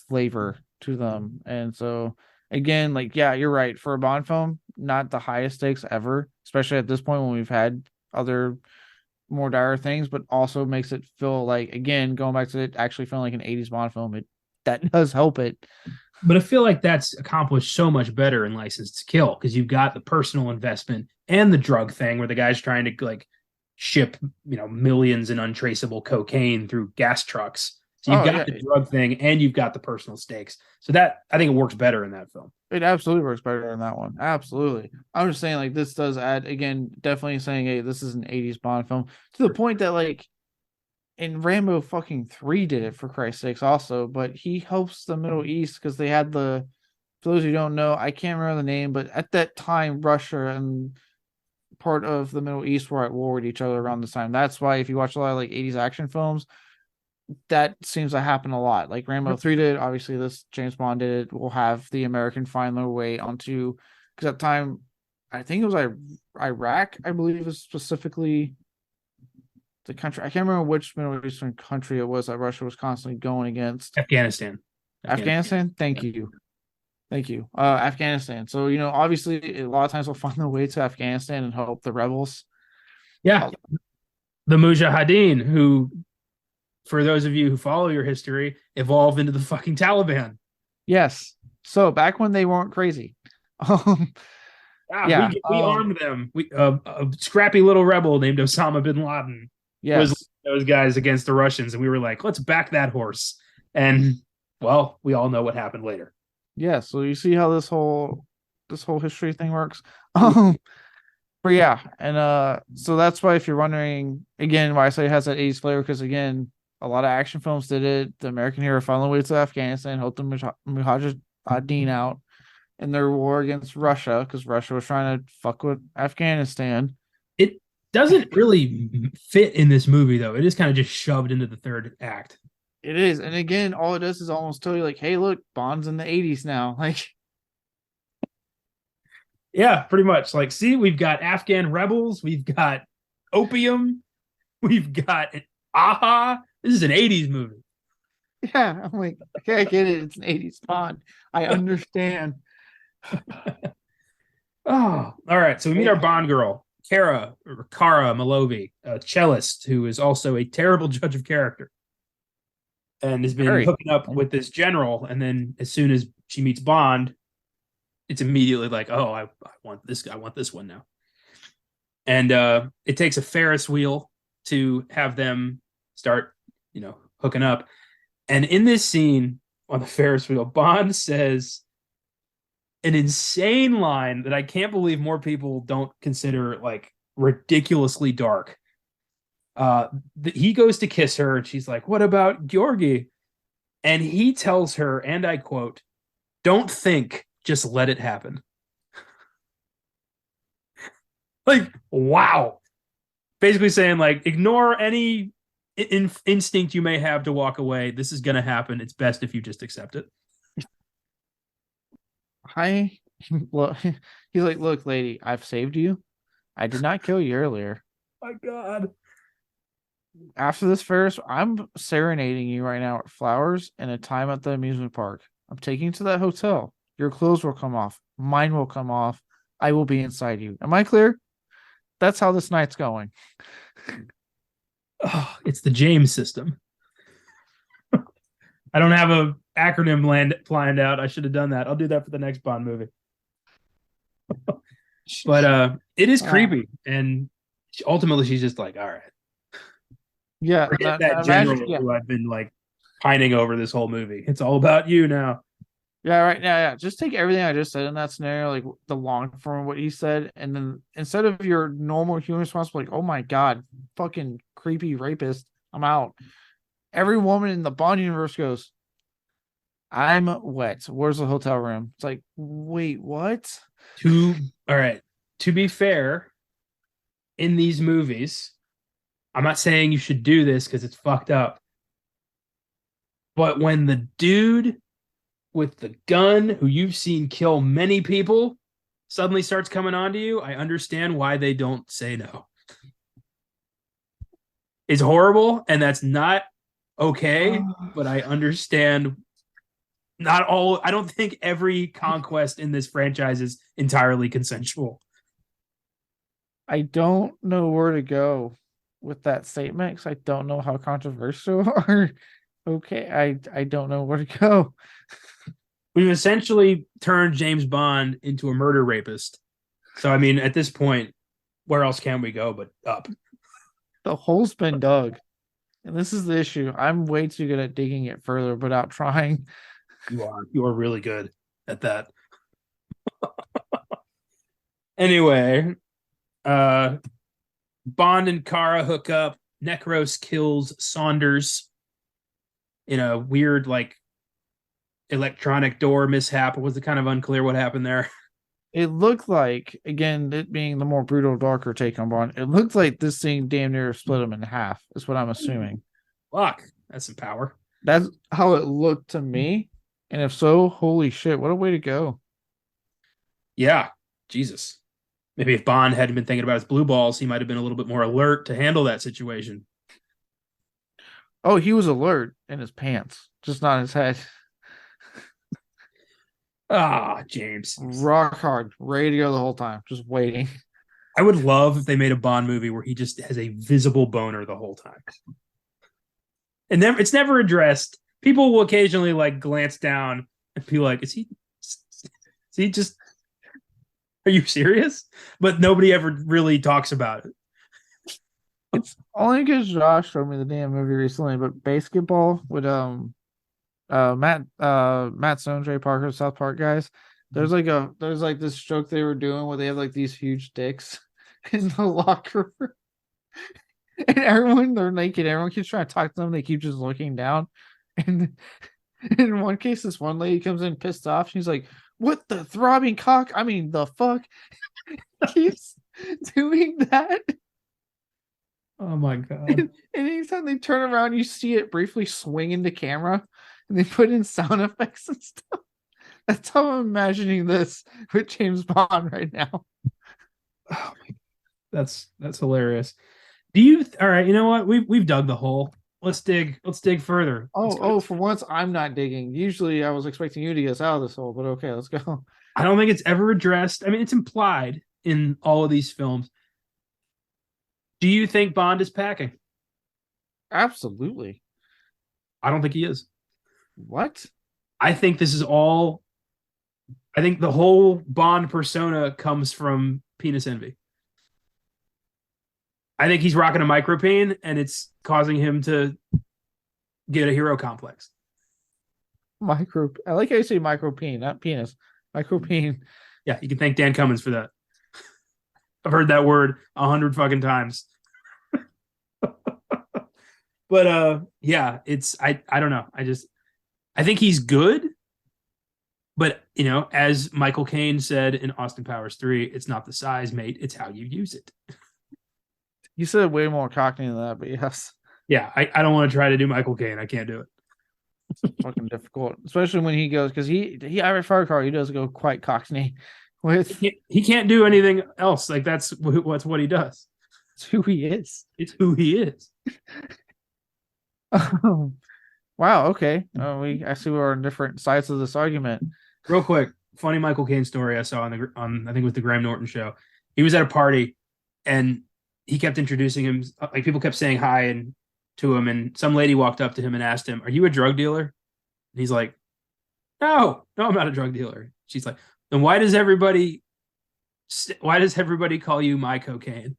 flavor to them, and so again, like, yeah, you're right. For a Bond film, not the highest stakes ever, especially at this point when we've had other more dire things, but also makes it feel like, again, going back to it actually feeling like an 80s Bond film, it that does help it. But I feel like that's accomplished so much better in License to Kill because you've got the personal investment and the drug thing where the guy's trying to like ship millions in untraceable cocaine through gas trucks. So you've Oh got yeah, the drug thing and you've got the personal stakes. So that I think it works better in that film. it absolutely works better than that one. Absolutely. I'm just saying, like, this does add, again, definitely saying, hey, this is an 80s Bond film to the point that, like, and Rambo fucking 3 did it for Christ's sakes also, but he helps the Middle East because they had for those who don't know, I can't remember the name, but at that time, Russia and part of the Middle East were at war with each other around this time. That's why if you watch a lot of like 80s action films, that seems to happen a lot. Like Rambo 3 did, obviously this James Bond did it. We'll have the American find their way onto, because at the time, I think it was Iraq, I believe is specifically the country. I can't remember which Middle Eastern country it was that Russia was constantly going against. Afghanistan. Afghanistan? Thank you. Thank you. Afghanistan. So, obviously a lot of times we'll find their way to Afghanistan and help the rebels. Yeah. The Mujahideen, who, for those of you who follow your history, evolved into the fucking Taliban. Yes. So back when they weren't crazy. Yeah. We armed them. A scrappy little rebel named Osama bin Laden was Yes. those guys against the Russians, and we were like, let's back that horse. And well, we all know what happened later. Yeah. So you see how this whole history thing works. But yeah, and so that's why if you're wondering again why I say it has that 80s flavor, because again, a lot of action films did it. The American hero found the way to Afghanistan, helped the Mujahideen out in their war against Russia, because Russia was trying to fuck with Afghanistan. It doesn't really fit in this movie, though. It is kind of just shoved into the third act. It is, and again, all it does is almost tell you like, hey, look, Bond's in the 80s now. Like, Yeah, pretty much. Like, see, we've got Afghan rebels, we've got opium, we've got aha. This is an 80s movie. yeah, I'm like, okay, I get it. It's an 80s Bond. I understand. Oh, all right. So we meet our Bond girl, Kara Malovi, a cellist who is also a terrible judge of character and has been hooking up with this general. And then as soon as she meets Bond, it's immediately like, oh, I want this. I want this one now. And it takes a Ferris wheel to have them start, hooking up. And in this scene on the Ferris wheel, Bond says an insane line that I can't believe more people don't consider like ridiculously dark. He goes to kiss her, and she's like, "What about Georgi?" And he tells her, and I quote, "Don't think, just let it happen." Like, wow. Basically saying, like, ignore any instinct you may have to walk away. This is going to happen. It's best if you just accept it. I look, he's like, look, lady, I've saved you. I did not kill you earlier. My God. After this Ferris, I'm serenading you right now with flowers and a time at the amusement park. I'm taking you to that hotel. Your clothes will come off. Mine will come off. I will be inside you. Am I clear? That's how this night's going. Oh, it's the James system. I don't have a acronym planned out. I should have done that. I'll do that for the next Bond movie. But it is creepy, and ultimately she's just like, all right. Yeah, Forget that general who I've been like pining over this whole movie. It's all about you now. Yeah, right now, yeah. Just take everything I just said in that scenario, like the long form what he said, and then instead of your normal human response, like, oh my God, fucking creepy rapist, I'm out. Every woman in the Bond universe goes, I'm wet. Where's the hotel room? It's like, wait, what? All right. To be fair, in these movies, I'm not saying you should do this because it's fucked up. But when the dude with the gun, who you've seen kill many people, suddenly starts coming on to you, I understand why they don't say no. It's horrible, and that's not okay, but I understand. Not all, I don't think every conquest in this franchise is entirely consensual. I don't know where to go with that statement because I don't know how controversial or okay. I don't know where to go. We've essentially turned James Bond into a murder rapist. So, I mean, at this point, where else can we go but up? The hole's been dug. And this is the issue. I'm way too good at digging it further without trying. You are. You are really good at that. Anyway, Bond and Kara hook up. Necros kills Saunders in a weird, like, electronic door mishap. It was kind of unclear what happened there. It looked like, again, it being the more brutal, darker take on Bond, it looked like this thing damn near split him in half, is what I'm assuming. Fuck. That's some power. That's how it looked to me. And if so, holy shit, what a way to go. Yeah. Jesus. Maybe if Bond hadn't been thinking about his blue balls, he might have been a little bit more alert to handle that situation. Oh, he was alert in his pants, just not his head. James. Rock hard, ready to go the whole time, just waiting. I would love if they made a Bond movie where he just has a visible boner the whole time. And it's never addressed. People will occasionally like glance down and be like, is he just, are you serious? But nobody ever really talks about it. It's only because Josh showed me the damn movie recently, but basketball with Matt Stone, Trey Parker, South Park guys. There's like this joke they were doing where they have like these huge dicks in the locker room. And everyone, they're naked. Everyone keeps trying to talk to them. They keep just looking down. And in one case, this one lady comes in pissed off. She's like, what the throbbing cock? I mean, the fuck? Keeps doing that. Oh my God. And anytime they turn around, you see it briefly swing into camera and they put in sound effects and stuff. That's how I'm imagining this with James Bond right now. Oh my, that's hilarious. All right, you know what? We've dug the hole. Let's dig further. For once I'm not digging. Usually I was expecting you to get us out of this hole, but okay, let's go. I don't think it's ever addressed. I mean, it's implied in all of these films. Do you think Bond is packing? Absolutely. I don't think he is. What? I think this is all. I think the whole Bond persona comes from penis envy. I think he's rocking a micropene and it's causing him to get a hero complex. I like how you say micropene, not penis. Micropene. Yeah, you can thank Dan Cummins for that. I've heard that word 100 fucking times. But yeah, it's I don't know. I think he's good, but as Michael Caine said in Austin Powers 3, it's not the size, mate, it's how you use it. You said way more Cockney than that, but yes. Yeah, I don't want to try to do Michael Caine. I can't do it. It's fucking difficult, especially when he goes, because he Irish Fire Car, he does go quite Cockney with He can't do anything else. Like that's what he does. it's who he is. It's who he is. Wow. Okay. I see we're on different sides of this argument. Real quick, funny Michael Caine story I saw on I think it was the Graham Norton show. He was at a party, and he kept introducing him. Like people kept saying hi and to him, and some lady walked up to him and asked him, "Are you a drug dealer?" And he's like, "No, I'm not a drug dealer." She's like, "Then why does everybody call you my cocaine?"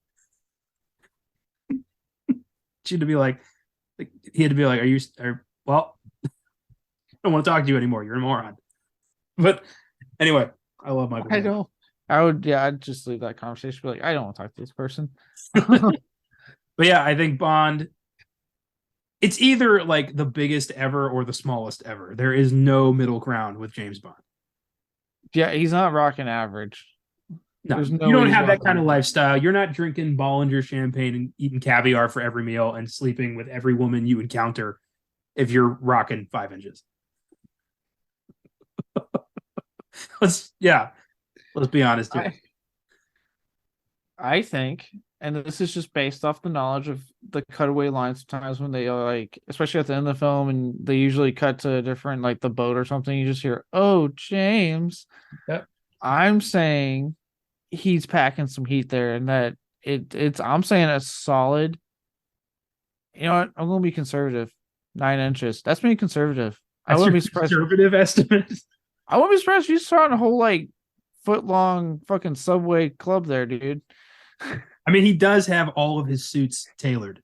She had to be like, he had to be like, well, I don't want to talk to you anymore. You're a moron. But anyway, I love Michael Caine. I don't. I'd just leave that conversation. Be like, I don't want to talk to this person. But yeah, I think Bond, it's either like the biggest ever or the smallest ever. There is no middle ground with James Bond. Yeah, he's not rocking average. No, you don't have that kind of lifestyle. You're not drinking Bollinger champagne and eating caviar for every meal and sleeping with every woman you encounter if you're rocking 5 inches. Let's be honest here. I think, and this is just based off the knowledge of the cutaway lines sometimes when they are like, especially at the end of the film, and they usually cut to a different, like the boat or something, you just hear, "Oh, James." Yep. I'm saying he's packing some heat there, and that I'm saying a solid, you know what, I'm gonna be conservative. 9 inches. That's being conservative. I wouldn't be surprised. Conservative estimate. I wouldn't be surprised if you saw a whole like foot long fucking Subway club there, dude. I mean, he does have all of his suits tailored.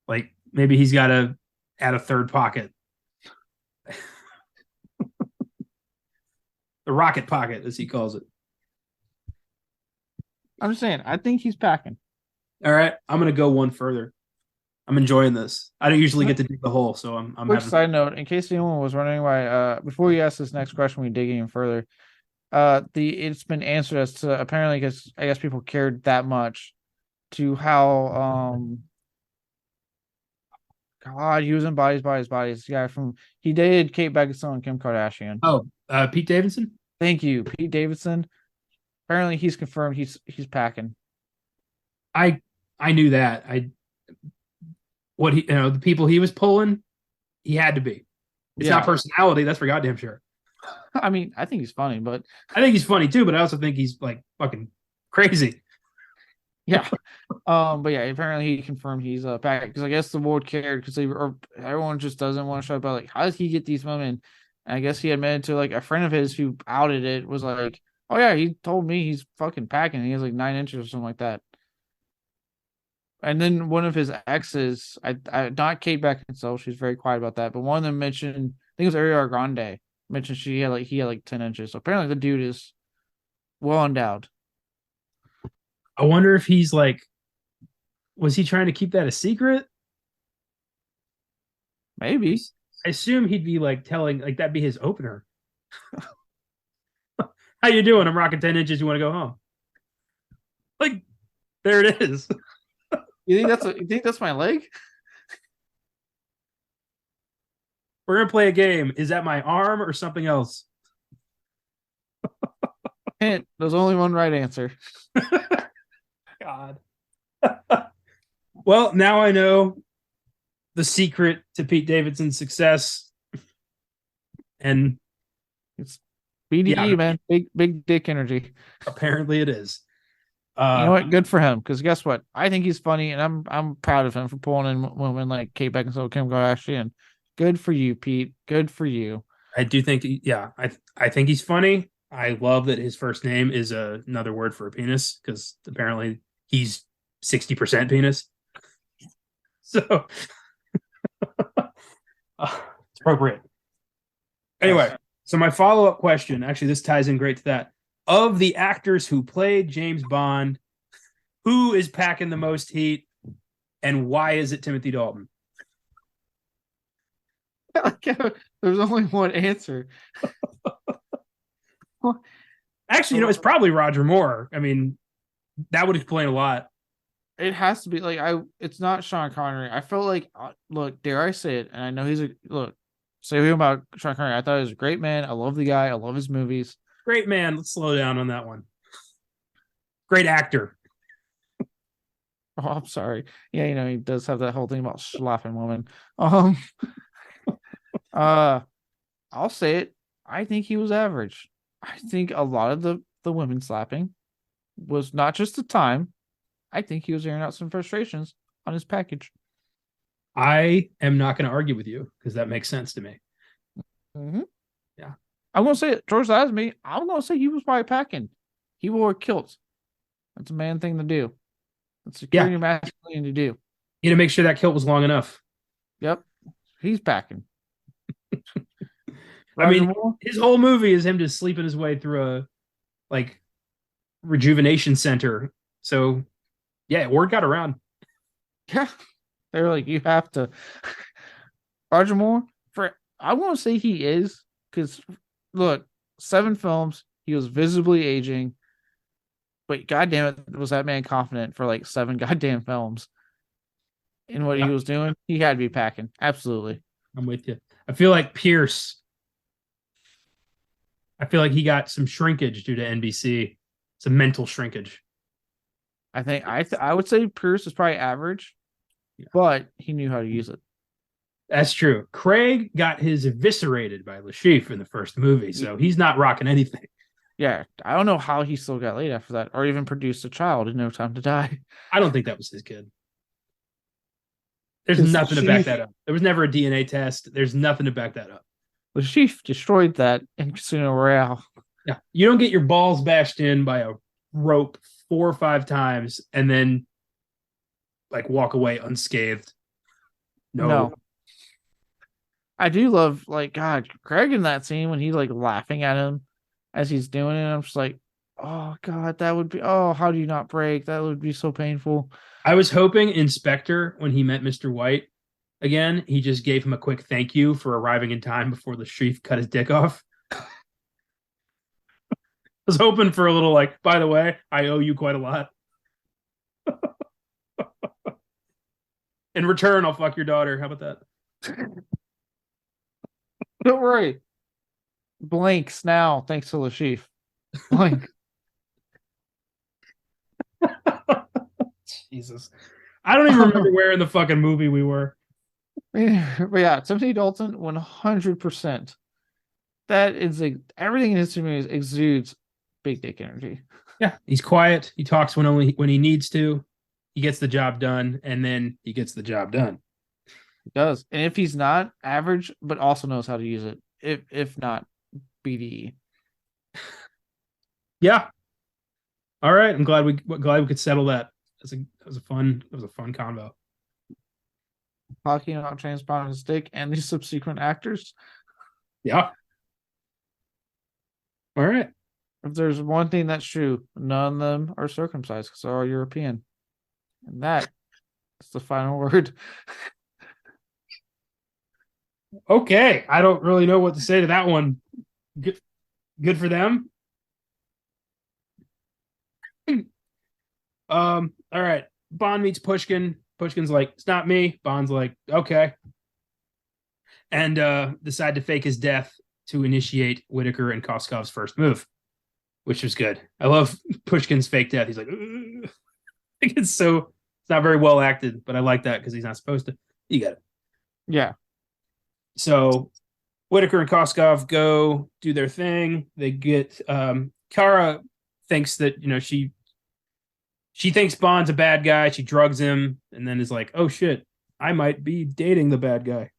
Like maybe he's got to add a third pocket. The rocket pocket, as he calls it. I'm just saying, I think he's packing. All right, I'm gonna go one further. I'm enjoying this. I don't usually get to dig the hole, so I'm quick side note, in case anyone was wondering why, before you ask this next question, we dig even further. It's been answered as to apparently because I guess people cared that much to how God, he was in Bodies. This guy he dated Kate Beckinsale and Kim Kardashian. Oh, Pete Davidson. Thank you, Pete Davidson. Apparently, he's confirmed he's packing. I knew that. The people he was pulling, he had to be. It's not personality, that's for goddamn sure. I mean, I think he's funny, but I think he's funny too, but I also think he's like fucking crazy. Yeah. But yeah, apparently he confirmed he's back because I guess the world cared because everyone just doesn't want to show about like how does he get these women? And I guess he admitted to like a friend of his who outed it was like, oh yeah, he told me he's fucking packing. He has like 9 inches or something like that. And then one of his exes, I not Kate Beckinsale, she's very quiet about that, but one of them mentioned, I think it was Ariana Grande, mentioned he had like 10 inches. So apparently the dude is well endowed. I wonder if he's like, was he trying to keep that a secret? Maybe. I assume he'd be like telling, like that'd be his opener. How you doing? I'm rocking 10 inches. You want to go home? Like, there it is. You think that's my leg? We're gonna play a game. Is that my arm or something else? Hint, there's only one right answer. God. Well, now I know the secret to Pete Davidson's success. And it's BDE, man. Big dick energy. Apparently it is. You know what? Good for him. Because guess what? I think he's funny, and I'm proud of him for pulling in women like Kate Beckinsale, Kim Kardashian. Good for you, Pete. Good for you. I do think, I think he's funny. I love that his first name is another word for a penis because apparently he's 60% penis. So it's appropriate. Anyway, so my follow-up question, actually, this ties in great to that. Of the actors who played James Bond, who is packing the most heat, and why is it Timothy Dalton? There's only one answer. Actually, it's probably Roger Moore. I mean, that would explain a lot. It has to be like it's not Sean Connery. I feel like look, dare I say it, and I know he's a look. Say about Sean Connery. I thought he was a great man. I love the guy. I love his movies. Great man. Let's slow down on that one. Great actor. Oh, I'm sorry. Yeah, he does have that whole thing about slapping women. Um, I'll say it. I think he was average. I think a lot of the women slapping was not just the time. I think he was airing out some frustrations on his package. I am not going to argue with you because that makes sense to me. Mm-hmm. Yeah. I'm going to say it. George Lazenby, I'm going to say he was probably packing. He wore kilts. That's a man thing to do. That's security masculine to do. You to make sure that kilt was long enough. Yep. He's packing. I mean, his whole movie is him just sleeping his way through a rejuvenation center. So yeah, word got around. Yeah. They're like, you have to. Roger Moore, I won't say he is, because look, 7 films, he was visibly aging. But goddamn it, was that man confident for 7 goddamn films in what he was doing? He had to be packing. Absolutely. I'm with you. I feel like Pierce. I feel like he got some shrinkage due to NBC, some mental shrinkage. I think I would say Pierce is probably average, but he knew how to use it. That's true. Craig got his eviscerated by Lashif in the first movie, so he's not rocking anything. Yeah, I don't know how he still got laid after that, or even produced a child in No Time to Die. I don't think that was his kid. There's nothing to back that up. There was never a DNA test. There's nothing to back that up. The chief destroyed that in Casino Royale. Yeah, you don't get your balls bashed in by a rope 4 or 5 times and then walk away unscathed. No. I do love God, Craig in that scene when he's laughing at him as he's doing it. I'm just like, oh God, that would be, how do you not break? That would be so painful. I was hoping Inspector, when he met Mr. White again, he just gave him a quick thank you for arriving in time before the chief cut his dick off. I was hoping for a little by the way, I owe you quite a lot. In return, I'll fuck your daughter. How about that? Don't worry. Blanks now, thanks to the chief. Blank. Jesus. I don't even remember where in the fucking movie we were. But yeah, Timothy Dalton, 100%. That is everything in his movie exudes big dick energy. Yeah, he's quiet. He talks when he needs to. He gets the job done, and then he gets the job done. He does. And if he's not average, but also knows how to use it, if not BDE. Yeah. All right. I'm glad we could settle that. That was a fun convo. Talking about transponding his dick and these subsequent actors. Yeah. All right. If there's one thing that's true, none of them are circumcised because they're all European. And that is the final word. Okay. I don't really know what to say to that one. Good for them. All right. Bond meets Pushkin. Pushkin's like, it's not me. Bond's like, okay. And decide to fake his death to initiate Whitaker and Koskov's first move, which was good. I love Pushkin's fake death. He's like, it's not very well acted, but I like that because he's not supposed to. You get it. Yeah. So Whitaker and Koskov go do their thing. They get Kara thinks that she thinks Bond's a bad guy. She drugs him and then is like, oh shit, I might be dating the bad guy.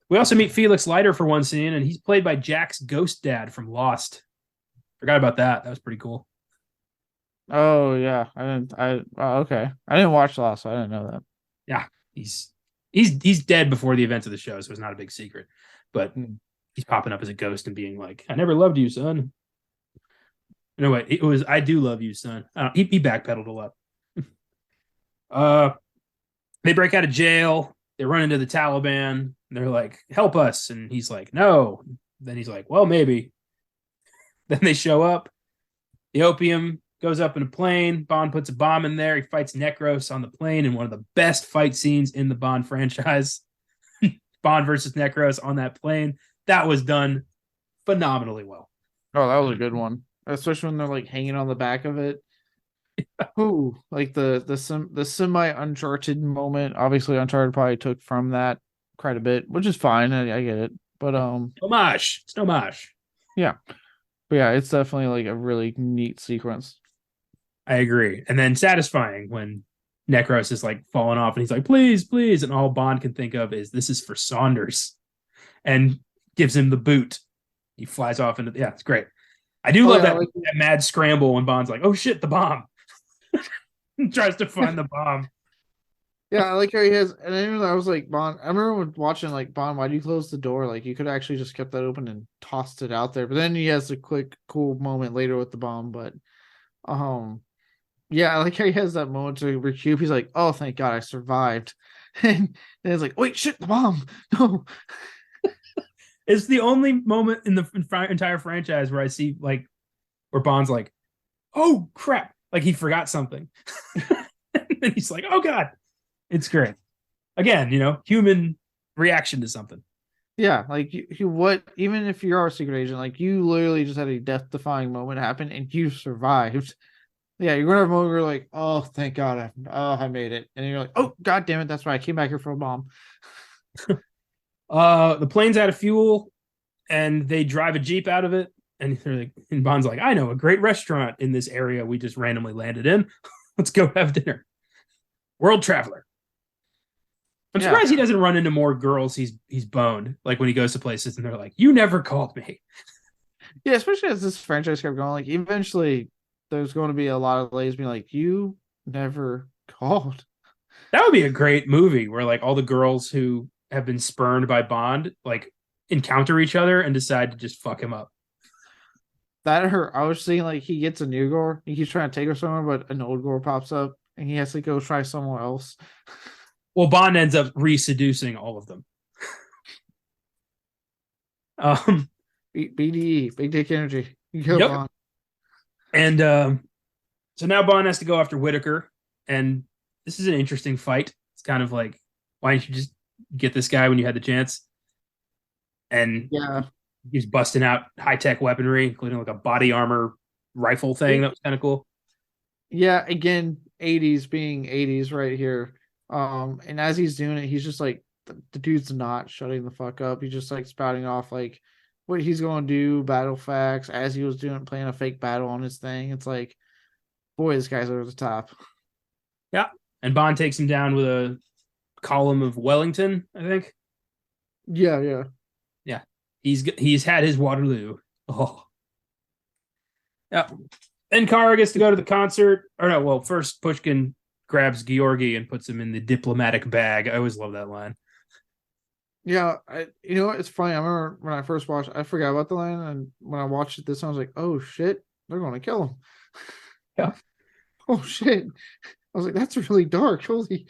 We also meet Felix Leiter for one scene, and he's played by Jack's ghost dad from Lost. Forgot about that. That was pretty cool. Oh yeah, okay. I didn't watch Lost, so I didn't know that. Yeah, he's dead before the events of the show, so it's not a big secret. But he's popping up as a ghost and being like, "I never loved you, son." No way, it was "I do love you, son." He backpedaled a lot. They break out of jail. They run into the Taliban. And they're like, help us. And he's like, no. Then he's like, well, maybe. Then they show up. The opium goes up in a plane. Bond puts a bomb in there. He fights Necros on the plane in one of the best fight scenes in the Bond franchise. Bond versus Necros on that plane. That was done phenomenally well. Oh, that was a good one, especially when they're like hanging on the back of it. Ooh, like the semi Uncharted moment. Obviously, Uncharted probably took from that quite a bit, which is fine. I get it, but homage. It's an homage. Yeah, but yeah, it's definitely like a really neat sequence. I agree. And then satisfying when Necros is like falling off and he's like, please, please. And all Bond can think of is this is for Saunders and gives him the boot. He flies off into, it's great. I do love that mad scramble when Bond's like, oh shit, the bomb. Tries to find the bomb. Yeah, I like how he has, and I was like, Bond, I remember watching like, Bond, why do you close the door? Like, you could actually just kept that open and tossed it out there. But then he has a quick, cool moment later with the bomb. But, yeah, I like how he has that moment to recoup. He's like, oh, thank God I survived. And then it's like, wait, shit, the bomb. No. It's the only moment in the entire franchise where I see, like, where Bond's like, oh, crap. Like, he forgot something. And he's like, oh, God. It's great. Again, human reaction to something. Yeah, like what? Even if you're a secret agent, like you literally just had a death-defying moment happen, and you survived. Yeah, you're gonna have a moment where you're like, "Oh, thank God, I made it," and then you're like, "Oh, God damn it, that's right, I came back here for a bomb." The plane's out of fuel, and they drive a Jeep out of it, and they're like, and Bond's like, "I know a great restaurant in this area we just randomly landed in. Let's go have dinner." World traveler. I'm surprised he doesn't run into more girls he's boned, like when he goes to places and they're like, you never called me. Yeah, especially as this franchise kept going, like eventually there's going to be a lot of ladies being like, you never called. That would be a great movie where like all the girls who have been spurned by Bond like encounter each other and decide to just fuck him up. That hurt. I was seeing like he gets a new girl, he's trying to take her somewhere, but an old girl pops up and he has to go try somewhere else. Well, Bond ends up re-seducing all of them. BDE, big dick energy. Go yep. Bond. And so now Bond has to go after Whitaker, and this is an interesting fight. It's kind of like, why didn't you just get this guy when you had the chance? And he's busting out high-tech weaponry, including like a body armor rifle thing that was kind of cool. Yeah, again, 80s being 80s right here. And as he's doing it, he's just like the dude's not shutting the fuck up. He's just like spouting off like what he's going to do, battle facts as he was doing, playing a fake battle on his thing. It's like, boy, this guy's over the top. Yeah, and Bond takes him down with a column of Wellington, I think. Yeah. He's had his Waterloo. Oh, yeah. Then Kara gets to go to the concert. Or no, well, first Pushkin grabs Georgi and puts him in the diplomatic bag. I always love that line. Yeah, you know what? It's funny. I remember when I first watched, I forgot about the line, and when I watched it this time, I was like, "Oh shit, they're going to kill him." Yeah. Oh shit. I was like, "That's really dark." Holy.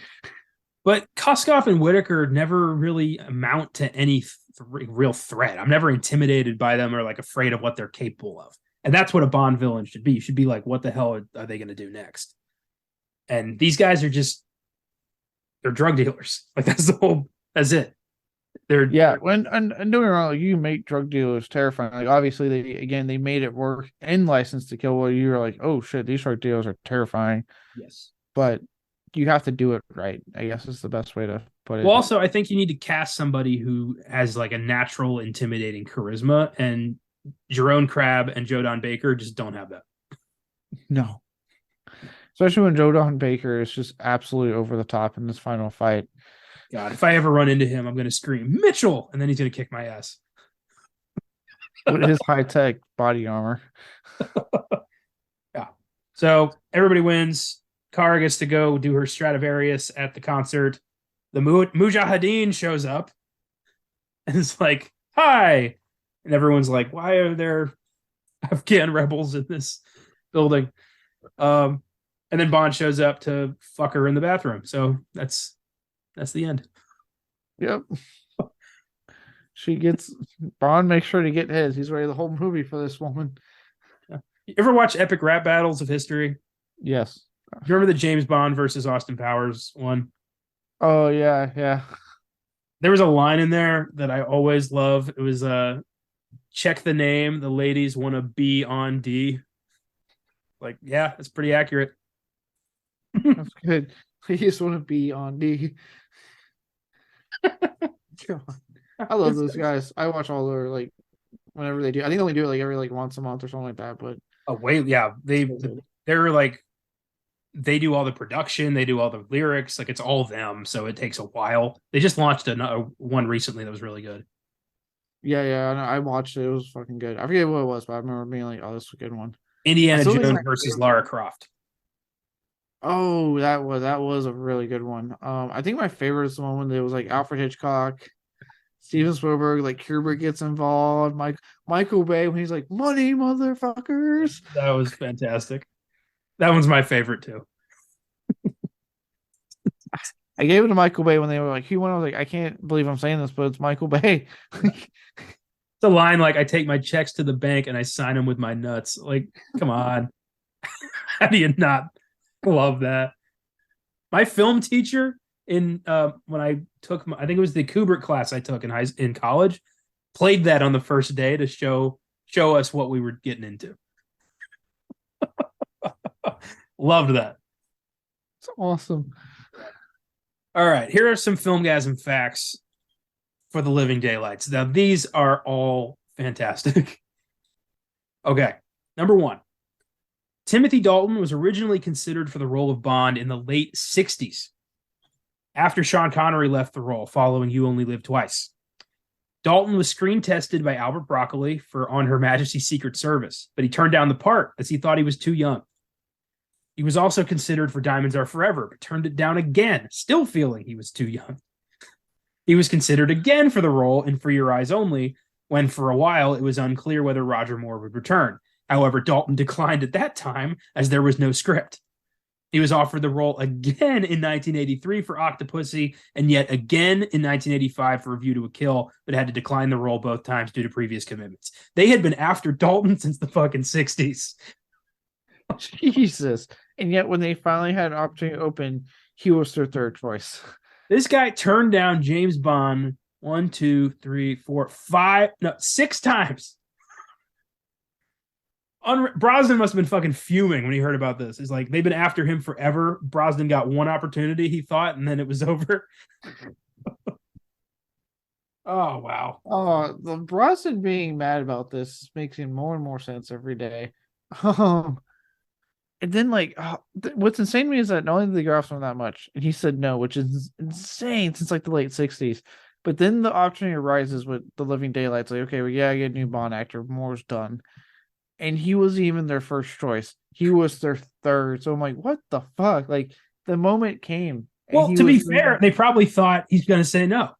But Koskov and Whitaker never really amount to any real threat. I'm never intimidated by them or like afraid of what they're capable of. And that's what a Bond villain should be. You should be like, what the hell are they going to do next? And these guys are they're drug dealers. Like that's it. And don't get me wrong, like, you make drug dealers terrifying. Like obviously they made it work in License to Kill where you were like, oh shit, these drug dealers are terrifying. Yes. But you have to do it right, I guess is the best way to put it. Well, also I think you need to cast somebody who has like a natural intimidating charisma, and Jerome Crabb and Joe Don Baker just don't have that. No. Especially when Joe Don Baker is just absolutely over the top in this final fight. God, if I ever run into him, I'm going to scream, Mitchell! And then he's going to kick my ass. With his high-tech body armor. Yeah. So everybody wins. Kara gets to go do her Stradivarius at the concert. The Mujahideen shows up. And it's like, hi! And everyone's like, why are there Afghan rebels in this building? And then Bond shows up to fuck her in the bathroom. So that's the end. Yep. Bond makes sure to get his. He's ready the whole movie for this woman. You ever watch epic rap battles of history? Yes. You remember the James Bond versus Austin Powers one? Oh yeah, yeah. There was a line in there that I always love. It was check the name, the ladies want to be on D. Like, yeah, that's pretty accurate. That's good. He just want to be on D. God. I love those guys. I watch all their like whenever they do. I think they only do it like every like once a month or something like that. But yeah, they're like they do all the production, they do all the lyrics, like it's all them. So it takes a while. They just launched another one recently that was really good. Yeah. I watched it. It was fucking good. I forget what it was, but I remember being like, "Oh, this is a good one." Indiana Jones versus Lara Croft. Oh, that was a really good one. I think my favorite is the one when it was like Alfred Hitchcock, Steven Spielberg, like Kubrick gets involved, Michael Bay when he's like, "Money, motherfuckers." That was fantastic. That one's my favorite too. I gave it to Michael Bay when they were like, "Who won?" I was like, "I can't believe I'm saying this, but it's Michael Bay." It's a line like, "I take my checks to the bank and I sign them with my nuts." Like, come on. How do you not love that? My film teacher in when I took I think it was the Kubrick class I took in college, played that on the first day to show us what we were getting into. Loved that. It's awesome. All right, here are some Filmgazm facts for the Living Daylights. Now, these are all fantastic. Okay, number one. Timothy Dalton was originally considered for the role of Bond in the late 60s, after Sean Connery left the role following You Only Live Twice. Dalton was screen tested by Albert Broccoli for On Her Majesty's Secret Service, but he turned down the part as he thought he was too young. He was also considered for Diamonds Are Forever, but turned it down again, still feeling he was too young. He was considered again for the role in For Your Eyes Only, when for a while it was unclear whether Roger Moore would return. However, Dalton declined at that time as there was no script. He was offered the role again in 1983 for Octopussy, and yet again in 1985 for A View to a Kill, but had to decline the role both times due to previous commitments. They had been after Dalton since the fucking 60s. Jesus. And yet when they finally had an opportunity to open, he was their third choice. This guy turned down James Bond 6 times. Brosnan must have been fucking fuming when he heard about this. It's like they've been after him forever. Brosnan got one opportunity, he thought, and then it was over. Oh, wow. Oh, the Brosnan being mad about this makes more and more sense every day. And then, like, what's insane to me is that not only did they go after him that much, and he said no, which is insane since like the late 60s. But then the opportunity arises with The Living Daylights. Like, okay, we gotta get a new Bond actor. Moore's done. And he wasn't even their first choice. He was their third. So I'm like, what the fuck? Like, the moment came. Well, to be fair, they probably thought he's going to say no.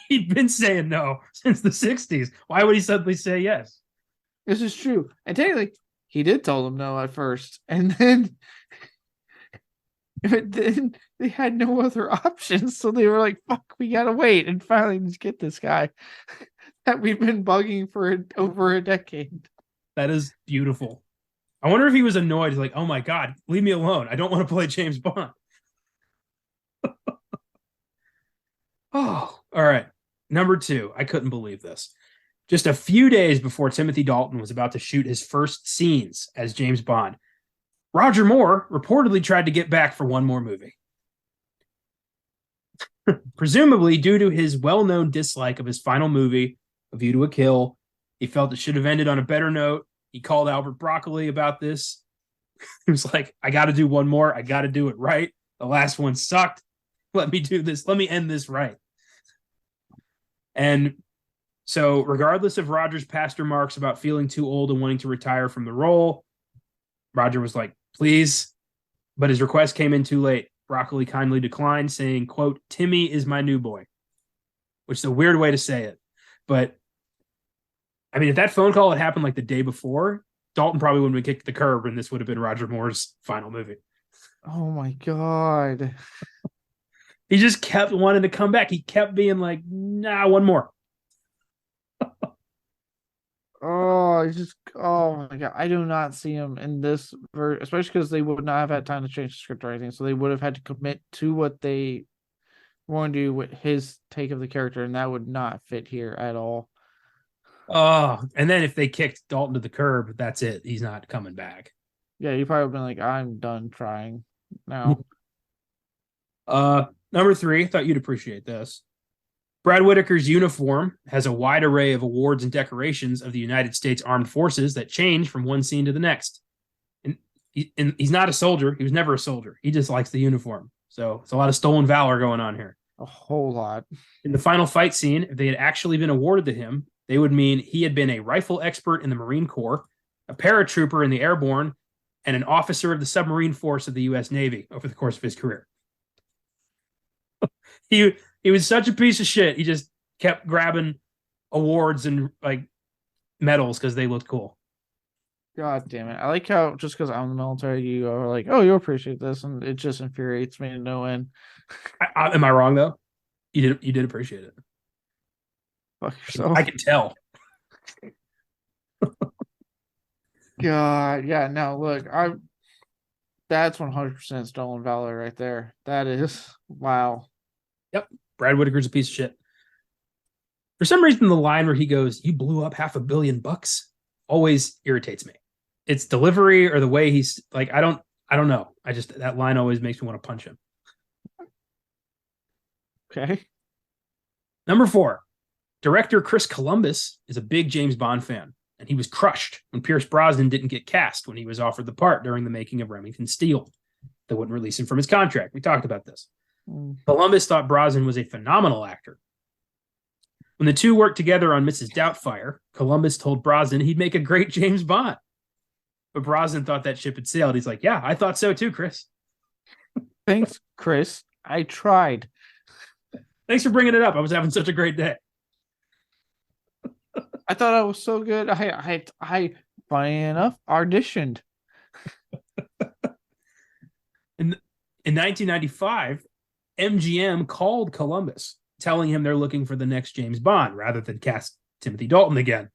He'd been saying no since the 60s. Why would he suddenly say yes? This is true. And technically, he did tell them no at first. And then, but then they had no other options. So they were like, fuck, we got to wait and finally just get this guy that we've been bugging for over a decade. That is beautiful. I wonder if he was annoyed. He's like, oh my God, leave me alone. I don't want to play James Bond. Oh, all right. Number two, I couldn't believe this. Just a few days before Timothy Dalton was about to shoot his first scenes as James Bond, Roger Moore reportedly tried to get back for one more movie. Presumably due to his well-known dislike of his final movie, A View to a Kill. He felt it should have ended on a better note. He called Albert Broccoli about this. He was like, I got to do one more. I got to do it right. The last one sucked. Let me do this. Let me end this right. And so regardless of Roger's past remarks about feeling too old and wanting to retire from the role, Roger was like, please. But his request came in too late. Broccoli kindly declined, saying, quote, Timmy is my new boy, which is a weird way to say it. But I mean, if that phone call had happened like the day before, Dalton probably wouldn't have kicked the curb and this would have been Roger Moore's final movie. Oh my God. He just kept wanting to come back. He kept being like, nah, one more. Oh my god, I do not see him in this, especially because they would not have had time to change the script or anything, so they would have had to commit to what they want to do with his take of the character, and that would not fit here at all. Oh, and then if they kicked Dalton to the curb, that's it. He's not coming back. Yeah, you probably been like, I'm done trying now. Number 3, thought you'd appreciate this. Brad Whitaker's uniform has a wide array of awards and decorations of the United States Armed Forces that change from one scene to the next. And he's not a soldier. He was never a soldier. He just likes the uniform. So it's a lot of stolen valor going on here. A whole lot. In the final fight scene, if they had actually been awarded to him, they would mean he had been a rifle expert in the Marine Corps, a paratrooper in the Airborne, and an officer of the submarine force of the U.S. Navy over the course of his career. He was such a piece of shit. He just kept grabbing awards and like medals because they looked cool. God damn it. I like how just because I'm in the military, you are like, oh, you appreciate this, and it just infuriates me to no end. Am I wrong though? You did appreciate it. Fuck yourself. I can tell. God, yeah, no, look, that's 100% stolen valor right there. That is wow. Yep. Brad Whitaker's a piece of shit. For some reason, the line where he goes, "You blew up $500 million," always irritates me. It's delivery or the way he's like, I don't know. That line always makes me want to punch him. Okay. Number 4, director Chris Columbus is a big James Bond fan, and he was crushed when Pierce Brosnan didn't get cast when he was offered the part during the making of Remington Steele. They wouldn't release him from his contract. We talked about this. Columbus thought Brosnan was a phenomenal actor. When the two worked together on Mrs. Doubtfire, Columbus told Brosnan he'd make a great James Bond. But Brosnan thought that ship had sailed. He's like, yeah, I thought so too, Chris. Thanks, Chris. I tried. Thanks for bringing it up. I was having such a great day. I thought I was so good. I funny enough, auditioned. In 1995, MGM called Columbus, telling him they're looking for the next James Bond rather than cast Timothy Dalton again.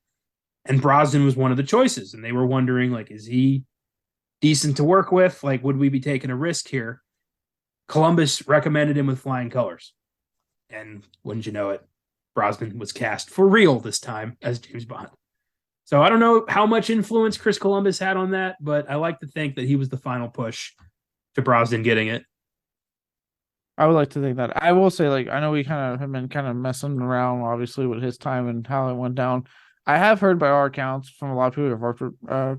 And Brosnan was one of the choices. And they were wondering, like, is he decent to work with? Like, would we be taking a risk here? Columbus recommended him with flying colors. And wouldn't you know it, Brosnan was cast for real this time as James Bond. So I don't know how much influence Chris Columbus had on that, but I like to think that he was the final push to Brosnan getting it. I would like to think that. I will say, like, I know we kind of have been kind of messing around, obviously, with his time and how it went down. I have heard by our accounts from a lot of people who have worked with, at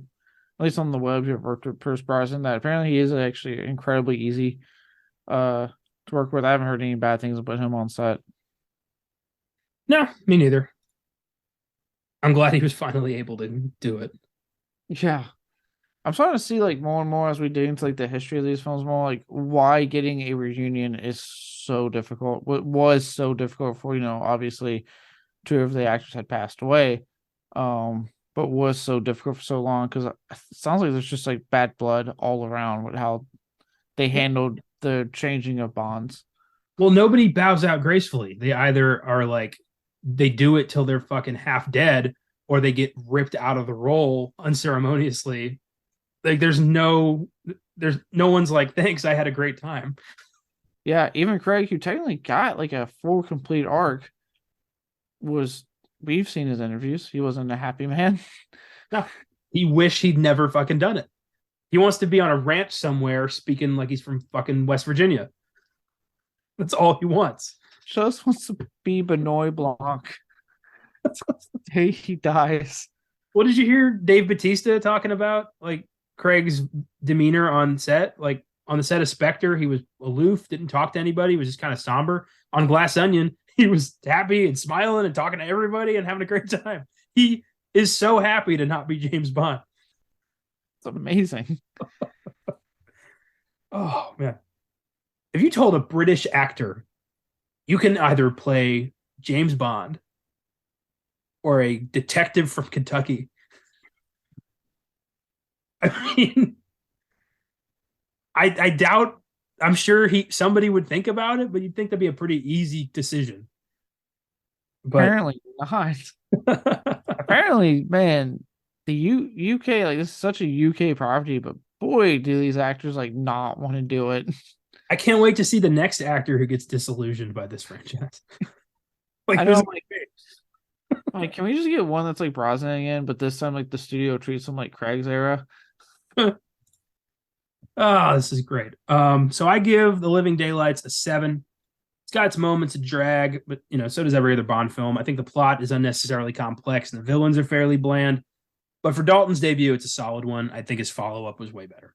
least on the web, who have worked with Pierce Brosnan, that apparently he is actually incredibly easy to work with. I haven't heard any bad things about him on set. No, me neither. I'm glad he was finally able to do it. Yeah. I'm starting to see like more and more as we dig into like the history of these films more, like why getting a reunion is so difficult. What was so difficult for, obviously 2 of the actors had passed away. But was so difficult for so long because it sounds like there's just like bad blood all around with how they handled the changing of bonds. Well, nobody bows out gracefully. They either are like, they do it till they're fucking half dead, or they get ripped out of the role unceremoniously. Like there's no one's like, thanks, I had a great time. Yeah, even Craig, who technically got like a full complete arc, we've seen his interviews. He wasn't a happy man. No, he wished he'd never fucking done it. He wants to be on a ranch somewhere speaking like he's from fucking West Virginia. That's all he wants. Just wants to be Benoit Blanc. The day he dies. What did you hear Dave Bautista talking about? Like Craig's demeanor on set, like on the set of Spectre, he was aloof, didn't talk to anybody, was just kind of somber. On Glass Onion, he was happy and smiling and talking to everybody and having a great time. He is so happy to not be James Bond. It's amazing. Oh, man. If you told a British actor you can either play James Bond or a detective from Kentucky, I mean, I doubt I'm sure somebody would think about it, but you'd think that'd be a pretty easy decision. But Apparently not. Apparently, man, the UK, like, this is such a UK property, but boy, do these actors like not want to do it. I can't wait to see the next actor who gets disillusioned by this franchise. I Like, know, who's like, can we just get one that's like Brosnan again, but this time like the studio treats him like Craig's era? oh, this is great. So I give The Living Daylights a 7. It's got its moments of drag, but so does every other Bond film. I think the plot is unnecessarily complex and the villains are fairly bland. But for Dalton's debut, it's a solid one. I think his follow-up was way better.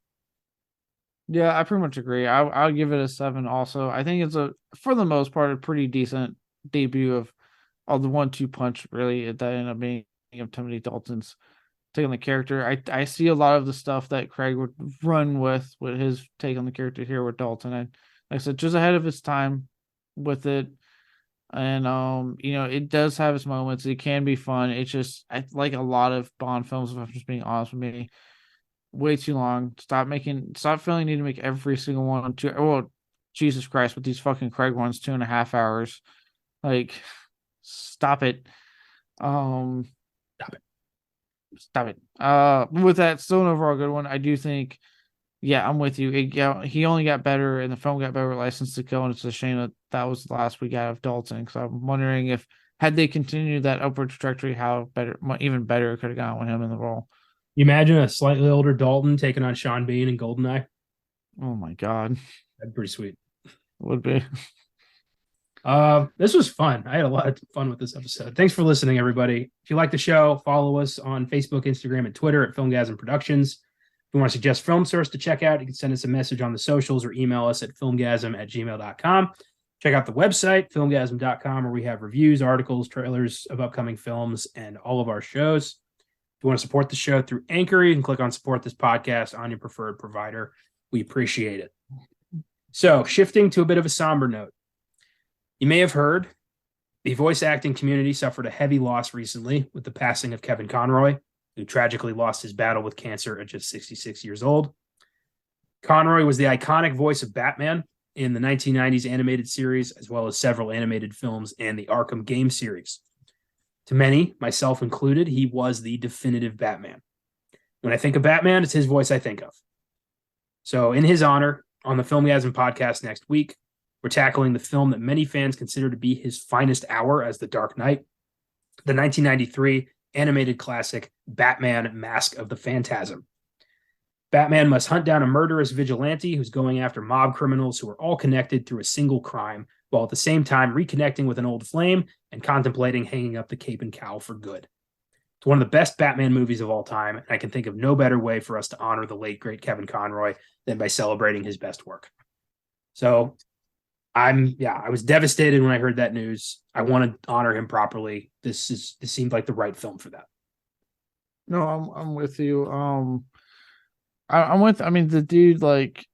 Yeah, I pretty much agree. I'll give it a 7 also. I think it's for the most part, a pretty decent debut of the 1-2 punch, really, that ended up being of Timothy Dalton's take on the character. I see a lot of the stuff that Craig would run with his take on the character here with Dalton. And like I said, just ahead of his time with it. And it does have its moments. It can be fun. It's just, I like a lot of Bond films, if I'm just being honest with me, way too long. Stop feeling you need to make every single one Jesus Christ, with these fucking Craig ones 2.5 hours. Like, stop it. Stop it. Stop it. With that, still an overall good one. I do think, yeah, I'm with you. He only got better, and the film got better with License to Kill, and it's a shame that was the last we got of Dalton. Because I'm wondering if, had they continued that upward trajectory, how even better it could have gone with him in the role. You imagine a slightly older Dalton taking on Sean Bean in Goldeneye? Oh my god, That'd be pretty sweet. Would be. This was fun. I had a lot of fun with this episode. Thanks for listening, everybody. If you like the show, follow us on Facebook, Instagram, and Twitter at Filmgazm Productions. If you want to suggest film source to check out, you can send us a message on the socials or email us at filmgazm@gmail.com. Check out the website, filmgazm.com, where we have reviews, articles, trailers of upcoming films, and all of our shows. If you want to support the show through Anchor, you can click on support this podcast on your preferred provider. We appreciate it. So, shifting to a bit of a somber note. You may have heard the voice acting community suffered a heavy loss recently with the passing of Kevin Conroy, who tragically lost his battle with cancer at just 66 years old. Conroy was the iconic voice of Batman in the 1990s animated series, as well as several animated films and the Arkham game series. To many, myself included, he was the definitive Batman. When I think of Batman, it's his voice I think of. So in his honor, on the Filmgazm podcast next week, we're tackling the film that many fans consider to be his finest hour as The Dark Knight, the 1993 animated classic Batman: Mask of the Phantasm. Batman must hunt down a murderous vigilante who's going after mob criminals who are all connected through a single crime, while at the same time reconnecting with an old flame and contemplating hanging up the cape and cowl for good. It's one of the best Batman movies of all time, and I can think of no better way for us to honor the late, great Kevin Conroy than by celebrating his best work. So I was devastated when I heard that news. I want to honor him properly. This seemed like the right film for that. No, I'm with you. I mean, the dude, like,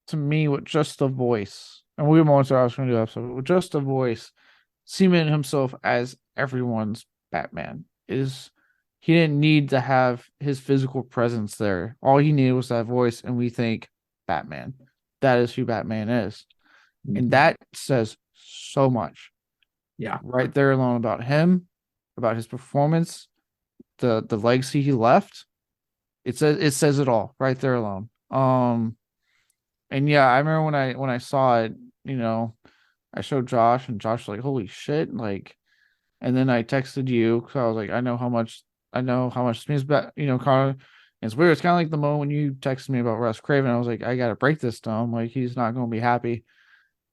to me, with just the voice, and we won't say I was going to do episode, with just the voice, cemented himself as everyone's Batman. He didn't need to have his physical presence there. All he needed was that voice, and we think Batman. That is who Batman is. And that says so much. Yeah. Right there alone about him, about his performance, the legacy he left. It says it all right there alone. And yeah, I remember when I saw it, I showed Josh, and Josh was like, holy shit, like, and then I texted you because I was like, I know how much this means, but Connor. It's weird. It's kind of like the moment when you texted me about Russ Craven. I was like, I gotta break this to him. Like, he's not gonna be happy.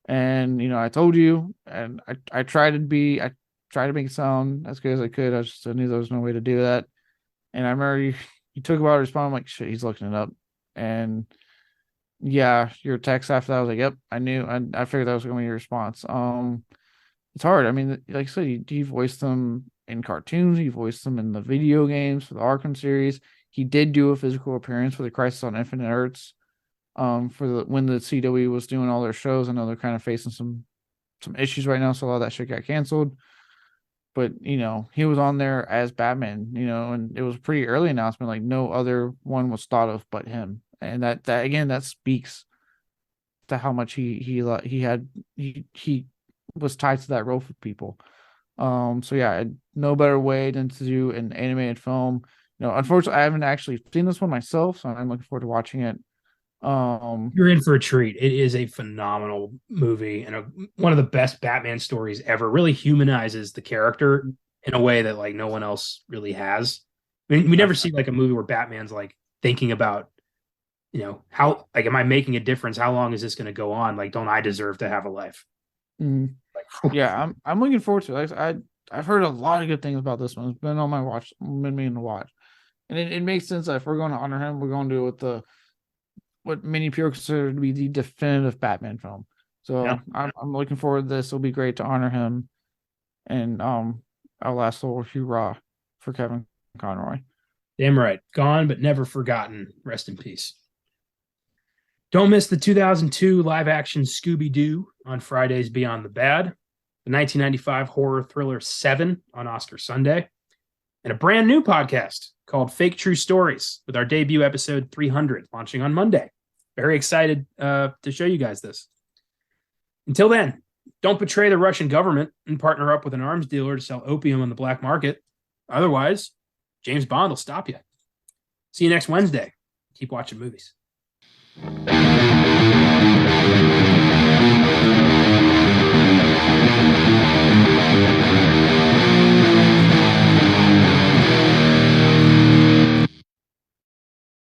And I told you, and I tried to make it sound as good as I could. I knew there was no way to do that. And I remember you took about to respond. I'm like, shit, he's looking it up. And yeah, your text after that, I was like, yep, I knew. I figured that was going to be your response. It's hard. I mean, like I said, you voiced them in cartoons, you voiced them in the video games for the Arkham series. He did do a physical appearance for the Crisis on Infinite Earths. When the CW was doing all their shows. I know they're kind of facing some issues right now, so a lot of that shit got canceled. But he was on there as Batman, and it was a pretty early announcement, like no other one was thought of but him. And that again, that speaks to how much he was tied to that role for people. So yeah, no better way than to do an animated film. Unfortunately, I haven't actually seen this one myself, so I'm looking forward to watching it. You're in for a treat. It is a phenomenal movie and one of the best Batman stories ever. Really humanizes the character in a way that like no one else really has. I mean, we never see like a movie where Batman's like thinking about, how like am I making a difference? How long is this going to go on? Like, don't I deserve to have a life? Like, yeah, I'm looking forward to it. I've heard a lot of good things about this one. It's been on my watch, been meaning to watch, and it makes sense that if we're going to honor him, we're going to do it with what many people consider to be the definitive Batman film. So Yeah. I'm looking forward to this. It'll be great to honor him, and our last little hurrah for Kevin Conroy. Damn right. Gone but never forgotten. Rest in peace. Don't miss the 2002 live-action Scooby-Doo on Fridays Beyond the Bad, the 1995 horror thriller Seven on Oscar Sunday, and a brand new podcast called Fake True Stories with our debut episode 300 launching on Monday. Very excited to show you guys this. Until then, don't betray the Russian government and partner up with an arms dealer to sell opium on the black market. Otherwise, James Bond will stop you. See you next Wednesday. Keep watching movies.